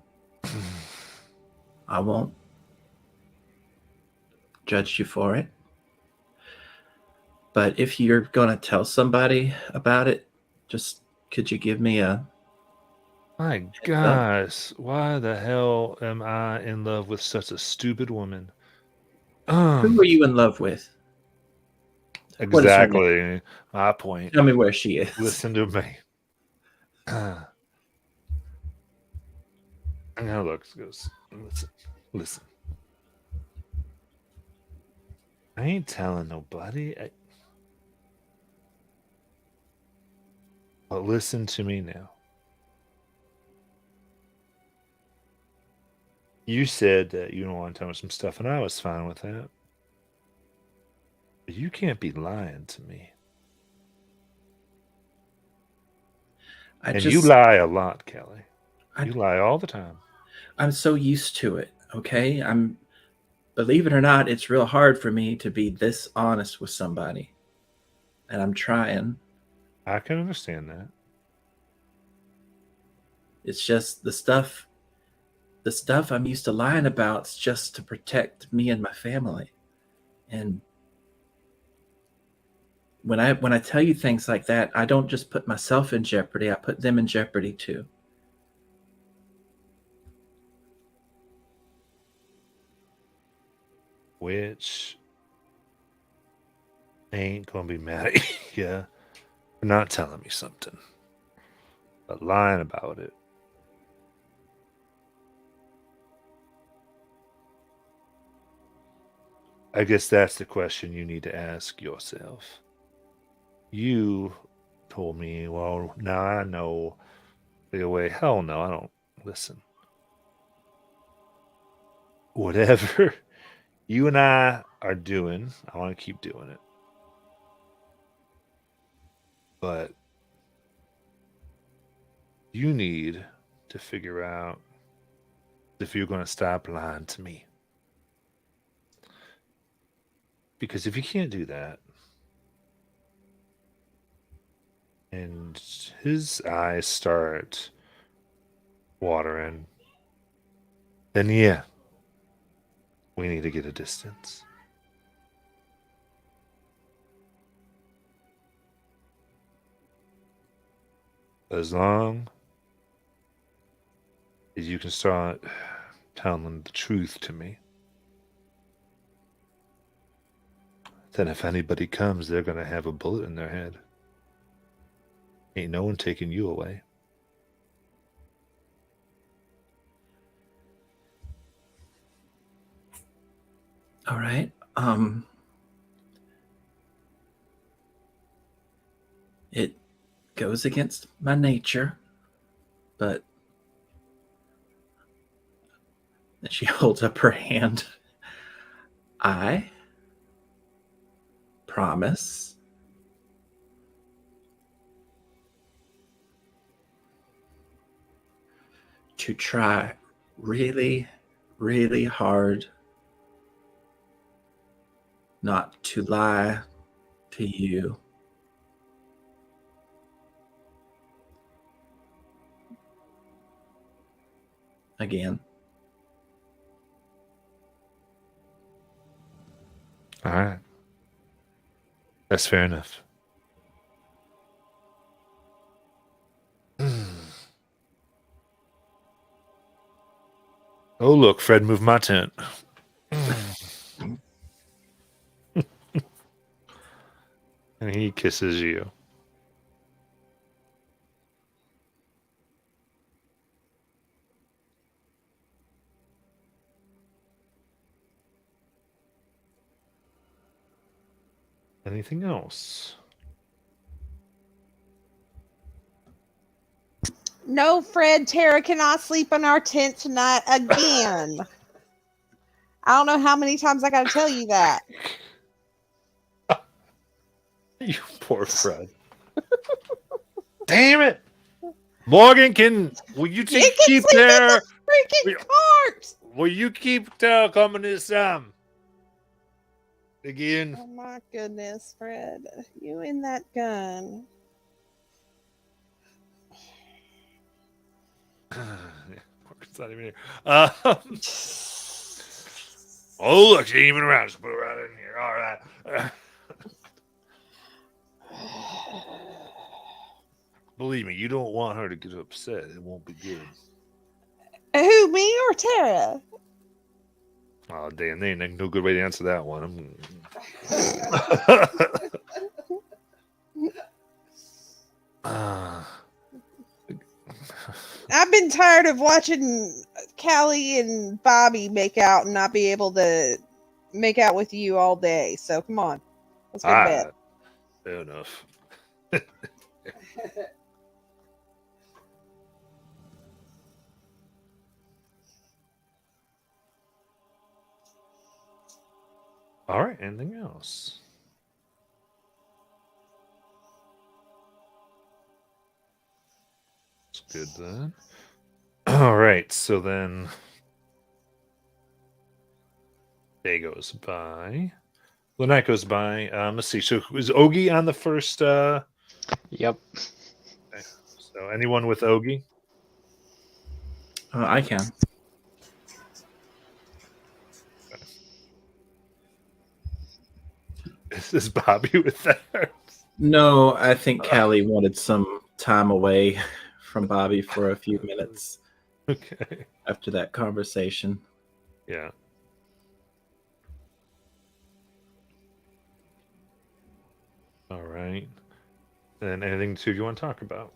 I won't judge you for it. But if you're going to tell somebody about it, just could you give me a... My gosh, why the hell am I in love with such a stupid woman? Who are you in love with? What is her name? Exactly my point. Tell me where she is. Listen to me. I'm gonna look. Listen. I ain't telling nobody. But listen to me now. You said that you don't want to tell me some stuff, and I was fine with that. But you can't be lying to me. You lie a lot, Kelly. You lie all the time. I'm so used to it, okay? Believe it or not, it's real hard for me to be this honest with somebody. And I'm trying. I can understand that. It's just the stuff I'm used to lying about is just to protect me and my family. And when I tell you things like that, I don't just put myself in jeopardy, I put them in jeopardy too. ain't gonna be mad at you for not telling me something, but lying about it. I guess that's the question you need to ask yourself. You told me, well, now I know the way. Hell no, I don't listen. Whatever you and I are doing, I want to keep doing it. But you need to figure out if you're going to stop lying to me. Because if you can't do that, and his eyes start watering, then yeah, we need to get a distance. As long as you can start telling the truth to me, then if anybody comes, they're going to have a bullet in their head. Ain't no one taking you away. All right. It goes against my nature, but then she holds up her hand. I promise to try really, really hard not to lie to you. Again. All right. That's fair enough. Oh, look, Fred moved my tent. And he kisses you. Anything else? No, Fred, Tara cannot sleep in our tent tonight again. I don't know how many times I got to tell you that. You poor Fred. Damn it! Morgan, will you keep there? Freaking cart! Will you keep coming this again? Oh my goodness, Fred. You and that gun. Morgan's not even here. Oh, look, she ain't even around. Just put her right in here. All right. Believe me, you don't want her to get upset. It won't be good. Who, me or Tara? Oh, damn, there ain't no good way to answer that one. I've been tired of watching Callie and Bobby make out and not be able to make out with you all day. So come on. Let's go to bed. Fair enough. All right, anything else? That's good then. All right, so then day goes by. The night goes by. Let's see. So is Ogie on the first? Yep. Okay. So anyone with Ogie? I can. Is Bobby with that? No, I think Callie wanted some time away from Bobby for a few minutes. Okay. After that conversation. Yeah. All right. Then anything two you want to talk about?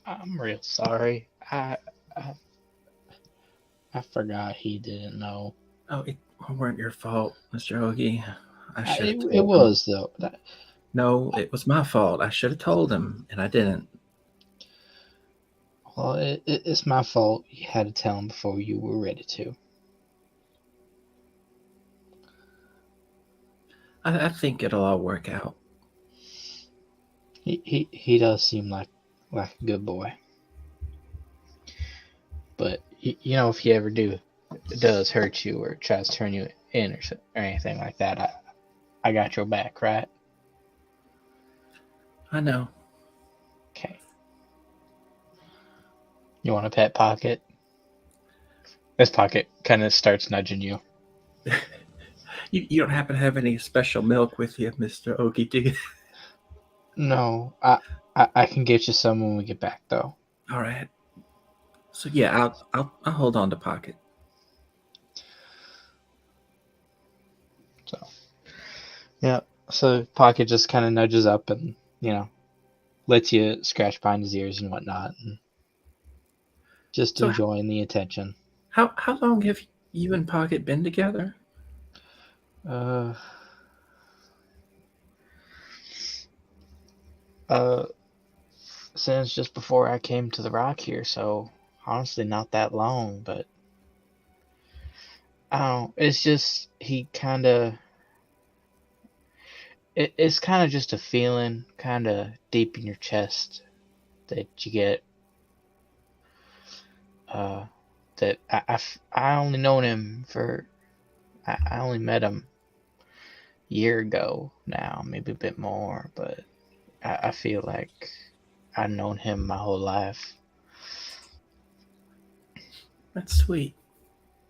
I'm real sorry. I forgot he didn't know. Oh, it weren't your fault, Mr. Ogie. I should have told It him. was though. No, it was my fault. I should have told him, and I didn't. Well, it's my fault. You had to tell him before you were ready to. I think it'll all work out. He does seem like a good boy. But you know, if he ever does hurt you or tries to turn you in or anything like that, I got your back, right? I know. Okay. You want a pet Pocket? This Pocket kind of starts nudging you. You don't happen to have any special milk with you, Mr. Ogie, do you? No, I can get you some when we get back, though. All right. So yeah, I'll hold on to Pocket. So, yeah. So Pocket just kind of nudges up and lets you scratch behind his ears and whatnot, and just So- enjoying the attention. How long have you and Pocket been together? Since just before I came to the Rock here, so honestly not that long, but I don't. It's just he kind of. It's kind of just a feeling, kind of deep in your chest, that you get. That I only known him for. I only met him a year ago now, maybe a bit more, but I feel like I've known him my whole life. That's sweet.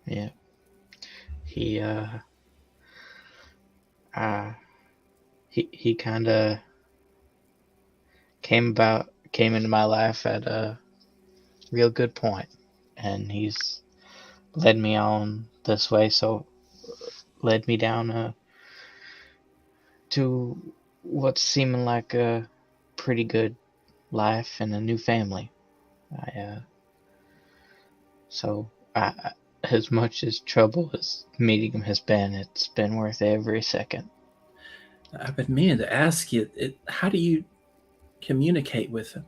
Yeah. He kind of came into my life at a real good point, and he's led me on this way, so led me down to what's seeming like a pretty good life and a new family. So as much as trouble as meeting him has been, it's been worth every second. I've been meaning to ask you, how do you communicate with him?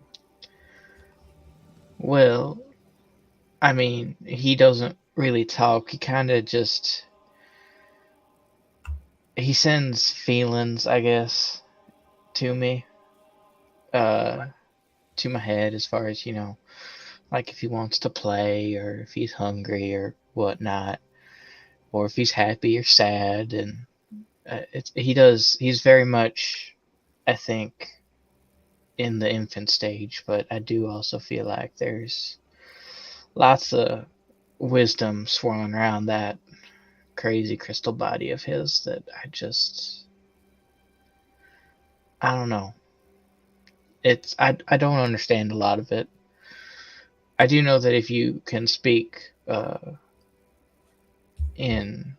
Well, I mean, he doesn't really talk. He kind of just he sends feelings, I guess, to me, to my head, as far as like if he wants to play or if he's hungry or whatnot, or if he's happy or sad, and he's very much, I think, in the infant stage, but I do also feel like there's lots of wisdom swirling around that crazy crystal body of his that I don't know. I don't understand a lot of it. I do know that if you can speak in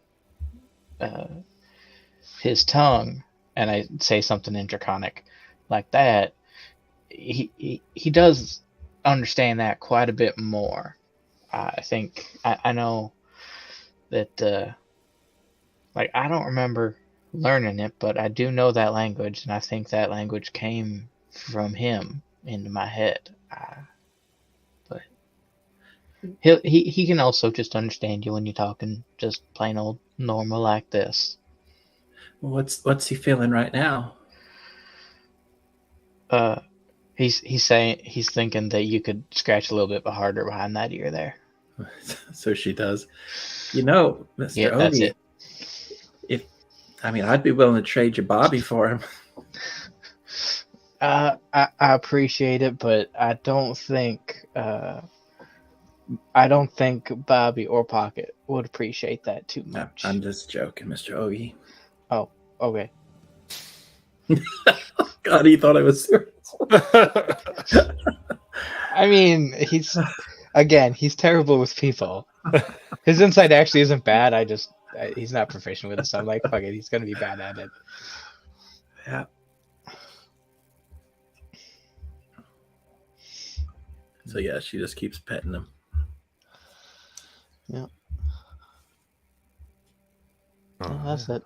his tongue, and I say something in Draconic like that, he does understand that quite a bit more. I think I know that like I don't remember learning it, but I do know that language, and I think that language came from him into my head. But he can also just understand you when you're talking just plain old normal like this. What's he feeling right now? He's saying he's thinking that you could scratch a little bit harder behind that ear there. So she does. Mr. Yeah, that's Ogie, it. I'd be willing to trade you Bobby for him. I appreciate it, but I don't think Bobby or Pocket would appreciate that too much. I'm just joking, Mr. Ogie. Oh, okay. God, he thought I was serious. I mean, he's terrible with people. His insight actually isn't bad. He's not proficient with it, so I'm like, fuck it, he's gonna be bad at it. Yeah. So yeah, she just keeps petting him. Yeah, All that's right. it.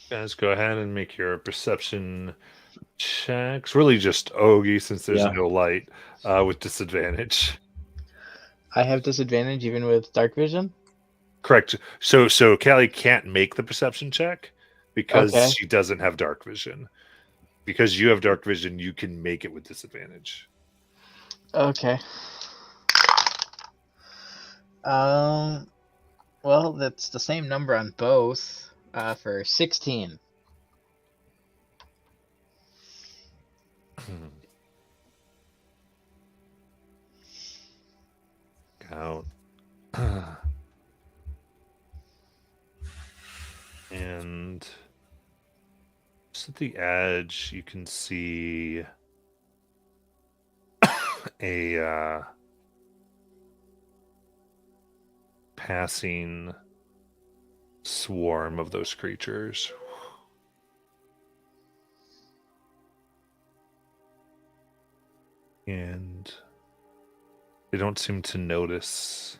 Guys, go ahead and make your perception checks. Really just Ogie, since there's Yeah. no light, with disadvantage. I have disadvantage even with dark vision. Correct. So Callie can't make the perception check because Okay. she doesn't have dark vision. Because you have dark vision, you can make it with disadvantage. Okay. Well, that's the same number on both. For 16. Out. And just at the edge, you can see a passing swarm of those creatures. And they don't seem to notice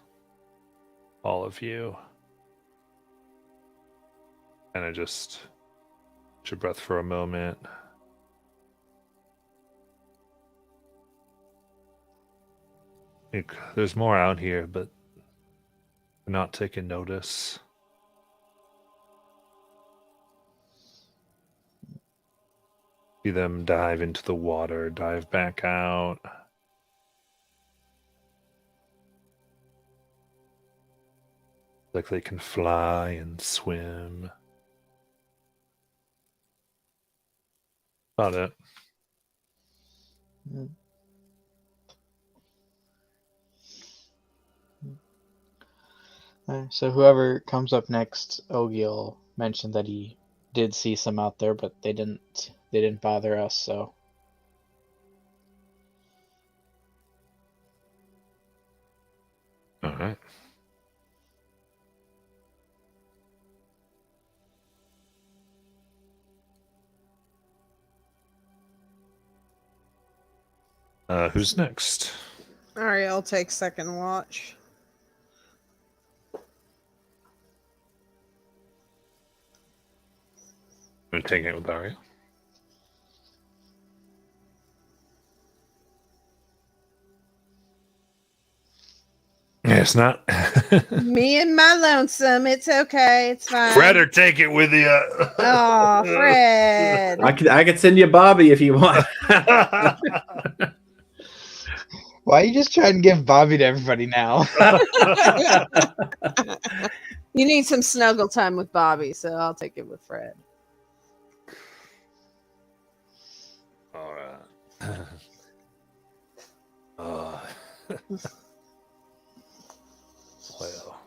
all of you. And I just hold your breath for a moment. There's more out here, but they're not taking notice. See them dive into the water, dive back out. Like they can fly and swim. About it. So whoever comes up next, Ogiel mentioned that he did see some out there, but they didn't bother us. So All right. Who's next? Ariel takes second watch. I'm taking it with Daria. Yeah, it's not. Me and my lonesome. It's okay. It's fine. Fred, or take it with you. Oh, Fred. I could send you Bobby if you want. why are you just trying to give Bobby to everybody now? You need some snuggle time with Bobby, so I'll take it with Fred. All right. Well,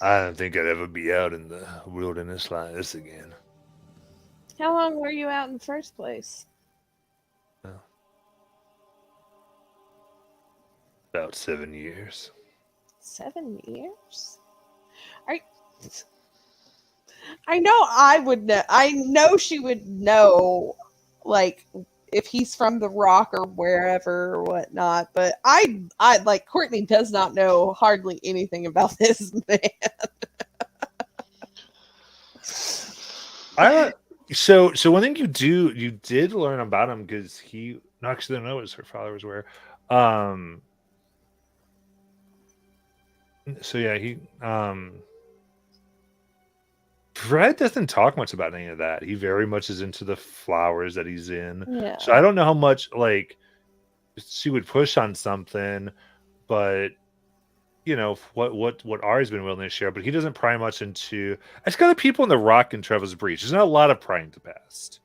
I don't think I'd ever be out in the wilderness like this again. How long were you out in the first place? About 7 years. 7 years? I know I would know. I know she would know, like, if he's from the Rock or wherever or whatnot. But I like Courtney does not know hardly anything about this man. So one thing you did learn about him, because he actually didn't know what her father was where. So yeah, Fred doesn't talk much about any of that. He very much is into the flowers that he's in. Yeah. So I don't know how much like she would push on something, but you know what Ari's been willing to share. But he doesn't pry much into. It's got the people in the Rock and Trevor's Breach. There's not a lot of prying to past.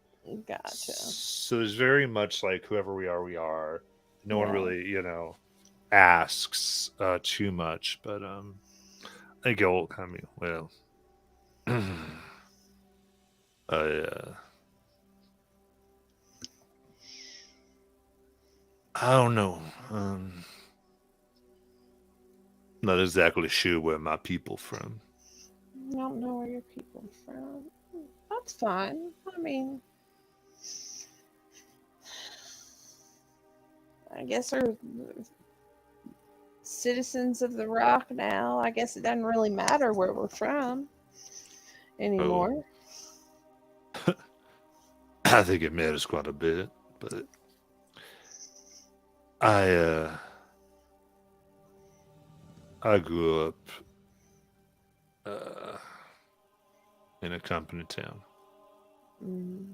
Gotcha. So there's very much like whoever we are, we are. No one Yeah. really, asks too much. But I think it'll kind of be, well. I don't know. Not exactly sure where my people from. I don't know where your people are from. That's fine. I mean, I guess we're citizens of the rock now. I guess it doesn't really matter where we're from anymore. I think it matters quite a bit, but I grew up in a company town. Mm.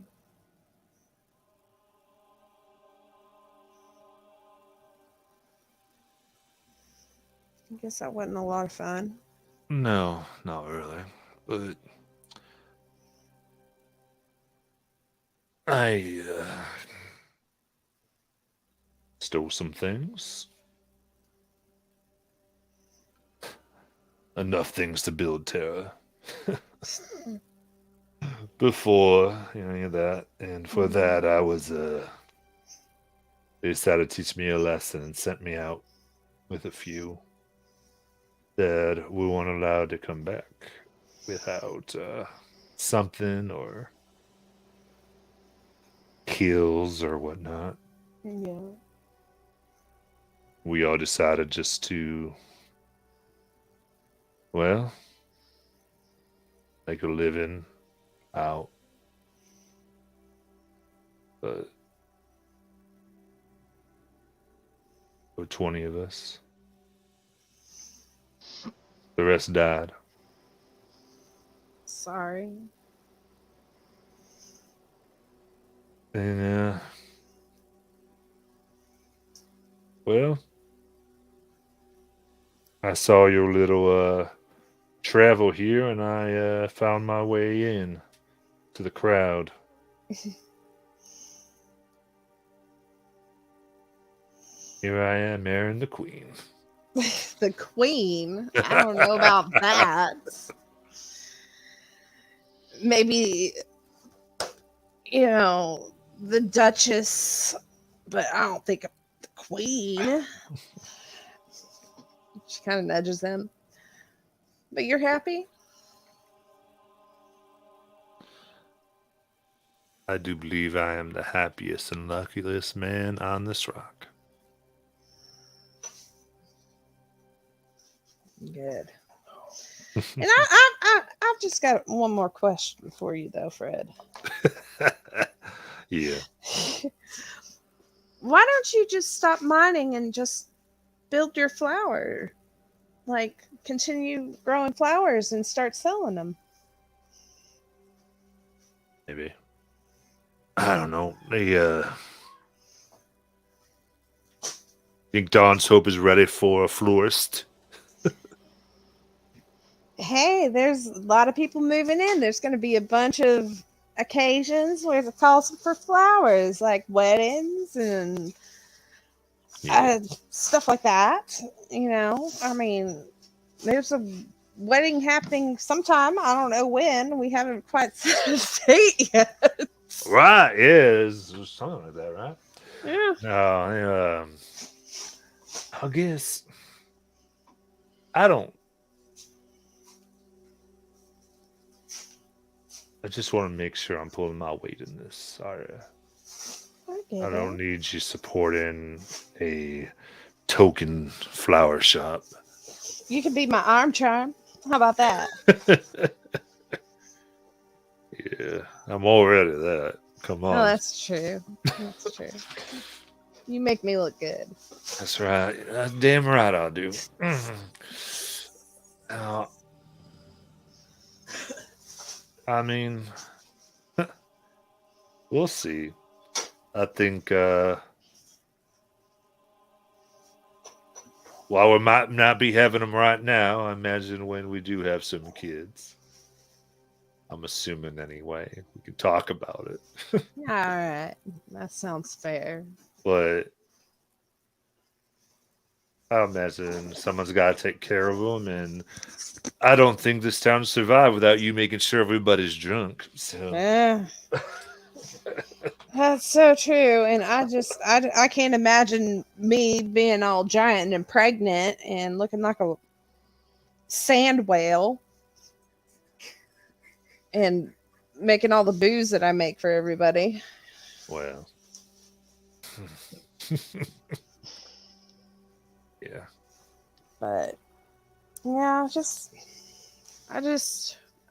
I guess that wasn't a lot of fun. No, not really. But I stole some things. Enough things to build terror. Before any of that. And for that, I was, they decided to teach me a lesson and sent me out with a few that we weren't allowed to come back without something or kills or whatnot. Yeah. We all decided just to, well, make a living out. But there were 20 of us. The rest died. Sorry. And, well, I saw your little travel here and I found my way in to the crowd. Here I am, marrying the queen. The queen? I don't know about that. Maybe, you know, the Duchess, but I don't think the queen. She kind of nudges them. But you're happy? I do believe I am the happiest and luckiest man on this rock. Good. And I've just got one more question for you, though, Fred. Yeah. Why don't you just stop mining and just build your flower? Like, continue growing flowers and start selling them. Maybe. I don't know. They think Dawn's Hope is ready for a florist. Hey, there's a lot of people moving in. There's going to be a bunch of occasions where it calls for flowers, like weddings and stuff like that. You know, I mean, there's a wedding happening sometime. I don't know when. We haven't quite set a date yet. Right, yeah, it's something like that, right? Yeah. No, I guess I don't. I just want to make sure I'm pulling my weight in this. Sorry, I don't need you supporting a token flower shop. You could be my arm charm. How about that? Yeah, I'm already that. Come on. Oh, that's true. That's true. You make me look good. That's right. That's damn right I do. I mean, we'll see. I think while we might not be having them right now, I imagine when we do have some kids, I'm assuming anyway, we can talk about it. All right. That sounds fair. But I imagine someone's got to take care of them, and I don't think this town will survive without you making sure everybody's drunk. So Yeah. That's so true. And I can't imagine me being all giant and pregnant and looking like a sand whale and making all the booze that I make for everybody. Well. Yeah. But yeah,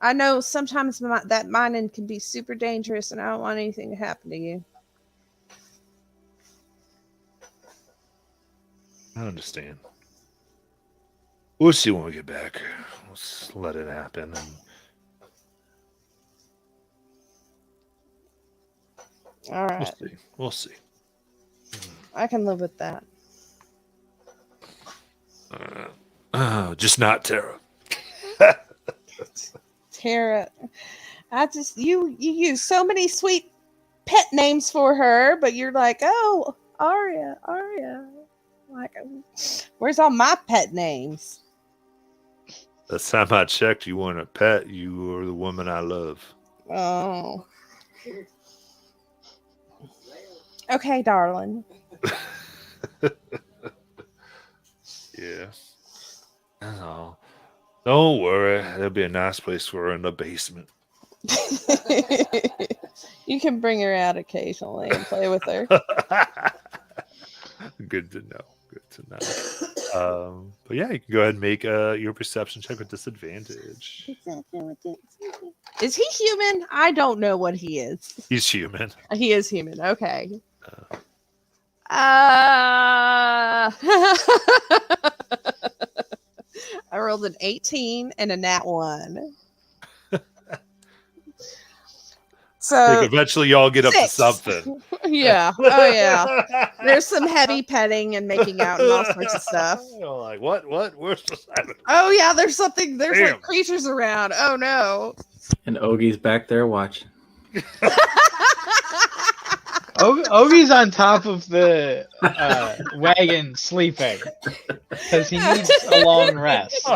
I know sometimes that mining can be super dangerous, and I don't want anything to happen to you. I understand. We'll see when we get back. Let's let it happen. All We'll right, see. We'll see. I can live with that. Just not Tara. Tara, you use so many sweet pet names for her, but you're like, oh, Arya. Like, where's all my pet names? Last time I checked, you weren't a pet. You were the woman I love. Oh. Okay, darling. Yeah. Oh, don't worry. There'll be a nice place for her in the basement. You can bring her out occasionally and play with her. Good to know. Good to know. But yeah, you can go ahead and make your perception check with disadvantage. Is he human? I don't know what he is. He's human. He is human. Okay. I rolled an 18 and a nat 1. So eventually y'all get up to 6. something. Yeah. Oh yeah. There's some heavy petting and making out and all sorts of stuff. Like what? Where's the Simon? Oh yeah, there's something. There's Damn. like creatures around. Oh no. And Ogie's back there watching. Ogie's on top of the wagon sleeping because he needs a long rest.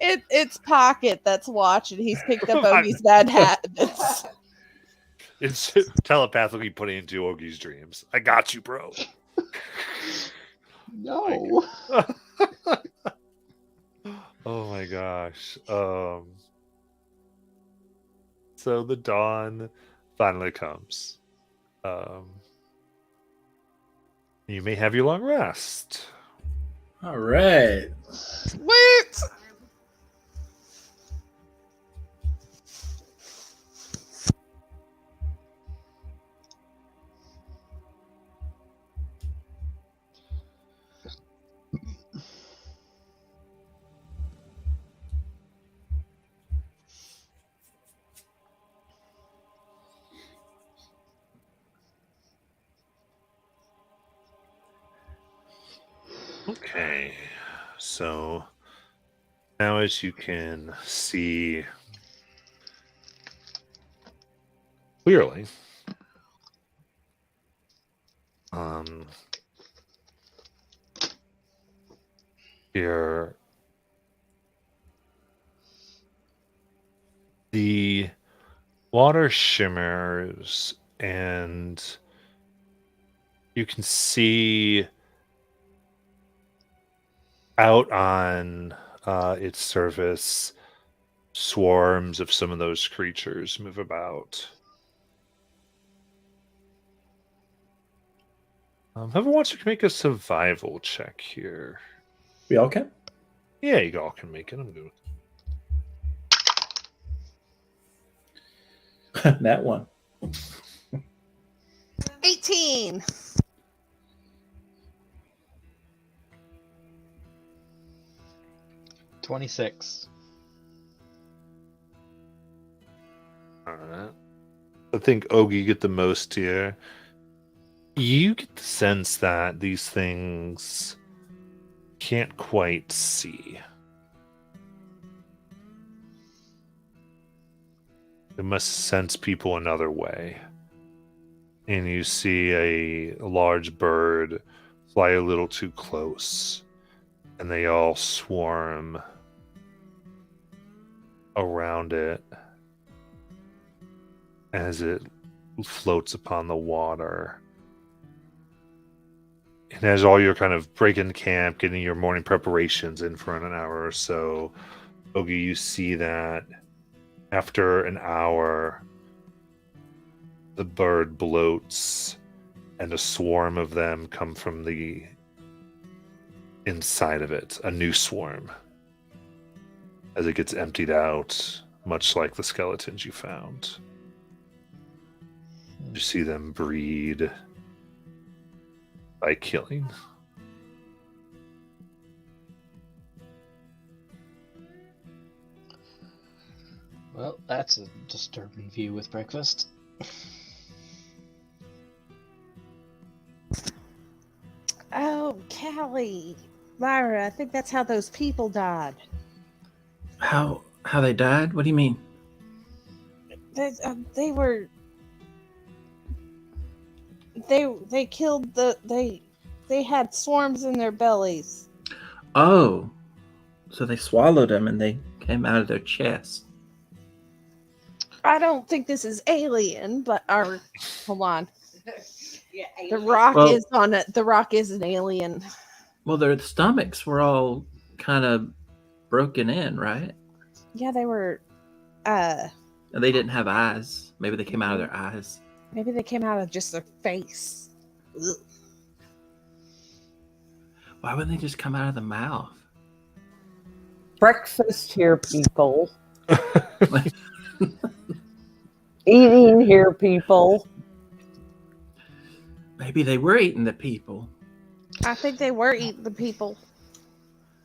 It's Pocket that's watching. He's picked up Ogie's bad habits. It's telepathically putting into Ogie's dreams. I got you, bro. No. Oh my gosh. So the dawn finally comes. You may have your long rest. All right. Sweet. Okay, so now as you can see clearly, here the water shimmers and you can see out on its surface, swarms of some of those creatures move about. Whoever wants to make a survival check here. We all can? Yeah, you all can make it. I'm good. That one. 18. $26. All right. I think Ogie, you get the most here. You get the sense that these things can't quite see. They must sense people another way. And you see a large bird fly a little too close. And they all swarm around it as it floats upon the water. And as all your kind of break-in camp, getting your morning preparations in for an hour or so, Ogie, you see that after an hour, the bird bloats and a swarm of them come from the inside of it, a new swarm, as it gets emptied out, much like the skeletons you found. You see them breed by killing. Well, that's a disturbing view with breakfast. Oh, Callie. Lyra, I think that's how those people died. How they died? What do you mean? They were. They killed they had swarms in their bellies. Oh, so they swallowed them and they came out of their chest. I don't think this is alien, but hold on. Yeah, The rock Well- is on it. The rock is an alien. Well, their stomachs were all kind of broken in, right? Yeah, they were. And they didn't have eyes. Maybe they came out of their eyes. Maybe they came out of just their face. Ugh. Why wouldn't they just come out of the mouth? Breakfast here, people. Eating here, people. Maybe they were eating the people. I think they were eating the people.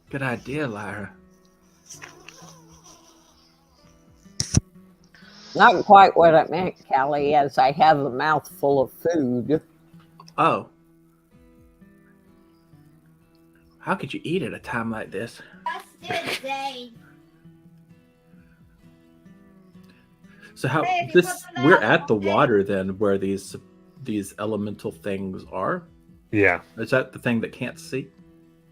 Good idea, Lyra. Not quite what I meant, Callie, as I have a mouth full of food. Oh. How could you eat at a time like this? So how Hey, this what's the we're matter? at the water then where these elemental things are? Yeah. Is that the thing that can't see?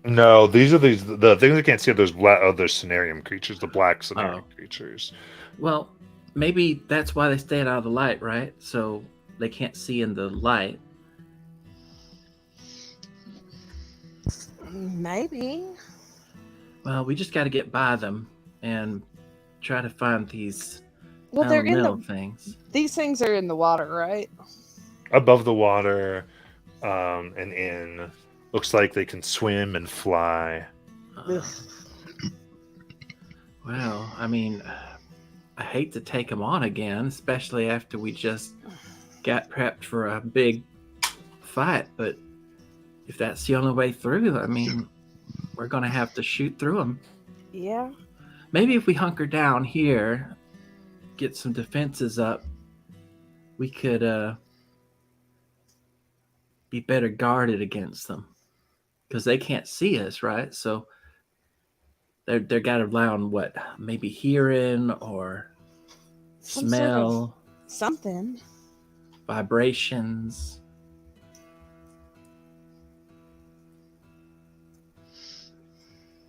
No, these are the things that can't see are those other Cenarium creatures, the black Cenarium creatures. Well, maybe that's why they stayed out of the light, right? So they can't see in the light. Maybe. Well, we just got to get by them and try to find these Well, they're in elemental the. things. These things are in the water, right? Above the water, and in. Looks like they can swim and fly. Ugh. Well, I mean, I hate to take them on again, especially after we just got prepped for a big fight. But if that's the only way through, I mean, we're going to have to shoot through them. Yeah. Maybe if we hunker down here, get some defenses up, we could be better guarded against them. Because they can't see us, right? So they're got to rely on what? Maybe hearing or Some sort of- smell, Something. vibrations.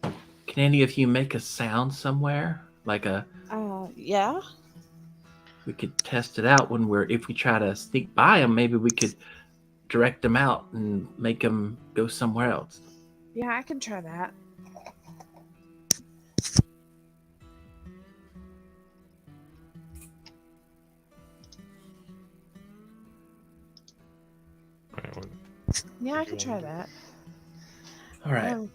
Can any of you make a sound somewhere? Like Yeah. we could test it out if we try to sneak by them, maybe we could direct them out and make them go somewhere else. Yeah, I can try that. Yeah, I can try that. All right.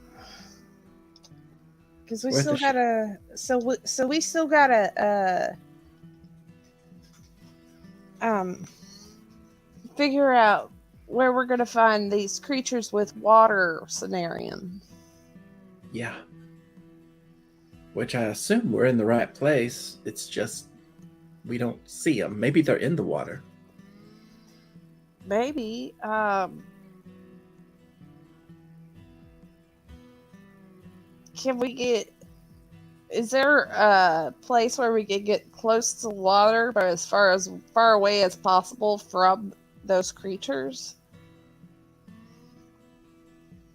Because we Worth still a gotta. So we still gotta. Figure out where we're gonna find these creatures with water Cenarium. Yeah. Which I assume we're in the right place. It's just we don't see them. Maybe they're in the water. Maybe. Can we get? Is there a place where we could get close to water, but as far away as possible from those creatures?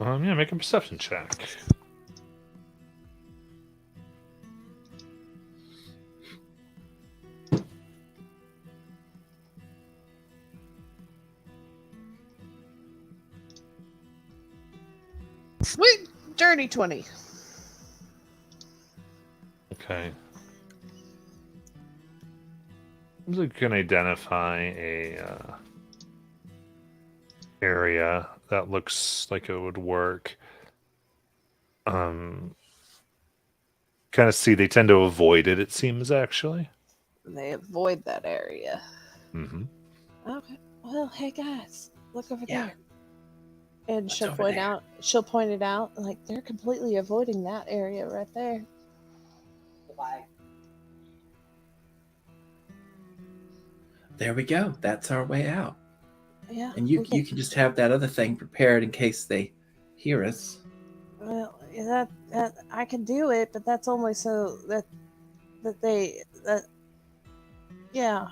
Yeah, make a perception check. Dirty 20. Okay. We can identify a area that looks like it would work. Kind of see they tend to avoid it. It seems actually. They avoid that area. Mm-hmm. Okay. Well, hey guys, look over Yeah. there. And What's she'll over point there? out. She'll point it out. Like they're completely avoiding that area right there. There we go. That's our way out. Yeah. And you we you can just have that other thing prepared in case they hear us. Well, that I can do it, but that's only so that yeah.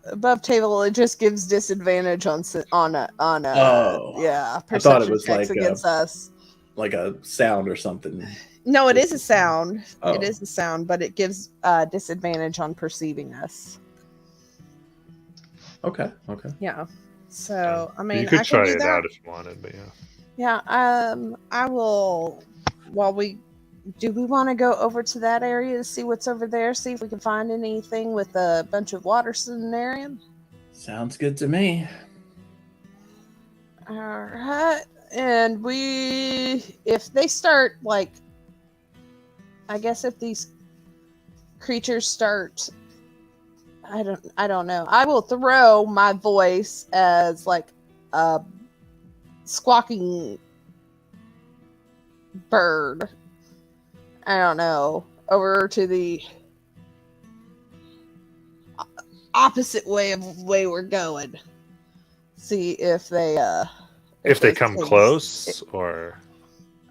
Above table, it just gives disadvantage on Oh. yeah, I thought it perception was checks like, against us. Like a sound or something. No, it is a sound. Oh. It is a sound, but it gives disadvantage on perceiving us. Okay. Yeah. So I mean, you could I try can do it that. out if you wanted, but yeah. Yeah. I will. Do we want to go over to that area to see what's over there? See if we can find anything with a bunch of water scenarium. Sounds good to me. All right. And if they start like, I guess if these creatures start, I don't know. I will throw my voice as like a squawking bird. I don't know, over to the opposite way we're going. See if they If they those come things- close, or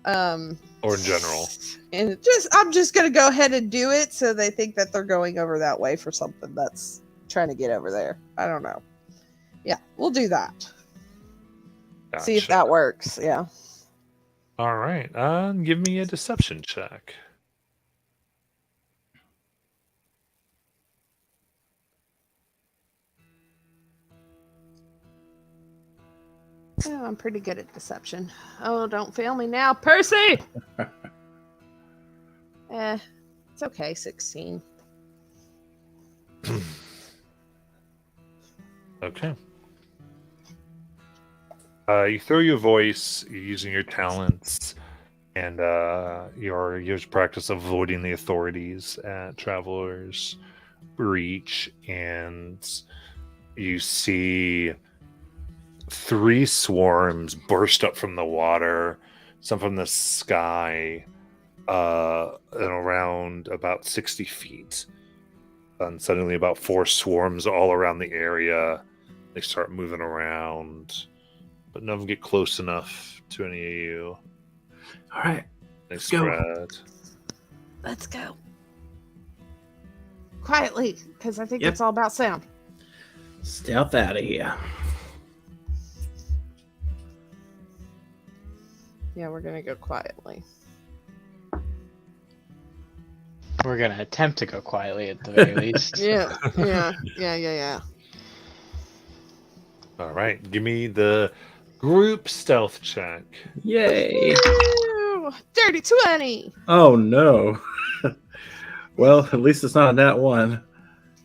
in general. And I'm just gonna go ahead and do it so they think that they're going over that way for something that's trying to get over there. I don't know. Yeah, we'll do that. See if Gotcha. that works. Yeah. All right. Give me a deception check. Oh, I'm pretty good at deception. Oh, don't fail me now, Percy! It's okay, 16. Okay. You throw your voice using your talents and your years of practice avoiding the authorities at Traveler's Reach, and you see 3 swarms burst up from the water, some from the sky, and around about 60 feet. And suddenly about 4 swarms all around the area. They start moving around, but none of them get close enough to any of you. All right. They Let's go. spread. Let's go. Quietly, because I think Yep. it's all about sound. Stealth out of here. Yeah, we're gonna go quietly. We're gonna attempt to go quietly at the very least. Yeah. All right, give me the group stealth check. Yay. Woo! Dirty 20! Oh no. Well, at least it's not that one.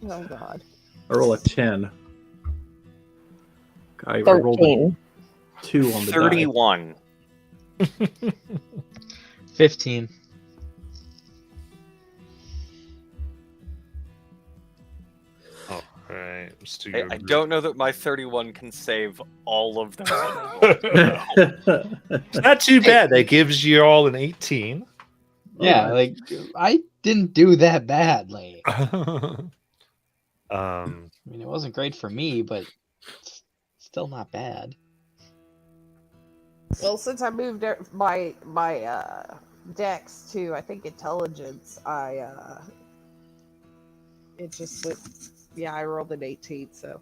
Oh, God. I roll a 10. I rolled a 13. 2 on the die. 31. 15. All right, let's do I your don't know that my 31 can save all of those. Not too bad. That gives you all an 18. Yeah, like I didn't do that bad. Like, um, I mean, it wasn't great for me, but it's still not bad. Well, since I moved my dex to, I think, intelligence, it just went, yeah, I rolled an 18, so.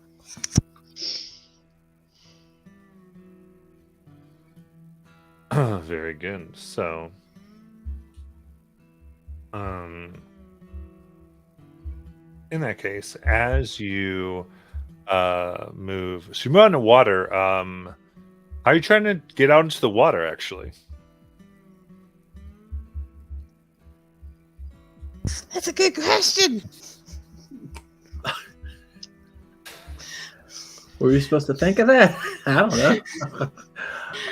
very good. So, in that case, as you move, so you move on to water. How are you trying to get out into the water? Actually, That's a good question. Were we supposed to think of that? I don't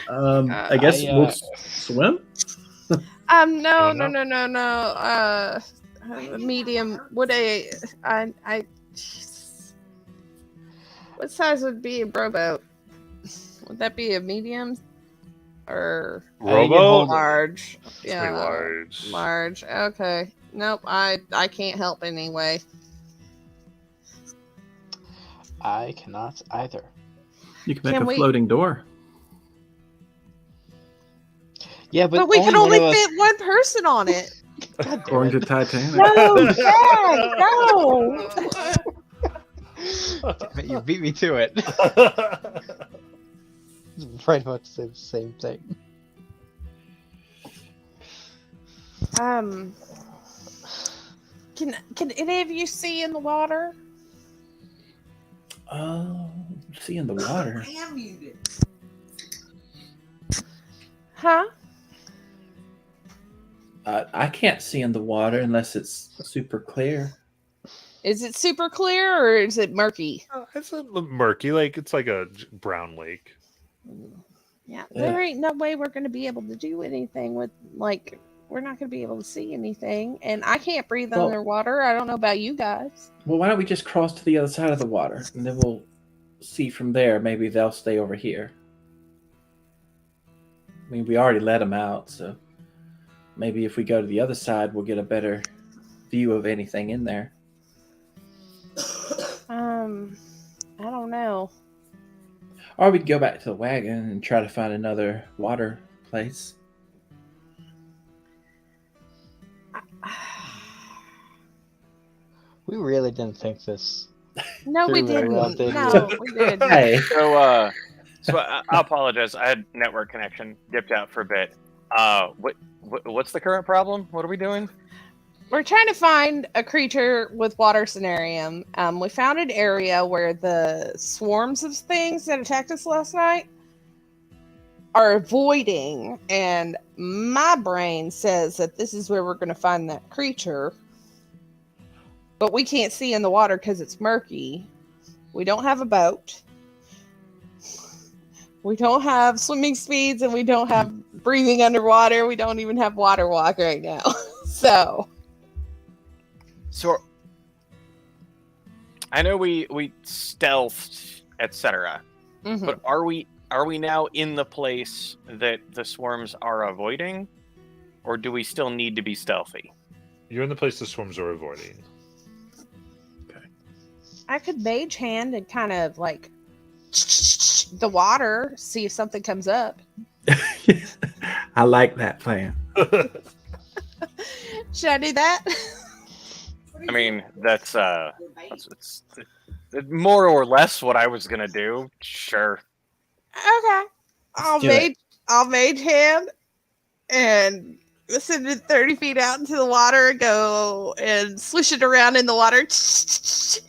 know. I guess we'll swim. No. Medium. Would I? What size would be a rowboat? Would that be a medium or Rowboat? large? It's pretty large. Large. Okay. Nope. I can't help anyway. I cannot either. You can make Can a we- floating door. Yeah, But we can only one of us- fit one person on it. According to Titanic. No, Jack, no. Damn it, you beat me to it. It's pretty much the same thing. Can any of you see in the water? See in the water. I am muted. Huh? I can't see in the water unless it's super clear. Is it super clear or is it murky? It's a little murky, like it's like a brown lake. Yeah, Yeah. there ain't no way we're going to be able to do anything with, like, we're not going to be able to see anything. And I can't breathe Well- underwater. I don't know about you guys. Well, why don't we just cross to the other side of the water and then we'll see from there. Maybe they'll stay over here. I mean, we already let them out, so maybe if we go to the other side, we'll get a better view of anything in there. I don't know. Or we could go back to the wagon and try to find another water place. We really didn't think this. No, we Through very didn't. well, didn't No, we didn't. Hey, So I apologize. I had network connection dipped out for a bit. What's the current problem? What are we doing? We're trying to find a creature with water scenarium. We found an area where the swarms of things that attacked us last night are avoiding, and my brain says that this is where we're going to find that creature. But we can't see in the water because it's murky. We don't have a boat. We don't have swimming speeds, and we don't have breathing underwater. We don't even have water walk right now. So I know we stealthed, etc. mhm. But are we now in the place that the swarms are avoiding, or do we still need to be stealthy? You're in the place the swarms are avoiding. I could mage hand and kind of like the water, see if something comes up. I like that plan. Should I do that? I mean, that's it's more or less what I was gonna do. Sure. Okay. do it. I'll mage hand and send it 30 feet out into the water and go and swish it around in the water. See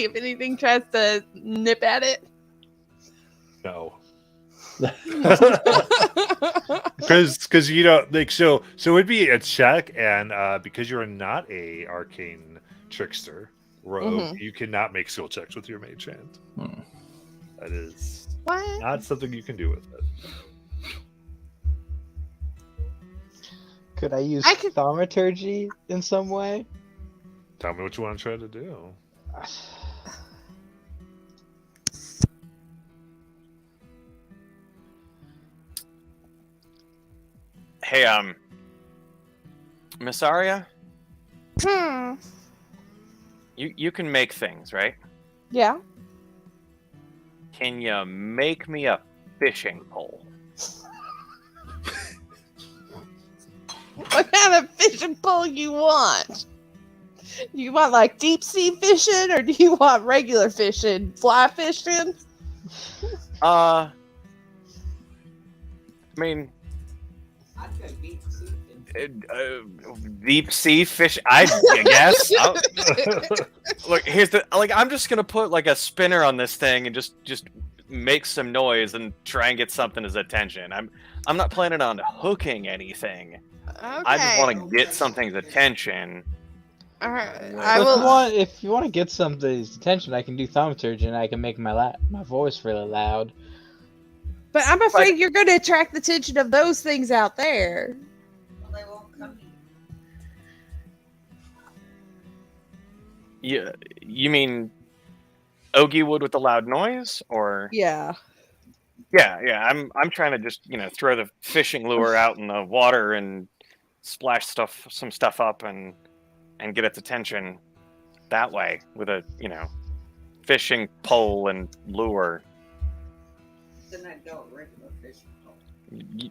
if anything tries to nip at it. No. Because you know, like, so it'd be a check, and because you're not a arcane trickster rogue, you cannot make skill checks with your mage hand. Hmm. That is What? not something you can do with it. Could I use I could- thaumaturgy in some way? Tell me what you want to try to do. Hey, Miss Arya, you can make things, right? Yeah. Can you make me a fishing pole? What kind of fishing pole you want? Do you want like deep sea fishing or do you want regular fishing? Fly fishing? I mean, I'd go deep sea. deep sea fish. I guess. Look, here's the like. I'm just gonna put like a spinner on this thing and just make some noise and try and get something his attention. I'm not planning on hooking anything. I just want to get something's attention. All right. Well, I will. If you want to get somebody's attention, I can do thaumaturgy and I can make my voice really loud. But I'm afraid you're going to attract the attention of those things out there. Well, they won't come here. Yeah, you mean Ogie would with the loud noise, or Yeah. yeah. I'm trying to just throw the fishing lure out in the water and splash some stuff up and get its attention that way with a fishing pole and lure. Then I go regular fishing pole.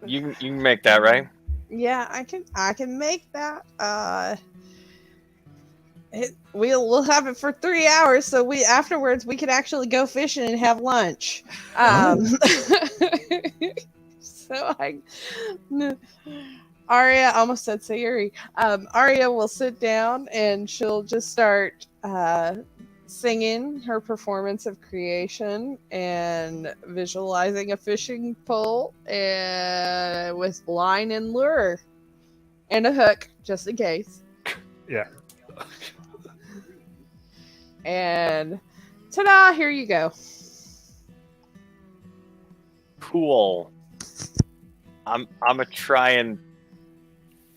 You can make that, right? Yeah, I can make that. We'll have it for 3 hours, so afterwards we can actually go fishing and have lunch. So Arya almost said Sayuri. Arya will sit down and she'll just start singing her performance of creation and visualizing a fishing pole and with line and lure and a hook just in case. Yeah. And ta-da! Here you go. Cool. I'm gonna try and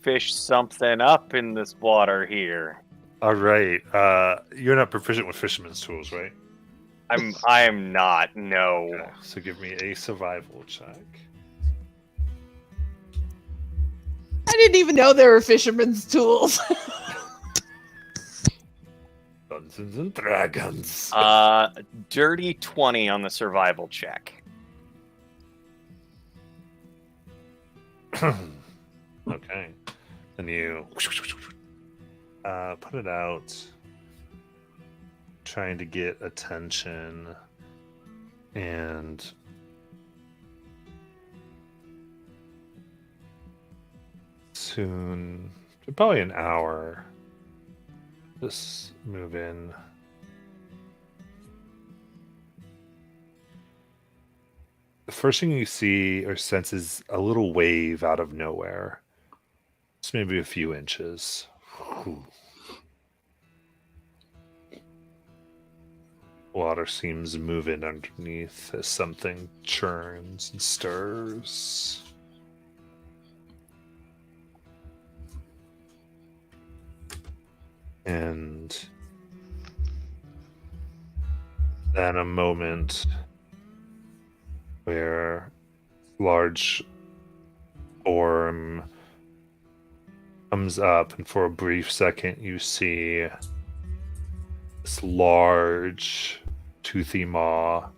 fish something up in this water here. All right. You're not proficient with fisherman's tools, right? I am not. No. Okay, so give me a survival check. I didn't even know there were fisherman's tools. Dungeons and Dragons. Dirty 20 on the survival check. Okay. Then you put it out, trying to get attention, and soon, probably an hour, just move in. The first thing you see or sense is a little wave out of nowhere. Just maybe a few inches. Whew. Water seems moving underneath as something churns and stirs. And then a moment where large form comes up, and for a brief second you see this large toothy maw,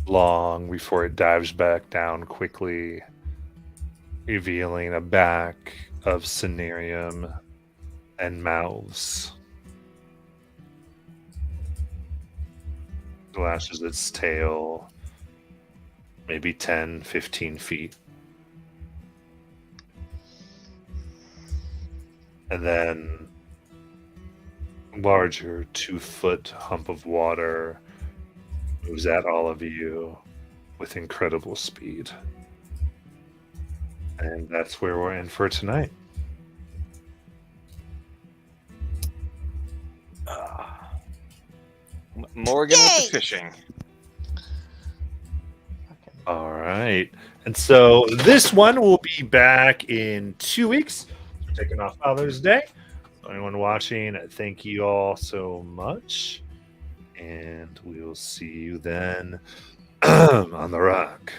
long before it dives back down quickly, revealing a back of Cenarium and mouths. Lashes its tail maybe 10, 15 feet. And then larger 2-foot hump of water moves at all of you with incredible speed. And that's where we're in for tonight. Morgan with Yay! the fishing. All right. And so this one will be back in 2 weeks. We're taking off Father's Day. So anyone watching, thank you all so much. And we will see you then on the rock.